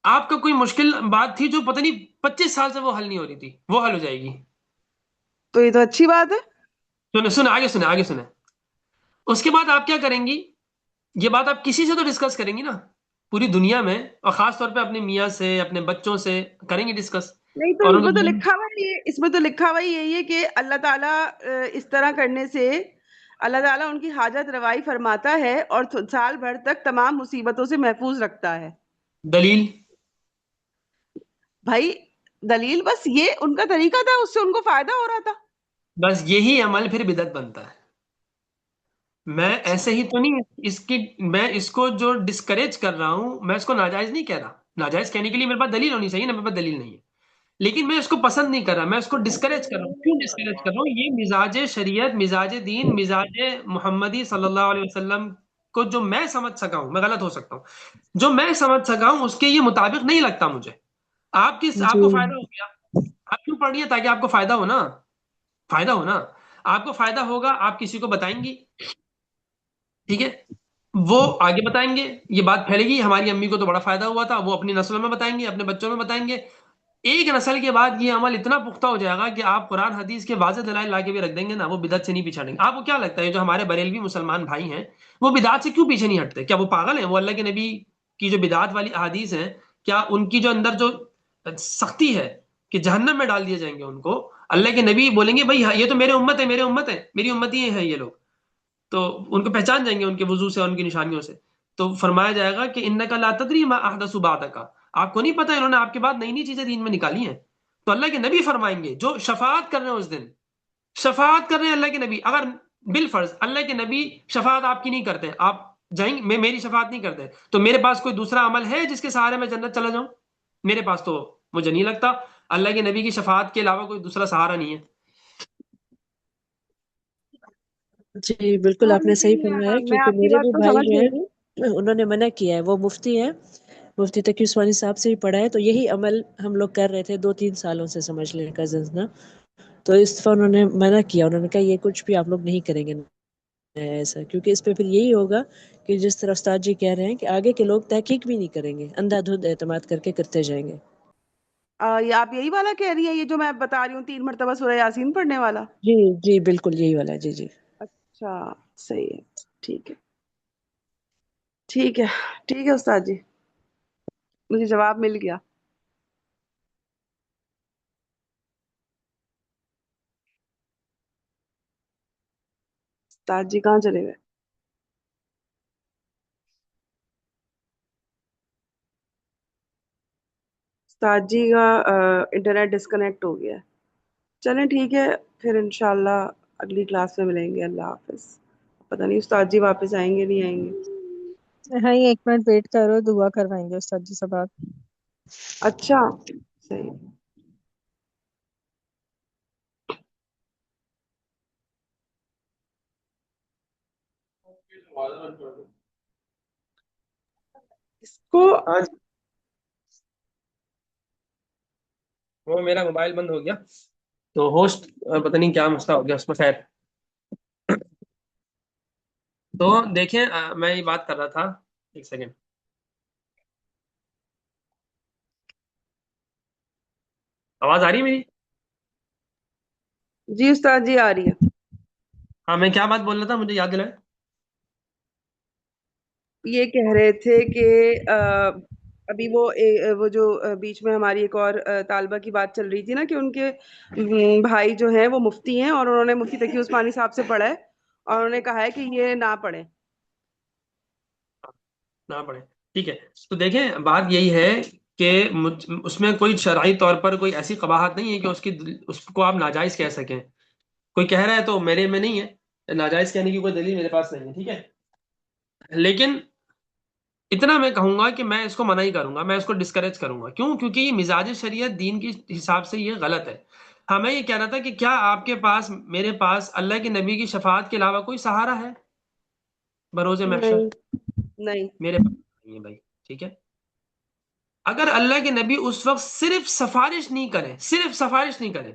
آپ کا کوئی مشکل بات تھی جو پتہ نہیں 25 سال سے وہ حل نہیں ہو رہی تھی، وہ حل ہو جائے گی. تو یہ تو اچھی بات ہے. سنیں آگے سنیں. اس کے بعد آپ کیا کریں گی؟ یہ بات آپ کسی سے تو ڈسکس کریں گی نا، پوری دنیا میں، اور خاص طور پہ اپنے میاں سے، اپنے بچوں سے کریں گے ڈسکس. نہیں، تو اور اس ان میں تو کو لکھا ہوا ہی ہے، اس میں تو لکھا ہوا ہی یہی ہے کہ اللہ تعالیٰ اس طرح کرنے سے اللہ تعالیٰ ان کی حاجت روائی فرماتا ہے اور سال بھر تک تمام مصیبتوں سے محفوظ رکھتا ہے. دلیل. بھائی دلیل بس یہ ان کا طریقہ تھا، اس سے ان کو فائدہ ہو رہا تھا. بس یہی عمل پھر بدعت بنتا ہے. میں ایسے ہی تو نہیں میں اس کو جو ڈسکریج کر رہا ہوں، میں اس کو ناجائز نہیں کہہ رہا. ناجائز کہنے کے لیے میرے پاس دلیل ہونی چاہیے نا، میرے پاس دلیل نہیں ہے. لیکن میں اس کو پسند نہیں کر رہا، میں اس کو ڈسکریج کر رہا ہوں. کیوں ڈسکریج کر رہا ہوں؟ یہ مزاج شریعت، مزاج دین، مزاج محمدی صلی اللہ علیہ وسلم کو جو میں سمجھ سکا ہوں، میں غلط ہو سکتا ہوں، جو میں سمجھ سکا ہوں اس کے یہ مطابق نہیں لگتا مجھے. آپ جی کو فائدہ ہو گیا، آپ کیوں پڑھ رہی ہیں؟ تاکہ آپ کو فائدہ ہو نا، فائدہ ہو نا. آپ کو فائدہ ہوگا، آپ کسی کو بتائیں گی، ٹھیک ہے، وہ آگے بتائیں گے، یہ بات پھیلے گی. ہماری امی کو تو بڑا فائدہ ہوا تھا، وہ اپنی نسلوں میں بتائیں گے، اپنے بچوں میں بتائیں گے. ایک نسل کے بعد یہ عمل اتنا پختہ ہو جائے گا کہ آپ قرآن حدیث کے واضح دلائل لا کے بھی رکھ دیں گے نا، وہ بدعت سے نہیں پیچھا ہٹیں گے. آپ کو کیا لگتا ہے جو ہمارے بریلوی مسلمان بھائی ہیں، وہ بدعت سے کیوں پیچھے نہیں ہٹتے؟ کیا وہ پاگل ہیں؟ وہ اللہ کے نبی کی جو بدعت والی احادیث ہیں، کیا ان کی جو اندر جو سختی ہے کہ جہنم میں ڈال دیے جائیں گے ان کو، اللہ کے نبی بولیں گے بھائی یہ تو میرے امت ہے، میری امتی ہیں یہ لوگ، تو ان کو پہچان جائیں گے ان کے وضو سے اور ان کی نشانیوں سے. تو فرمایا جائے گا کہ انک لا تدری ما احدث بعدک، آپ کو نہیں پتا انہوں نے آپ کے بعد نئی نئی چیزیں دین میں نکالی ہیں. تو اللہ کے نبی فرمائیں گے، جو شفاعت کر رہے ہیں اس دن، شفاعت کر رہے ہیں اللہ کے نبی. اگر بالفرض اللہ کے نبی شفاعت آپ کی نہیں کرتے، آپ جائیں گے، میں میری شفاعت نہیں کرتے، تو میرے پاس کوئی دوسرا عمل ہے جس کے سہارے میں جنت چلا جاؤں؟ میرے پاس تو مجھے نہیں لگتا اللہ کے نبی کی شفاعت کے علاوہ کوئی دوسرا سہارا نہیں ہے. جی بالکل ہاں آپ نے صحیح لیکن فرمایا ہے، میں کیونکہ آپ کی میرے بات بھی کو بھائی سمجھ جو گئی. ہیں انہوں نے منع کیا ہے، وہ مفتی ہیں، مفتی تقی عثمانی صاحب سے بھی پڑھا ہے، تو یہی عمل ہم لوگ کر رہے تھے 2-3 سالوں سے، سمجھ لیں کزنز نا. تو اس دفعہ انہوں نے منع کیا، انہوں نے کہا یہ کچھ بھی آپ لوگ نہیں کریں گے ایسا، کیونکہ اس پہ پھر یہی ہوگا کہ جس طرح استاد جی کہہ رہے ہیں کہ آگے کے لوگ تحقیق بھی نہیں کریں گے، اندھا دھند اعتماد کر کے کرتے جائیں گے. یہ آپ یہی والا کہہ رہی ہیں، یہ جو میں بتا رہی ہوں 3 مرتبہ سورہ یاسین پڑھنے والا؟ جی جی بالکل یہی والا ہے، جی جی. اچھا صحیح ہے، ٹھیک ہے ٹھیک ہے ٹھیک ہے استاد جی، مجھے جواب مل گیا. استاد جی کہاں چلے گئے؟ استاد جی کا انٹرنیٹ ڈسکنیکٹ ہو گیا ہے. چلیں ٹھیک ہے، پھر انشاءاللہ اگلی کلاس میں ملیں گے. اللہ حافظ. پتہ نہیں استاد جی واپس آئیں گے نہیں آئیں گے. ہاں 1 منٹ ویٹ کرو، دعا کروائیں گے استاد جی سے بات. اچھا صحیح. اس کو ہاں جی، وہ میرا موبائل بند ہو گیا تو ہوسٹ پتہ نہیں کیا مسئلہ ہو گیا اس میں. خیر، تو دیکھیں میں یہ بات کر رہا تھا، ایک سیکنڈ. آواز آ رہی ہے میری؟ جی استاد جی آ رہی ہے. ہاں میں کیا بات بول رہا تھا، مجھے یاد دلائیں. یہ کہہ رہے تھے کہ ابھی وہ جو بیچ میں ہماری ایک اور طالبہ کی بات چل رہی تھی نا کہ ان کے بھائی جو ہیں وہ مفتی ہیں اور انہوں نے مفتی تقی عثمانی صاحب سے پڑھا ہے اور انہوں نے کہا ہے کہ یہ نہ پڑھیں. نہ پڑے، ٹھیک ہے. تو دیکھیں بات یہی ہے کہ اس میں کوئی شرعی طور پر کوئی ایسی قباحت نہیں ہے کہ اس کو آپ ناجائز کہہ سکیں. کوئی کہہ رہا ہے تو میرے میں نہیں ہے، ناجائز کہنے کی کوئی دلیل میرے پاس نہیں ہے، ٹھیک ہے. لیکن اتنا میں کہوں گا کہ میں اس کو منع ہی کروں گا، میں اس کو ڈسکریج کروں گا. کیوں؟ کیونکہ یہ مزاج شریعت دین کے حساب سے یہ غلط ہے. ہمیں یہ کہنا تھا کہ کیا آپ کے پاس، میرے پاس اللہ کے نبی کی شفاعت کے علاوہ کوئی سہارا ہے بروز محشر؟ نہیں نہیں. میرے پاس نہیں ہے بھائی، ٹھیک ہے. اگر اللہ کے نبی اس وقت صرف سفارش نہیں کرے، صرف سفارش نہیں کرے،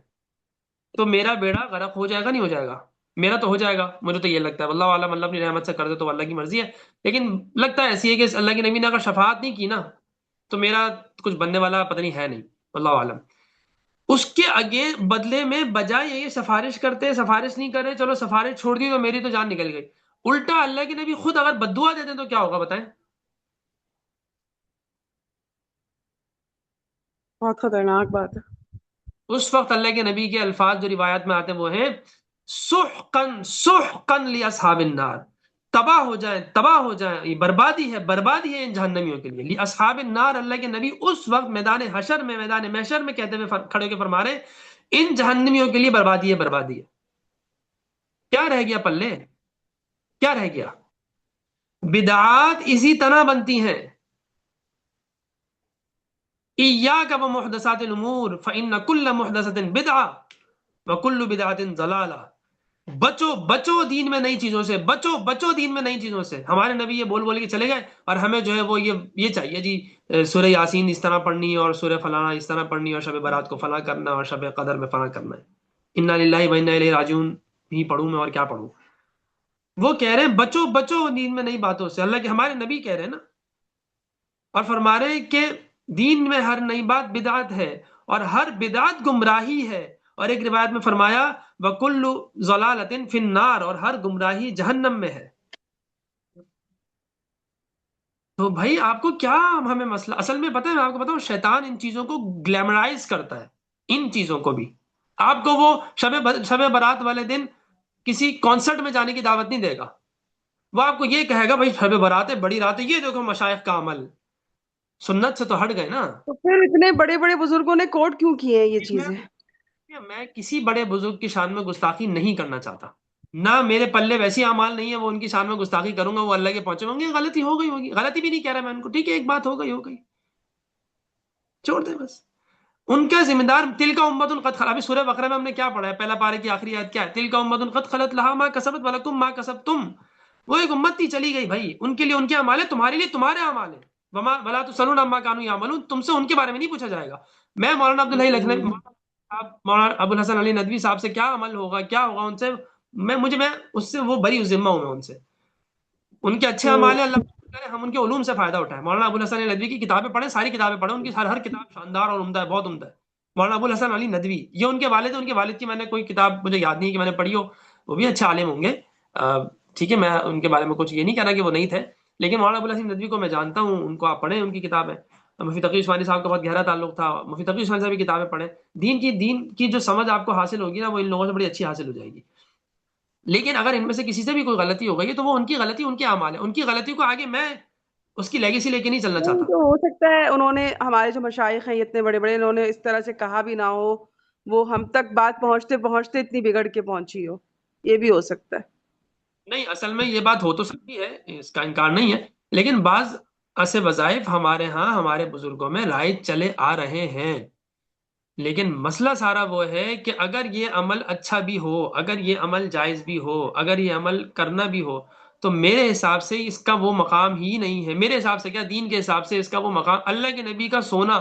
تو میرا بیڑا غرق ہو جائے گا نہیں ہو جائے گا؟ میرا تو ہو جائے گا، مجھے تو یہ لگتا ہے. واللہ عالم، اللہ اپنی رحمت سے کر دے تو اللہ کی مرضی ہے. لیکن لگتا ہے ایسی ہے کہ اللہ کے نبی نے اگر شفاعت نہیں کی نا تو میرا کچھ بننے والا پتہ نہیں ہے نہیں، واللہ عالم. اس کے آگے بدلے میں بجائے یہ سفارش کرتے، سفارش نہیں کرے، چلو سفارش چھوڑ دی تو میری تو جان نکل گئی. الٹا اللہ کے نبی خود اگر بددعا دے دیں تو کیا ہوگا بتائیں؟ بہت خطرناک بات ہے. اس وقت اللہ کے نبی کے الفاظ جو روایات میں آتے ہیں وہ ہیں سحقن سحقن لاصحاب النار، تباہ ہو جائیں، تباہ ہو جائیں، یہ بربادی ہے، بربادی ہے ان جہنمیوں کے لیے. لاصحاب النار، اللہ کے نبی اس وقت میدان حشر میں، میدان محشر میں کہتے ہوئے کھڑے کے فرما رہے ان جہنمیوں کے لیے بربادی ہے، بربادی ہے. کیا رہ گیا پلے؟ کیا رہ گیا؟ بدعات اسی طرح بنتی ہیں. ایاک ومحدثات الامور فإن كل محدثۃ بدعہ وكل بدعۃ ضلالہ. بچو بچو دین میں نئی چیزوں سے، بچو بچو دین میں نئی چیزوں سے. ہمارے نبی یہ بول بول کے چلے گئے اور ہمیں جو ہے وہ یہ چاہیے جی سورہ یاسین اس طرح پڑھنی اور سورہ فلانا اس طرح پڑھنی اور شب برات کو فلاں کرنا اور شب قدر میں فلاں کرنا ہے. انا للہ و انا الیہ راجعون ہی پڑھوں میں اور کیا پڑھوں؟ وہ کہہ رہے ہیں بچو بچو دین میں نئی باتوں سے. اللہ کے ہمارے نبی کہہ رہے ہیں نا، اور فرما رہے ہیں کہ دین میں ہر نئی بات بدعت ہے اور ہر بدعت گمراہی ہے. اور ایک روایت میں فرمایا وَكُلُّ ضَلَالَةٍ فِي النَّارِ، اور ہر گمراہی جہنم میں ہے. تو بھائی آپ کو کیا ہمیں مسئلہ، اصل میں پتہ ہے میں آپ کو بتاؤں، شیطان ان چیزوں کو گلیمرائز کرتا ہے، ان چیزوں کو بھی. آپ کو وہ شب برات والے دن کسی کانسرٹ میں جانے کی دعوت نہیں دے گا. وہ آپ کو یہ کہے گا بھائی شب برات ہے، بڑی رات ہے، یہ دیکھو مشائخ کا عمل. سنت سے تو ہٹ گئے نا. تو پھر اتنے بڑے بڑے بزرگوں نے کوٹ کیوں کیے ہیں یہ چیزیں؟ میں کسی بڑے بزرگ کی شان میں گستاخی نہیں کرنا چاہتا، نہ میرے پلے ویسی اعمال نہیں ہے وہ ان کی شان میں گستاخی کروں گا وہ اللہ کے پہنچے ہوں گے. غلطی ہو گئی ہوگی، غلطی بھی نہیں کہہ رہا میں ان کو، ٹھیک ہے ایک بات ہو گئی ہو گئی. چھوڑ دیں بس. ان کا ذمہ دار تل کا امت قد خلت. ابھی سورہ بقرہ میں ہم نے کیا پڑھا ہے؟ پہلا پارے کی آخری آیت کیا ہے؟ تل کا امت قد خلت لہا ما کسبت ولکم ما کسبتم. وہ ایک امت تھی چلی گئی بھائی، ان کے لیے ان کے اعمال ہے، تمہارے لیے تمہارے اعمال ہیں. وما ولا تسألون عما كانوا يعملون. تم سے ان کے بارے میں نہیں پوچھا جائے گا. میں مولانا عبدالحی لکھنوی، مولانا ابو الحسن علی ندوی صاحب سے کیا عمل ہوگا، کیا ہوگا ان سے، میں اس سے وہ بری ذمہ ہوں. میں ان سے، ان کے اچھے اعمال ہیں، اللہ کرے ہم ان کے علوم سے فائدہ اٹھائیں. مولانا ابو الحسن علی ندوی کی کتابیں پڑھیں، ساری کتابیں پڑھیں، ان کی ہر کتاب شاندار اور عمدہ ہے، بہت عمدہ ہے. مولانا ابو الحسن علی ندوی یہ ان کے والد ہیں. ان کے والد کی میں نے کوئی کتاب مجھے یاد نہیں کہ میں نے پڑھی ہو، وہ بھی اچھے عالم ہوں گے. ٹھیک ہے، میں ان کے بارے میں کچھ یہ نہیں کہہ رہا کہ وہ نہیں تھے، لیکن مولانا ابو الحسن ندوی کو میں جانتا ہوں، ان کو آپ پڑھیں، ان کی کتابیں. مفتی تقی عثمانی صاحب کا بہت گہرا تعلق تھا، مفتی تقی عثمانی صاحب کی کتابیں پڑھیں. دین کی جو سمجھ آپ کو حاصل ہوگی نا، وہ ان لوگوں سے بڑی اچھی حاصل ہو جائے گی. لیکن اگر ان میں سے کسی سے بھی کوئی غلطی ہو گئی تو وہ ان کی غلطی، ان کے اعمال ہے. ان کی غلطی کو آگے میں اس کی لیگیسی لے کے نہیں چلنا نہیں چاہتا. تو ہو سکتا ہے انہوں نے، ہمارے جو مشائخ ہیں اتنے بڑے بڑے، انہوں نے اس طرح سے کہا بھی نہ ہو، وہ ہم تک بات پہنچتے پہنچتے اتنی بگڑ کے پہنچی ہو، یہ بھی ہو سکتا ہے. نہیں، اصل میں یہ بات ہو تو سکتی ہے، اس کا انکار نہیں ہے، لیکن بعض ایسے وظائف ہمارے ہاں ہمارے بزرگوں میں رائج چلے آ رہے ہیں. لیکن مسئلہ سارا وہ ہے کہ اگر یہ عمل اچھا بھی ہو، اگر یہ عمل جائز بھی ہو، اگر یہ عمل کرنا بھی ہو، تو میرے حساب سے اس کا وہ مقام ہی نہیں ہے. میرے حساب سے کیا، دین کے حساب سے اس کا وہ مقام، اللہ کے نبی کا سونا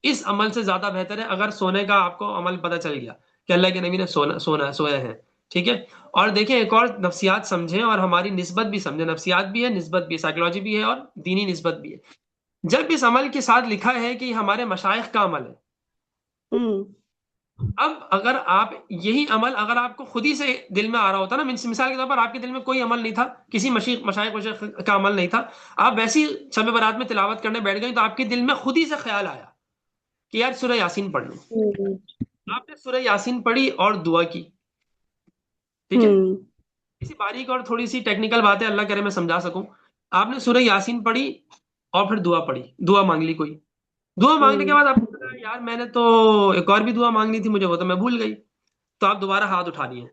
اس عمل سے زیادہ بہتر ہے. اگر سونے کا آپ کو عمل پتہ چل گیا کہ اللہ کے نبی نے سویا ہے، ٹھیک ہے. اور دیکھیں ایک اور نفسیات سمجھیں اور ہماری نسبت بھی سمجھیں. نفسیات بھی ہے، نسبت بھی، سائیکلوجی بھی ہے اور دینی نسبت بھی ہے. جب اس عمل کے ساتھ لکھا ہے کہ یہ ہمارے مشائخ کا عمل ہے، ہوں اب اگر آپ یہی عمل اگر آپ کو خود ہی سے دل میں آ رہا ہوتا نا، مثال کے طور پر آپ کے دل میں کوئی عمل نہیں تھا، کسی مشائخ کا عمل نہیں تھا، آپ ویسی شب برات میں تلاوت کرنے بیٹھ گئے، تو آپ کے دل میں خود ہی سے خیال آیا کہ یار سورہ یاسین پڑھ لوں. آپ نے سورہ یاسین پڑھی اور دعا کی، ٹھیک ہے. کسی باریک اور تھوڑی سی ٹیکنیکل بات ہے، اللہ کرے میں سمجھا سکوں. آپ نے سورہ یاسین پڑھی اور پھر دعا پڑھی، دعا مانگ لی کوئی. دعا مانگنے کے بعد آپ کو پتا یار میں نے تو ایک اور بھی دعا مانگنی تھی مجھے، وہ تو میں بھول گئی. تو آپ دوبارہ ہاتھ اٹھا لیے.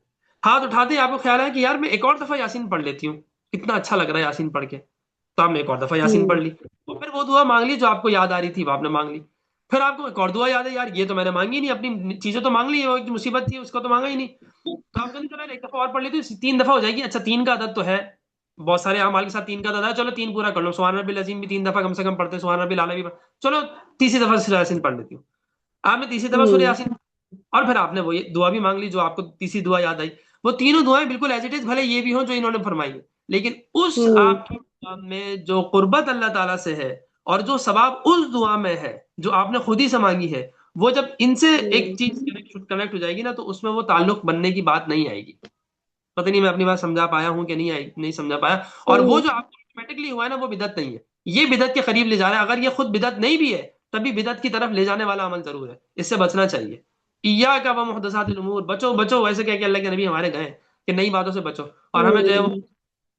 ہاتھ اٹھاتے ہی آپ کو خیال ہے کہ یار میں ایک اور دفعہ یاسین پڑھ لیتی ہوں، اتنا اچھا لگ رہا ہے یاسین پڑھ کے. تو آپ نے ایک اور دفعہ یاسین پڑھ لی، اور پھر وہ دعا مانگ لی جو آپ کو یاد آ رہی تھی، وہ آپ نے مانگ لی. پھر آپ کو ایک اور دعا یاد ہے، یار یہ تو میں نے مانگی نہیں، اپنی چیزیں تو مانگ لی، وہ ایک مصیبت تھی اس کو تو مانگا ہی نہیں. تو آپ کہتے ہیں ایک دفعہ اور پڑھ لیتی، 3 دفعہ ہو جائے گی. اچھا 3 کا عدد تو ہے، بہت سارے اعمال کے ساتھ 3 کا عدد ہے، چلو 3 پورا کر لو. سبحان ربی العظیم بھی 3 دفعہ کم سے کم پڑھتے ہیں، سبحان ربی الاعلی بھی چلو تیسری دفعہ سورہ یاسین پڑھ لیتی ہوں. آپ نے تیسری دفعہ سورہ یاسین اور پھر آپ نے وہ دعا بھی مانگ لی جو آپ کو تیسری دعا یاد آئی. وہ تینوں دعائیں بالکل ایز اٹ از، بھلے یہ بھی ہوں جو انہوں نے فرمائی ہے، لیکن اس آپ کی دعا میں جو قربت اللہ تعالیٰ سے ہے اور جو ثواب اس دعا میں ہے جو آپ نے خود ہی سے مانگی ہے، وہ جب ان سے ایک چیز کنیکٹ ہو جائے گی نا، تو اس میں وہ تعلق بننے کی بات نہیں آئے گی. پتہ نہیں میں اپنی بات سمجھا پایا ہوں کہ نہیں سمجھا پایا. اور وہ جو آپ کو آٹومیٹکلی ہوا ہے نا، وہ بدعت نہیں ہے، یہ بدعت کے قریب لے جا رہا ہے. اگر یہ خود بدعت نہیں بھی ہے تبھی بدعت کی طرف لے جانے والا عمل ضرور ہے، اس سے بچنا چاہیے. ایاک و محدثات الامور، بچو ویسے کہہ کے اللہ کے نبی ہمارے گئے کہ نئی باتوں سے بچو. اور ہمیں جو ہے وہ،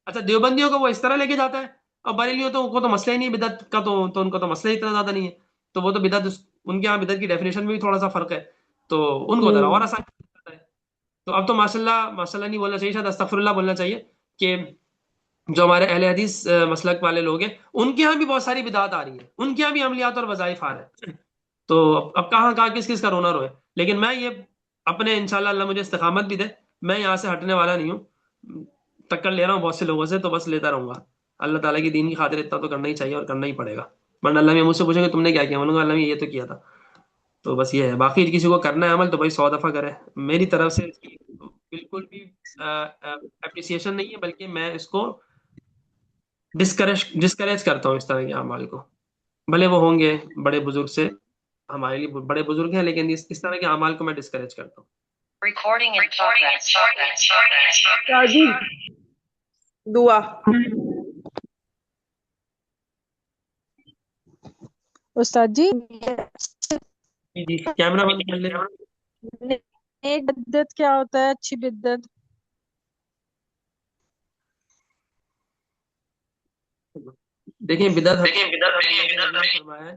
اچھا دیوبندیوں کو وہ اس طرح لے کے جاتا ہے، اور بریلیوں تو ان کو تو مسئلہ ہی نہیں بدعت کا، تو ان کو تو مسئلہ اتنا زیادہ نہیں ہے. تو وہ تو بدعت، ان کے یہاں بدعت کی ڈیفینیشن میں بھی تھوڑا سا فرق ہے، تو ان کو ذرا اور آسان ہے. تو اب تو ماشاء اللہ نہیں بولنا چاہیے، شاید استغفر اللہ بولنا چاہیے، کہ جو ہمارے اہل حدیث مسلک والے لوگ ہیں ان کے ہاں بھی بہت ساری بدعات آ رہی ہیں، ان کے ہاں بھی عملیات اور وظائف آ رہے ہیں. تو اب کہاں کس کا رونا روئے. لیکن میں یہ اپنے انشاءاللہ اللہ مجھے استقامت بھی دے، میں یہاں سے ہٹنے والا نہیں ہوں. ٹکر لے رہا ہوں بہت سے لوگوں سے، تو بس لیتا رہوں گا. اللہ تعالیٰ کی دین کی خاطر اتنا تو کرنا ہی چاہیے اور کرنا ہی پڑے گا. ورنہ اللہ مجھ سے پوچھیں گے تم نے کیا کیا، بولوں گا اللہ یہ تو کیا تھا. تو بس یہ ہے. باقی کسی کو کرنا ہے عمل تو بھائی 100 دفعہ کرے. میری طرف سے اس کی بالکل بھی اپریسیشن نہیں ہے، بلکہ میں اس کو ڈسکریج کرتا ہوں اس طرح کے اعمال کو. بھلے وہ ہوں گے بڑے بزرگ سے، ہمارے لیے بڑے بزرگ ہیں، لیکن اس طرح کے اعمال کو میں ڈسکریج کرتا ہوں. جی دعا. استاد جی جی کیمرہ بند کر لیں. ایک بدت کیا ہوتا ہے؟ اچھی بدت دیکھیں بدعت فرمایا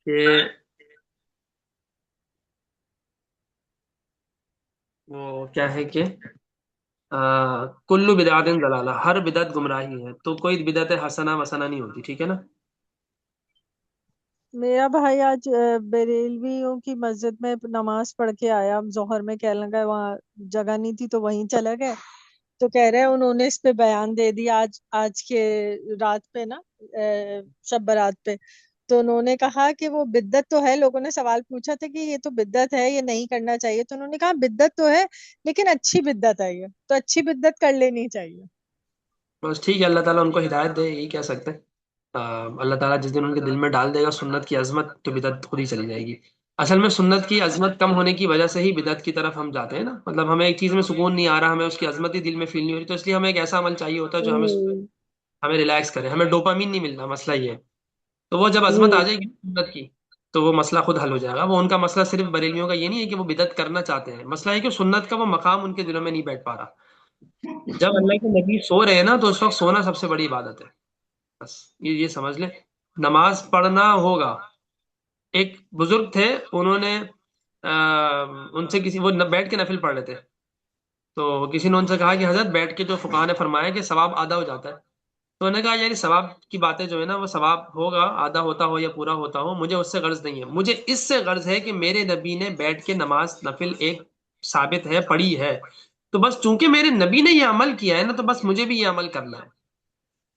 کہ وہ کیا ہے کہ کلو بدعت ضلالہ، ہر بدعت گمراہی ہے. تو کوئی بدعت حسنہ وسنہ نہیں ہوتی، ٹھیک ہے نا. میرا بھائی آج بریلویوں کی مسجد میں نماز پڑھ کے آیا، ظہر میں کہنے لگا وہاں جگہ نہیں تھی تو وہیں چلا گئے، تو کہہ رہے ہیں انہوں نے اس پہ بیان دے دیا آج کے رات پہ نا، شب برات پہ، تو انہوں نے کہا کہ وہ بدعت تو ہے، لوگوں نے سوال پوچھا تھا کہ یہ تو بدعت ہے، یہ نہیں کرنا چاہیے، تو انہوں نے کہا بدعت تو ہے لیکن اچھی بدعت ہے، یہ تو اچھی بدعت کر لینی چاہیے۔ بس ٹھیک ہے، اللہ تعالیٰ ان کو ہدایت دے، یہی کہہ سکتے ہیں۔ اللہ تعالیٰ جس دن ان کے دل میں ڈال دے گا سنت کی عظمت، تو بدعت خود ہی چلی جائے گی۔ اصل میں سنت کی عظمت کم ہونے کی وجہ سے ہی بدعت کی طرف ہم جاتے ہیں نا، مطلب ہمیں ایک چیز میں سکون نہیں آ رہا، ہمیں اس کی عظمت ہی دل میں فیل نہیں ہو رہی، تو اس لیے ہمیں ایک ایسا عمل چاہیے ہوتا ہے جو ہمیں ریلیکس کرے، ہمیں ڈوپامین نہیں ملتا، مسئلہ یہ ہے۔ تو وہ جب عظمت آ جائے گی سنت کی تو وہ مسئلہ خود حل ہو جائے گا۔ وہ ان کا مسئلہ صرف بریلیوں کا یہ نہیں ہے کہ وہ بدعت کرنا چاہتے ہیں، مسئلہ ہے کہ سنت کا وہ مقام ان کے دلوں میں نہیں بیٹھ پا رہا۔ جب اللہ کے نبی سو رہے ہیں نا تو اس وقت سونا سب سے بڑی عبادت ہے، بس یہ سمجھ لیں۔ نماز پڑھنا ہوگا۔ ایک بزرگ تھے، انہوں نے ان سے کسی وہ بیٹھ کے نفل پڑھ رہے تھے، تو کسی نے ان سے کہا کہ حضرت بیٹھ کے جو فقہا نے فرمایا کہ ثواب آدھا ہو جاتا ہے، تو انہوں نے کہا یار ثواب کی باتیں جو ہے نا وہ ثواب ہوگا آدھا ہوتا ہو یا پورا ہوتا ہو، مجھے اس سے غرض نہیں ہے، مجھے اس سے غرض ہے کہ میرے نبی نے بیٹھ کے نماز نفل ایک ثابت ہے پڑھی ہے، تو بس چونکہ میرے نبی نے یہ عمل کیا ہے نا تو بس مجھے بھی یہ عمل کرنا ہے۔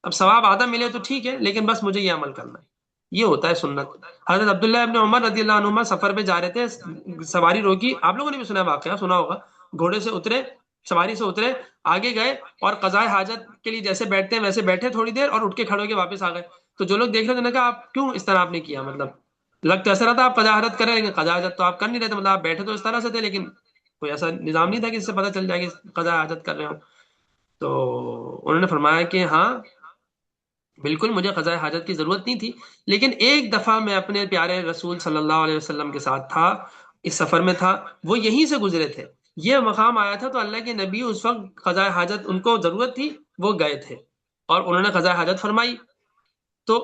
اب ثواب آدھا ملے تو ٹھیک ہے، لیکن بس مجھے یہ عمل کرنا ہے، یہ ہوتا ہے سنت۔ حضرت عبداللہ ابن عمر رضی اللہ عنہما سفر پہ جا رہے تھے، سواری روکی، آپ لوگوں نے بھی سنا واقعہ، سنا ہوگا، گھوڑے سے اترے، سواری سے اترے، آگے گئے اور قضاء حاجت کے لیے جیسے بیٹھتے ہیں ویسے بیٹھے تھوڑی دیر اور اٹھ کے کھڑے ہو کے واپس آ گئے۔ تو جو لوگ دیکھ رہے تھے انہوں نے کہا آپ کیوں اس طرح آپ نے کیا، مطلب لگ تو ایسا رہا تھا آپ قضاء حاجت کریں، لیکن قضاء حاجت تو آپ کر نہیں رہے تھے، مطلب آپ بیٹھے تو اس طرح سے تھے لیکن کوئی ایسا نظام نہیں تھا کہ اس سے پتہ چل جائے کہ قضاء حاجت کر رہے ہو۔ تو انہوں نے فرمایا کہ ہاں بالکل مجھے قضاء حاجت کی ضرورت نہیں تھی، لیکن ایک دفعہ میں اپنے پیارے رسول صلی اللہ علیہ وسلم کے ساتھ تھا، اس سفر میں تھا، وہ یہیں سے گزرے تھے، یہ مقام آیا تھا تو اللہ کے نبی اس وقت قضاء حاجت ان کو ضرورت تھی، وہ گئے تھے اور انہوں نے قضاء حاجت فرمائی، تو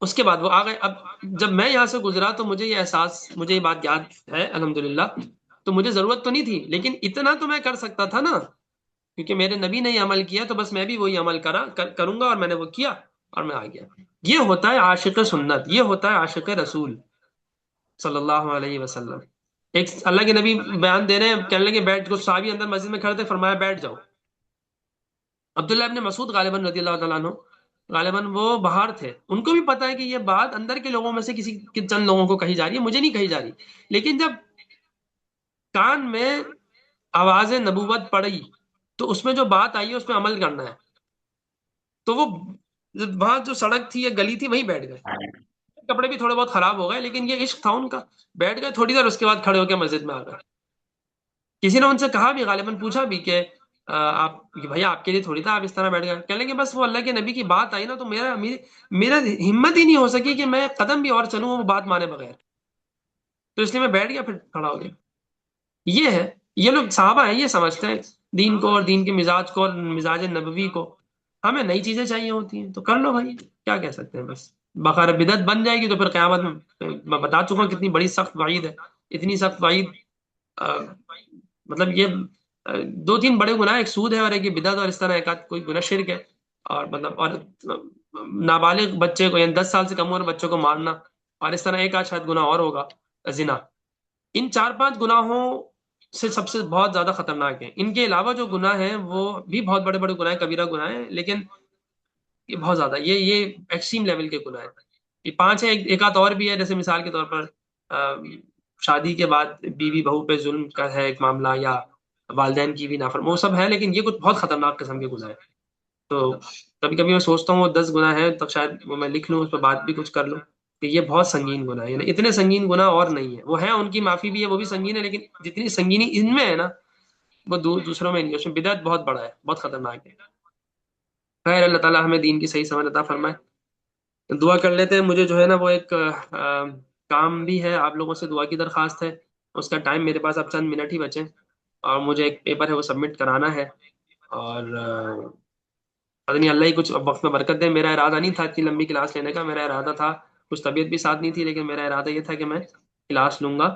اس کے بعد وہ آ گئے۔ اب جب میں یہاں سے گزرا تو مجھے یہ احساس، مجھے یہ بات یاد ہے الحمدللہ، تو مجھے ضرورت تو نہیں تھی لیکن اتنا تو میں کر سکتا تھا نا، کیونکہ میرے نبی نے یہ عمل کیا تو بس میں بھی وہی عمل کروں گا، اور میں نے وہ کیا اور میں آ گیا۔ یہ ہوتا ہے عاشق سنت، یہ ہوتا ہے عاشق رسول صلی اللہ علیہ وسلم۔ ایک اللہ کے نبی بیان دے رہے ہیں، کہنے لگے بیٹھ، کچھ صحابی اندر مسجد میں کھڑے تھے، فرمایا بیٹھ جاؤ۔ عبداللہ ابن مسعود غالباً رضی اللہ تعالیٰ عنہ، غالباً وہ باہر تھے، ان کو بھی پتا ہے کہ یہ بات اندر کے لوگوں میں سے کسی چند لوگوں کو کہی جا رہی ہے، مجھے نہیں کہی جا رہی، لیکن جب کان میں آواز نبوت پڑی تو اس میں جو بات آئی ہے اس پہ عمل کرنا ہے، تو وہ وہاں جو سڑک تھی یا گلی تھی وہیں بیٹھ گئے، کپڑے بھی تھوڑے بہت خراب ہو گئے لیکن یہ عشق تھا ان کا، بیٹھ گئے تھوڑی دیر، اس کے بعد کھڑے ہو کے مسجد میں آ گئے۔ کسی نے ان سے کہا بھی، غالباً پوچھا بھی کہ آپ کہ بھائی آپ کے لیے تھوڑی تھا آپ اس طرح بیٹھ گئے، کہنے لگے بس وہ اللہ کے نبی کی بات آئی نا تو میرا ہمت ہی نہیں ہو سکی کہ میں قدم بھی اور چلوں وہ بات مانے بغیر، تو اس لیے میں بیٹھ گیا، پھر کھڑا ہو گیا۔ یہ ہے، یہ لوگ صحابہ ہیں، یہ سمجھتے ہیں دین کو اور دین کے مزاج کو اور مزاج نبوی کو، ہمیں نئی چیزیں چاہیے ہوتی ہیں تو کر لو بھائی، کیا کہہ سکتے ہیں، بس بقر بدعت بن جائے گی تو پھر قیامت میں بتا چکا ہوں کتنی بڑی سخت وعید ہے، اتنی سخت وعید، مطلب یہ دو تین بڑے گناہ، ایک سود ہے اور ایک یہ بدعت، اور اس طرح ایک آدھ کوئی گناہ شرک ہے، اور مطلب اور نابالغ بچے کو یعنی 10 سال سے کم عمر بچوں کو مارنا، اور اس طرح ایک آدھ شاید گناہ اور ہوگا زنا، ان 4-5 گناہوں سے سب سے بہت زیادہ خطرناک ہیں۔ ان کے علاوہ جو گناہ ہیں وہ بھی بہت بڑے بڑے گناہ ہیں، کبیرہ گناہ ہیں، لیکن یہ بہت زیادہ، یہ ایکسٹریم لیول کے گناہ ہیں۔ یہ 5 ہیں، ایک آدھ اور بھی ہے، جیسے مثال کے طور پر شادی کے بعد بیوی بہو پہ ظلم کا ہے ایک معاملہ، یا والدین کی بھی نافرمانی، وہ سب ہے، لیکن یہ کچھ بہت خطرناک قسم کے گناہ ہیں۔ تو کبھی کبھی میں سوچتا ہوں وہ 10 گناہ ہیں تب شاید وہ میں لکھ لوں، اس پہ بات بھی کچھ کر لوں کہ یہ بہت سنگین گناہ ہے، یعنی اتنے سنگین گناہ اور نہیں ہے، وہ ہیں ان کی معافی بھی ہے، وہ بھی سنگین ہے، لیکن جتنی سنگینی ان میں ہے نا وہ دوسروں میں نہیں ہے، اس میں بدعت بہت بڑا ہے، بہت خطرناک ہے۔ خیر، اللہ تعالیٰ ہمیں دین کی صحیح سمجھ عطا فرمائے۔ دعا کر لیتے ہیں، مجھے جو ہے نا وہ ایک کام بھی ہے، آپ لوگوں سے دعا کی درخواست ہے، اس کا ٹائم میرے پاس اب چند منٹ ہی بچے، اور مجھے ایک پیپر ہے وہ سبمٹ کرانا ہے، اور پتہ نہیں اللہ ہی کچھ وقت میں برکت دے۔ میرا ارادہ نہیں تھا اتنی لمبی کلاس لینے کا، میرا ارادہ تھا، کچھ طبیعت بھی ساتھ نہیں تھی، لیکن میرا ارادہ یہ تھا کہ میں کلاس لوں گا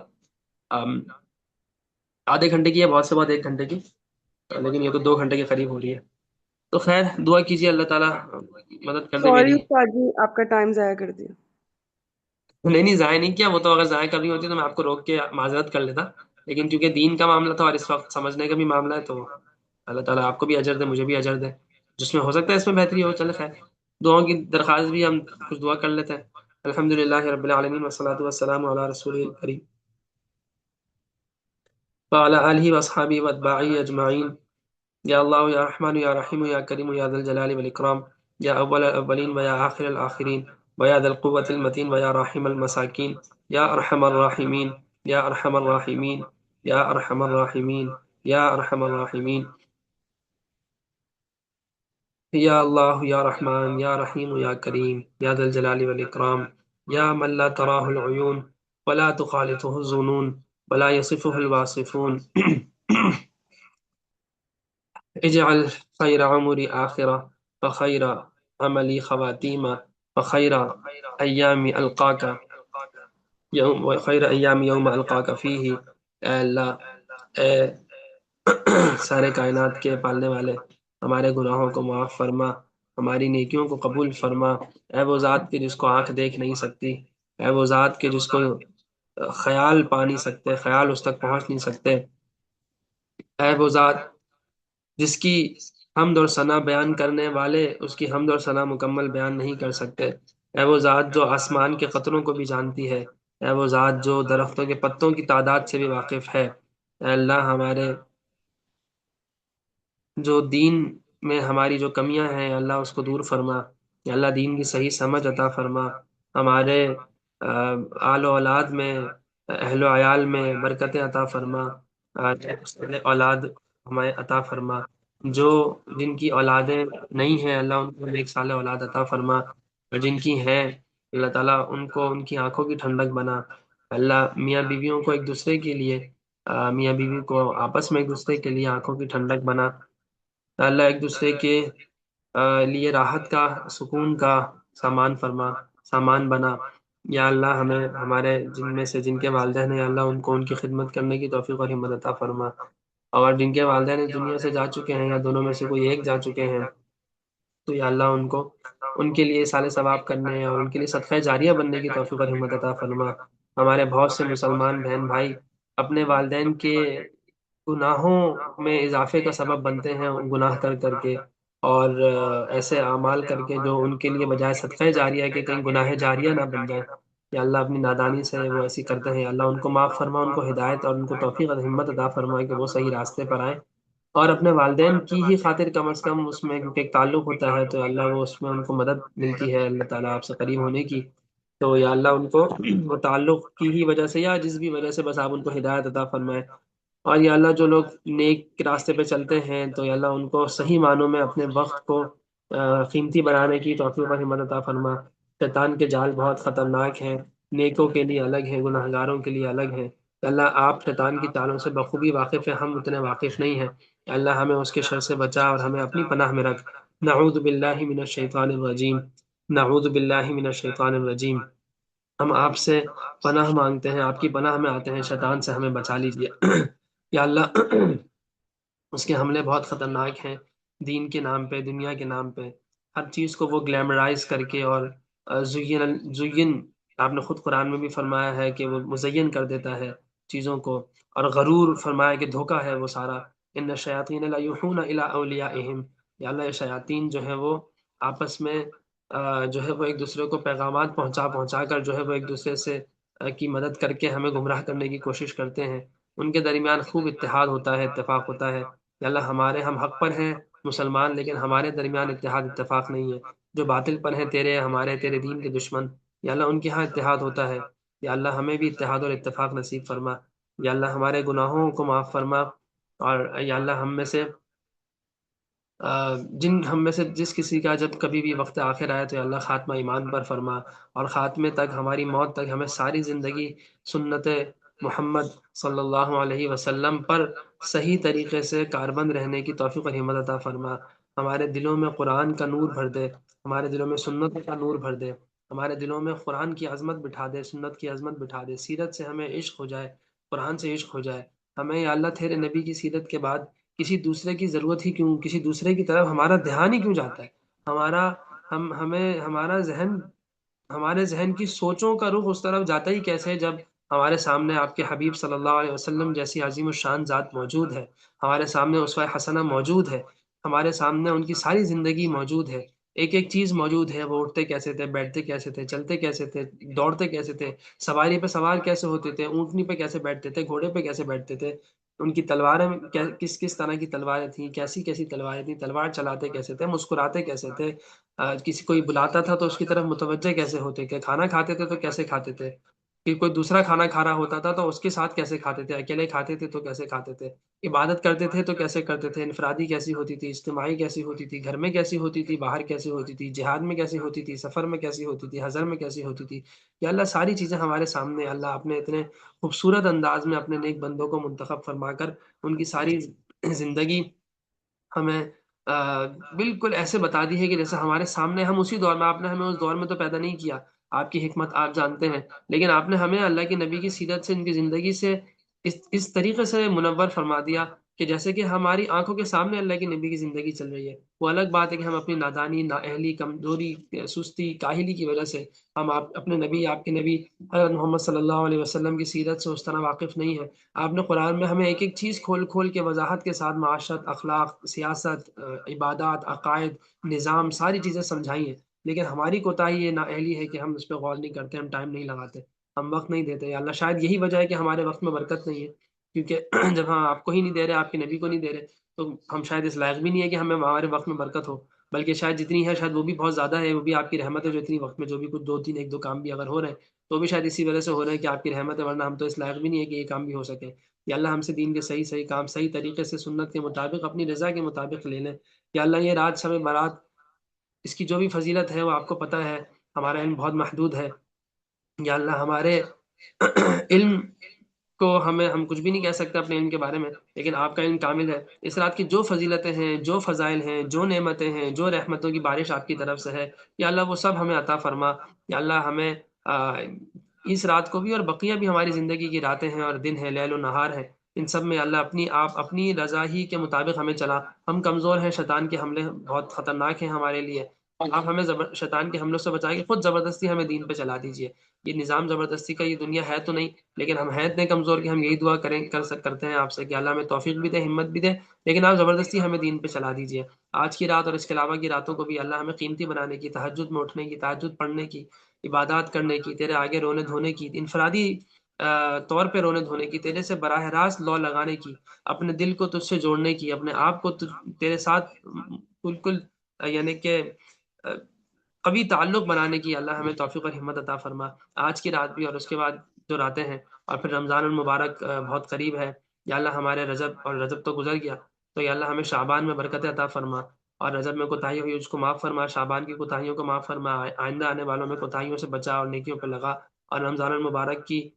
آدھے گھنٹے کی ہے، بہت سے بہت 1 گھنٹے کی، لیکن یہ تو 2 گھنٹے کے قریب ہو رہی ہے۔ تو خیر دعا کیجیے اللہ تعالیٰ مدد کر دے سوری میری۔ استاد جی، آپ کا ٹائم ضائع کر دیا۔ نہیں ضائع نہیں کیا، وہ تو اگر ضائع کرنی ہوتی تو میں آپ کو روک کے معذرت کر لیتا، لیکن کیونکہ دین کا معاملہ تھا اور اس وقت سمجھنے کا بھی معاملہ ہے، تو اللہ تعالیٰ آپ کو بھی اجر دے، مجھے بھی اجر دے، جس میں ہو سکتا ہے اس میں بہتری ہو، چلے خیر۔ دعاؤں کی درخواست بھی ہم کچھ دعا کر لیتے ہیں۔ الحمد للہ رب العالمین والصلاۃ والسلام علی رسول الکریم وعلی آلہ واصحابہ واتباعہ اجمعین۔ یا اللہ یا رحمن یا رحیم یا کریم یا ذا الجلال والاکرام، یا اول الاولین و یا آخر الآخرین و یا ذا القوة المتین و یا راحم المساکین، یا ارحم الراحمین، یا ارحم الراحمین، یا ارحم الراحمین، یا ارحم الراحمین، یا اللہ یا رحمن یا رحیم یا کریم یا ذا الجلال والاکرام، یا من لا تراہ العیون ولا تخالطہ الظنون ولا یصفہ الواصفون، اجعل خیر عمری آخرہ وخیر عملی خواتیمہ وخیر ایام القاک یوم وخیر ایام یوم القاک فیہ۔ اے اللہ، اے سارے کائنات کے پالنے والے، ہمارے گناہوں کو معاف فرما، ہماری نیکیوں کو قبول فرما۔ اے وہ ذات کے جس کو آنکھ دیکھ نہیں سکتی، اے وہ ذات کے جس کو خیال پا نہیں سکتے، خیال اس تک پہنچ نہیں سکتے، اے وہ ذات جس کی حمد اور ثنا بیان کرنے والے اس کی حمد اور ثنا مکمل بیان نہیں کر سکتے، اے وہ ذات جو آسمان کے قطروں کو بھی جانتی ہے، اے وہ ذات جو درختوں کے پتوں کی تعداد سے بھی واقف ہے۔ اے اللہ، ہمارے جو دین میں ہماری جو کمیاں ہیں اللہ اس کو دور فرما، یا اللہ دین کی صحیح سمجھ عطا فرما، ہمارے آل و اولاد میں، اہل و عیال میں برکتیں عطا فرما، اولاد ہمیں عطا فرما، جو جن کی اولادیں نہیں ہیں اللہ ان کو نیک صالح اولاد عطا فرما، اور جن کی ہیں اللہ تعالیٰ ان کو ان کی آنکھوں کی ٹھنڈک بنا۔ اللہ میاں بیویوں کو ایک دوسرے کے لیے، میاں بیوی کو آپس میں ایک دوسرے کے لیے آنکھوں کی ٹھنڈک بنا، اللہ ایک دوسرے کے لیے راحت کا، سکون کا سامان بنا۔ یا اللہ ہمیں ہمارے جن میں سے جن کے والدین ہیں اللہ ان کو ان کی خدمت کرنے کی توفیق اور ہمت عطا فرما، اور جن کے والدین اس دنیا سے جا چکے ہیں یا دونوں میں سے کوئی ایک جا چکے ہیں تو یا اللہ ان کو ان کے لیے سال ثواب کرنے اور ان کے لیے صدقہ جاریہ بننے کی توفیق اور ہمت عطا فرما۔ ہمارے بہت سے مسلمان بہن بھائی اپنے والدین کے گناہوں میں اضافے کا سبب بنتے ہیں، گناہ کر کر کے اور ایسے اعمال کر کے جو ان کے لیے بجائے صدقہ جاریہ کہ کہیں گناہ جاریہ نہ بن جائے، یا اللہ اپنی نادانی سے وہ ایسی کرتے ہیں، اللہ ان کو معاف فرما، ان کو ہدایت اور ان کو توفیق اور ہمت عطا فرما کہ وہ صحیح راستے پر آئیں، اور اپنے والدین کی ہی خاطر کم از کم اس میں کیونکہ ایک تعلق ہوتا ہے تو اللہ وہ اس میں ان کو مدد ملتی ہے اللہ تعالیٰ آپ سے قریب ہونے کی، تو یا اللہ ان کو وہ تعلق کی ہی وجہ سے یا جس بھی وجہ سے بس آپ ان کو ہدایت عطا فرمائے، اور یا اللہ جو لوگ نیک راستے پہ چلتے ہیں تو یا اللہ ان کو صحیح معنوں میں اپنے وقت کو قیمتی بنانے کی توفیق اور ہمت عطا فرما۔ شیطان کے جال بہت خطرناک ہیں، نیکوں کے لیے الگ ہیں، گناہ گاروں کے لیے الگ ہیں، یا اللہ آپ شیطان کی چالوں سے بخوبی واقف ہیں، ہم اتنے واقف نہیں ہیں، یا اللہ ہمیں اس کے شر سے بچا اور ہمیں اپنی پناہ میں رکھ۔ نعوذ باللہ من الشیطان الرجیم، نعوذ باللہ من الشیطان الرجیم۔ ہم آپ سے پناہ مانگتے ہیں، آپ کی پناہ میں آتے ہیں، شیطان سے ہمیں بچا لیجیے۔ یا اللہ اس کے حملے بہت خطرناک ہیں، دین کے نام پہ، دنیا کے نام پہ، ہر چیز کو وہ گلیمرائز کر کے اور زین آپ نے خود قرآن میں بھی فرمایا ہے کہ وہ مزین کر دیتا ہے چیزوں کو، اور غرور فرمایا کہ دھوکہ ہے وہ سارا۔ ان الشیاطین لا یوحون الی اولیائہم، یا اللہ یہ شیاطین جو ہے وہ آپس میں جو ہے وہ ایک دوسرے کو پیغامات پہنچا کر جو ہے وہ ایک دوسرے سے کی مدد کر کے ہمیں گمراہ کرنے کی کوشش کرتے ہیں، ان کے درمیان خوب اتحاد ہوتا ہے، اتفاق ہوتا ہے، یا اللہ ہم حق پر ہیں مسلمان لیکن ہمارے درمیان اتفاق نہیں ہے، جو باطل پر ہیں تیرے دین کے دشمن، یا اللہ ان کے ہاں اتحاد ہوتا ہے، یا اللہ ہمیں بھی اتحاد اور اتفاق نصیب فرما، یا اللہ ہمارے گناہوں کو معاف فرما، اور یا اللہ ہم میں سے جس کسی کا جب کبھی بھی وقت آخر آئے تو یا اللہ خاتمہ ایمان پر فرما، اور خاتمے تک ہماری موت تک ہمیں ساری زندگی سنت محمد صلی اللہ علیہ وسلم پر صحیح طریقے سے کاربند رہنے کی توفیق اور ہمت عطا فرما، ہمارے دلوں میں قرآن کا نور بھر دے، ہمارے دلوں میں سنت کا نور بھر دے، ہمارے دلوں میں قرآن کی عظمت بٹھا دے، سنت کی عظمت بٹھا دے، سیرت سے ہمیں عشق ہو جائے، قرآن سے عشق ہو جائے، ہمیں یا اللہ تیرے نبی کی سیرت کے بعد کسی دوسرے کی ضرورت ہی کیوں، کسی دوسرے کی طرف ہمارا دھیان ہی کیوں جاتا ہے، ہمارا ذہن ہمارے ذہن کی سوچوں کا رخ اس طرف جاتا ہی کیسے ہے جب ہمارے سامنے آپ کے حبیب صلی اللہ علیہ وسلم جیسی عظیم الشان ذات موجود ہے، ہمارے سامنے اسوہ حسنہ موجود ہے، ہمارے سامنے ان کی ساری زندگی موجود ہے، ایک ایک چیز موجود ہے، وہ اٹھتے کیسے تھے، بیٹھتے کیسے تھے، چلتے کیسے تھے، دوڑتے کیسے تھے، سواری پہ سوار کیسے ہوتے تھے، اونٹنی پہ کیسے بیٹھتے تھے، گھوڑے پہ کیسے بیٹھتے تھے، ان کی تلواریں کس کس طرح کی تلواریں تھیں، کیسی کیسی تلواریں تھیں، تلوار چلاتے کیسے تھے، مسکراتے کیسے تھے، کسی کوئی بلاتا تھا تو اس کی طرف متوجہ کیسے ہوتے، کہ کھانا کھاتے تھے تو کیسے کھاتے تھے، کہ کوئی دوسرا کھانا کھا رہا ہوتا تھا تو اس کے ساتھ کیسے کھاتے تھے، اکیلے کھاتے تھے تو کیسے کھاتے تھے، عبادت کرتے تھے تو کیسے کرتے تھے، انفرادی کیسی ہوتی تھی، اجتماعی کیسی ہوتی تھی، گھر میں کیسی ہوتی تھی، باہر کیسی ہوتی تھی، جہاد میں کیسی ہوتی تھی، سفر میں کیسی ہوتی تھی، حضر میں کیسی ہوتی تھی، یا اللہ ساری چیزیں ہمارے سامنے اللہ اپنے اتنے خوبصورت انداز میں اپنے نیک بندوں کو منتخب فرما کر ان کی ساری زندگی ہمیں بالکل ایسے بتا دی ہے کہ جیسے ہمارے سامنے ہم اسی دور میں، آپ نے ہمیں اس دور میں تو پیدا نہیں کیا، آپ کی حکمت آپ جانتے ہیں، لیکن آپ نے ہمیں اللہ کے نبی کی سیرت سے، ان کی زندگی سے اس طریقے سے منور فرما دیا کہ جیسے کہ ہماری آنکھوں کے سامنے اللہ کے نبی کی زندگی چل رہی ہے۔ وہ الگ بات ہے کہ ہم اپنی نادانی، نااہلی، کمزوری، سستی، کاہلی کی وجہ سے ہم اپنے نبی، آپ کے نبی حضرت محمد صلی اللہ علیہ وسلم کی سیرت سے اس طرح واقف نہیں ہے۔ آپ نے قرآن میں ہمیں ایک ایک چیز کھول کھول کے وضاحت کے ساتھ معاشرت، اخلاق، سیاست، عبادات، عقائد، نظام، ساری چیزیں سمجھائی ہیں، لیکن ہماری کوتاہی یہ نااہلی ہے کہ ہم اس پہ غور نہیں کرتے، ہم ٹائم نہیں لگاتے، ہم وقت نہیں دیتے۔ یا اللہ شاید یہی وجہ ہے کہ ہمارے وقت میں برکت نہیں ہے، کیونکہ جب ہم آپ کو ہی نہیں دے رہے، آپ کے نبی کو نہیں دے رہے، تو ہم شاید اس لائق بھی نہیں ہے کہ ہمیں ہمارے وقت میں برکت ہو، بلکہ شاید جتنی ہے شاید وہ بھی بہت زیادہ ہے، وہ بھی آپ کی رحمت ہے، جو اتنی وقت میں جو بھی کچھ دو تین ایک دو کام بھی اگر ہو رہے ہیں تو بھی شاید اسی وجہ سے ہو رہے ہیں کہ آپ کی رحمت ہے، ورنہ ہم تو اس لائق بھی نہیں ہے کہ یہ کام بھی ہو سکے۔ یا اللہ ہم سے دین کے صحیح صحیح کام صحیح طریقے سے سنت کے مطابق اپنی رضا کے مطابق لے لیں۔ یا اللہ یہ رات شب برات، اس کی جو بھی فضیلت ہے وہ آپ کو پتہ ہے، ہمارا علم بہت محدود ہے۔ یا اللہ ہمارے علم کو ہم کچھ بھی نہیں کہہ سکتے اپنے علم کے بارے میں، لیکن آپ کا علم کامل ہے۔ اس رات کی جو فضیلتیں ہیں، جو فضائل ہیں، جو نعمتیں ہیں، جو رحمتوں کی بارش آپ کی طرف سے ہے، یا اللہ وہ سب ہمیں عطا فرما۔ یا اللہ ہمیں اس رات کو بھی اور بقیہ بھی ہماری زندگی کی راتیں ہیں اور دن ہے، لیل و نہار ہے، ان سب میں اللہ آپ اپنی رضا ہی کے مطابق ہمیں چلا۔ ہم کمزور ہیں، شیطان کے حملے بہت خطرناک ہیں ہمارے لیے، اور آپ ہمیں شیطان کے حملوں سے بچا کے خود زبردستی ہمیں دین پہ چلا دیجیے۔ یہ نظام زبردستی کا یہ دنیا ہے تو نہیں، لیکن ہم ہیں اتنے کمزور کہ ہم یہی دعا کرتے ہیں آپ سے کہ اللہ ہمیں توفیق بھی دے، ہمت بھی دے، لیکن آپ زبردستی ہمیں دین پہ چلا دیجیے۔ آج کی رات اور اس کے علاوہ کی راتوں کو بھی اللہ ہمیں قیمتی بنانے کی، تہجد میں اٹھنے کی، تہجد پڑھنے کی، عبادات کرنے کی، تیرے آگے رونے دھونے کی، انفرادی طور پہ رونے دھونے کی، تیرے سے براہ راست لو لگانے کی، اپنے دل کو تجھ سے جوڑنے کی، اپنے آپ کو تیرے ساتھ بالکل یعنی کہ قوی تعلق بنانے کی اللہ ہمیں توفیق اور ہمت عطا فرما۔ آج کی رات بھی اور اس کے بعد جو راتیں ہیں، اور پھر رمضان المبارک بہت قریب ہے، یا اللہ ہمارے رجب تو گزر گیا، تو یا اللہ ہمیں شعبان میں برکت عطا فرما، اور رجب میں کوتاہی ہوئی اس کو معاف فرما، شعبان کی کوتاہیوں کو معاف فرما، آئندہ آنے والوں میں کوتاہیوں سے بچا اور نیکیوں پہ لگا، اور رمضان المبارک کی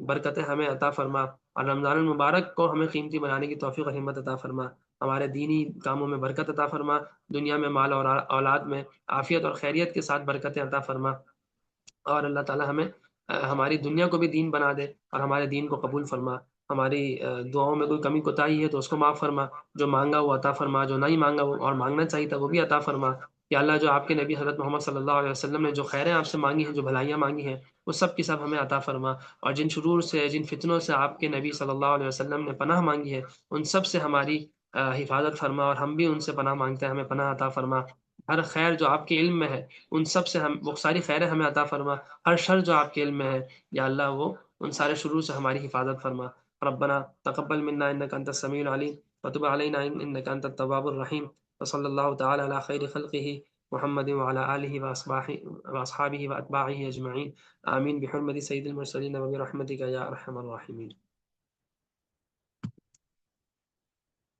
برکتیں ہمیں عطا فرما، اور رمضان المبارک کو ہمیں قیمتی بنانے کی توفیق اور ہمت عطا فرما، ہمارے دینی کاموں میں برکت عطا فرما، دنیا میں مال اور اولاد میں عافیت اور خیریت کے ساتھ برکتیں عطا فرما، اور اللہ تعالی ہمیں ہماری دنیا کو بھی دین بنا دے اور ہمارے دین کو قبول فرما، ہماری دعاؤں میں کوئی کمی کوتاہی ہے تو اس کو معاف فرما، جو مانگا وہ عطا فرما، جو نہیں مانگا وہ اور مانگنا چاہیے تھا وہ بھی عطا فرما۔ یا اللہ جو آپ کے نبی حضرت محمد صلی اللہ علیہ وسلم نے جو خیریں آپ سے مانگی ہیں، جو بھلائیاں مانگی ہیں، وہ سب کی سب ہمیں عطا فرما، اور جن شرور سے، جن فتنوں سے آپ کے نبی صلی اللہ علیہ وسلم نے پناہ مانگی ہے، ان سب سے ہماری حفاظت فرما، اور ہم بھی ان سے پناہ مانگتے ہیں، ہمیں پناہ عطا فرما۔ ہر خیر جو آپ کے علم میں ہے ان سب سے وہ ساری خیریں ہمیں عطا فرما، ہر شر جو آپ کے علم میں ہے یا اللہ وہ ان سارے شرور سے ہماری حفاظت فرما۔ ربنا تقبل منا انك انت السميع العليم وتب علينا انك انت التواب الرحيم، وصلى الله تعالى على خير خلقه محمد وعلى اله واصحابه واتباعه اجمعين، آمين، بحرمة سيد المرسلين وبرحمتك يا ارحم الراحمين۔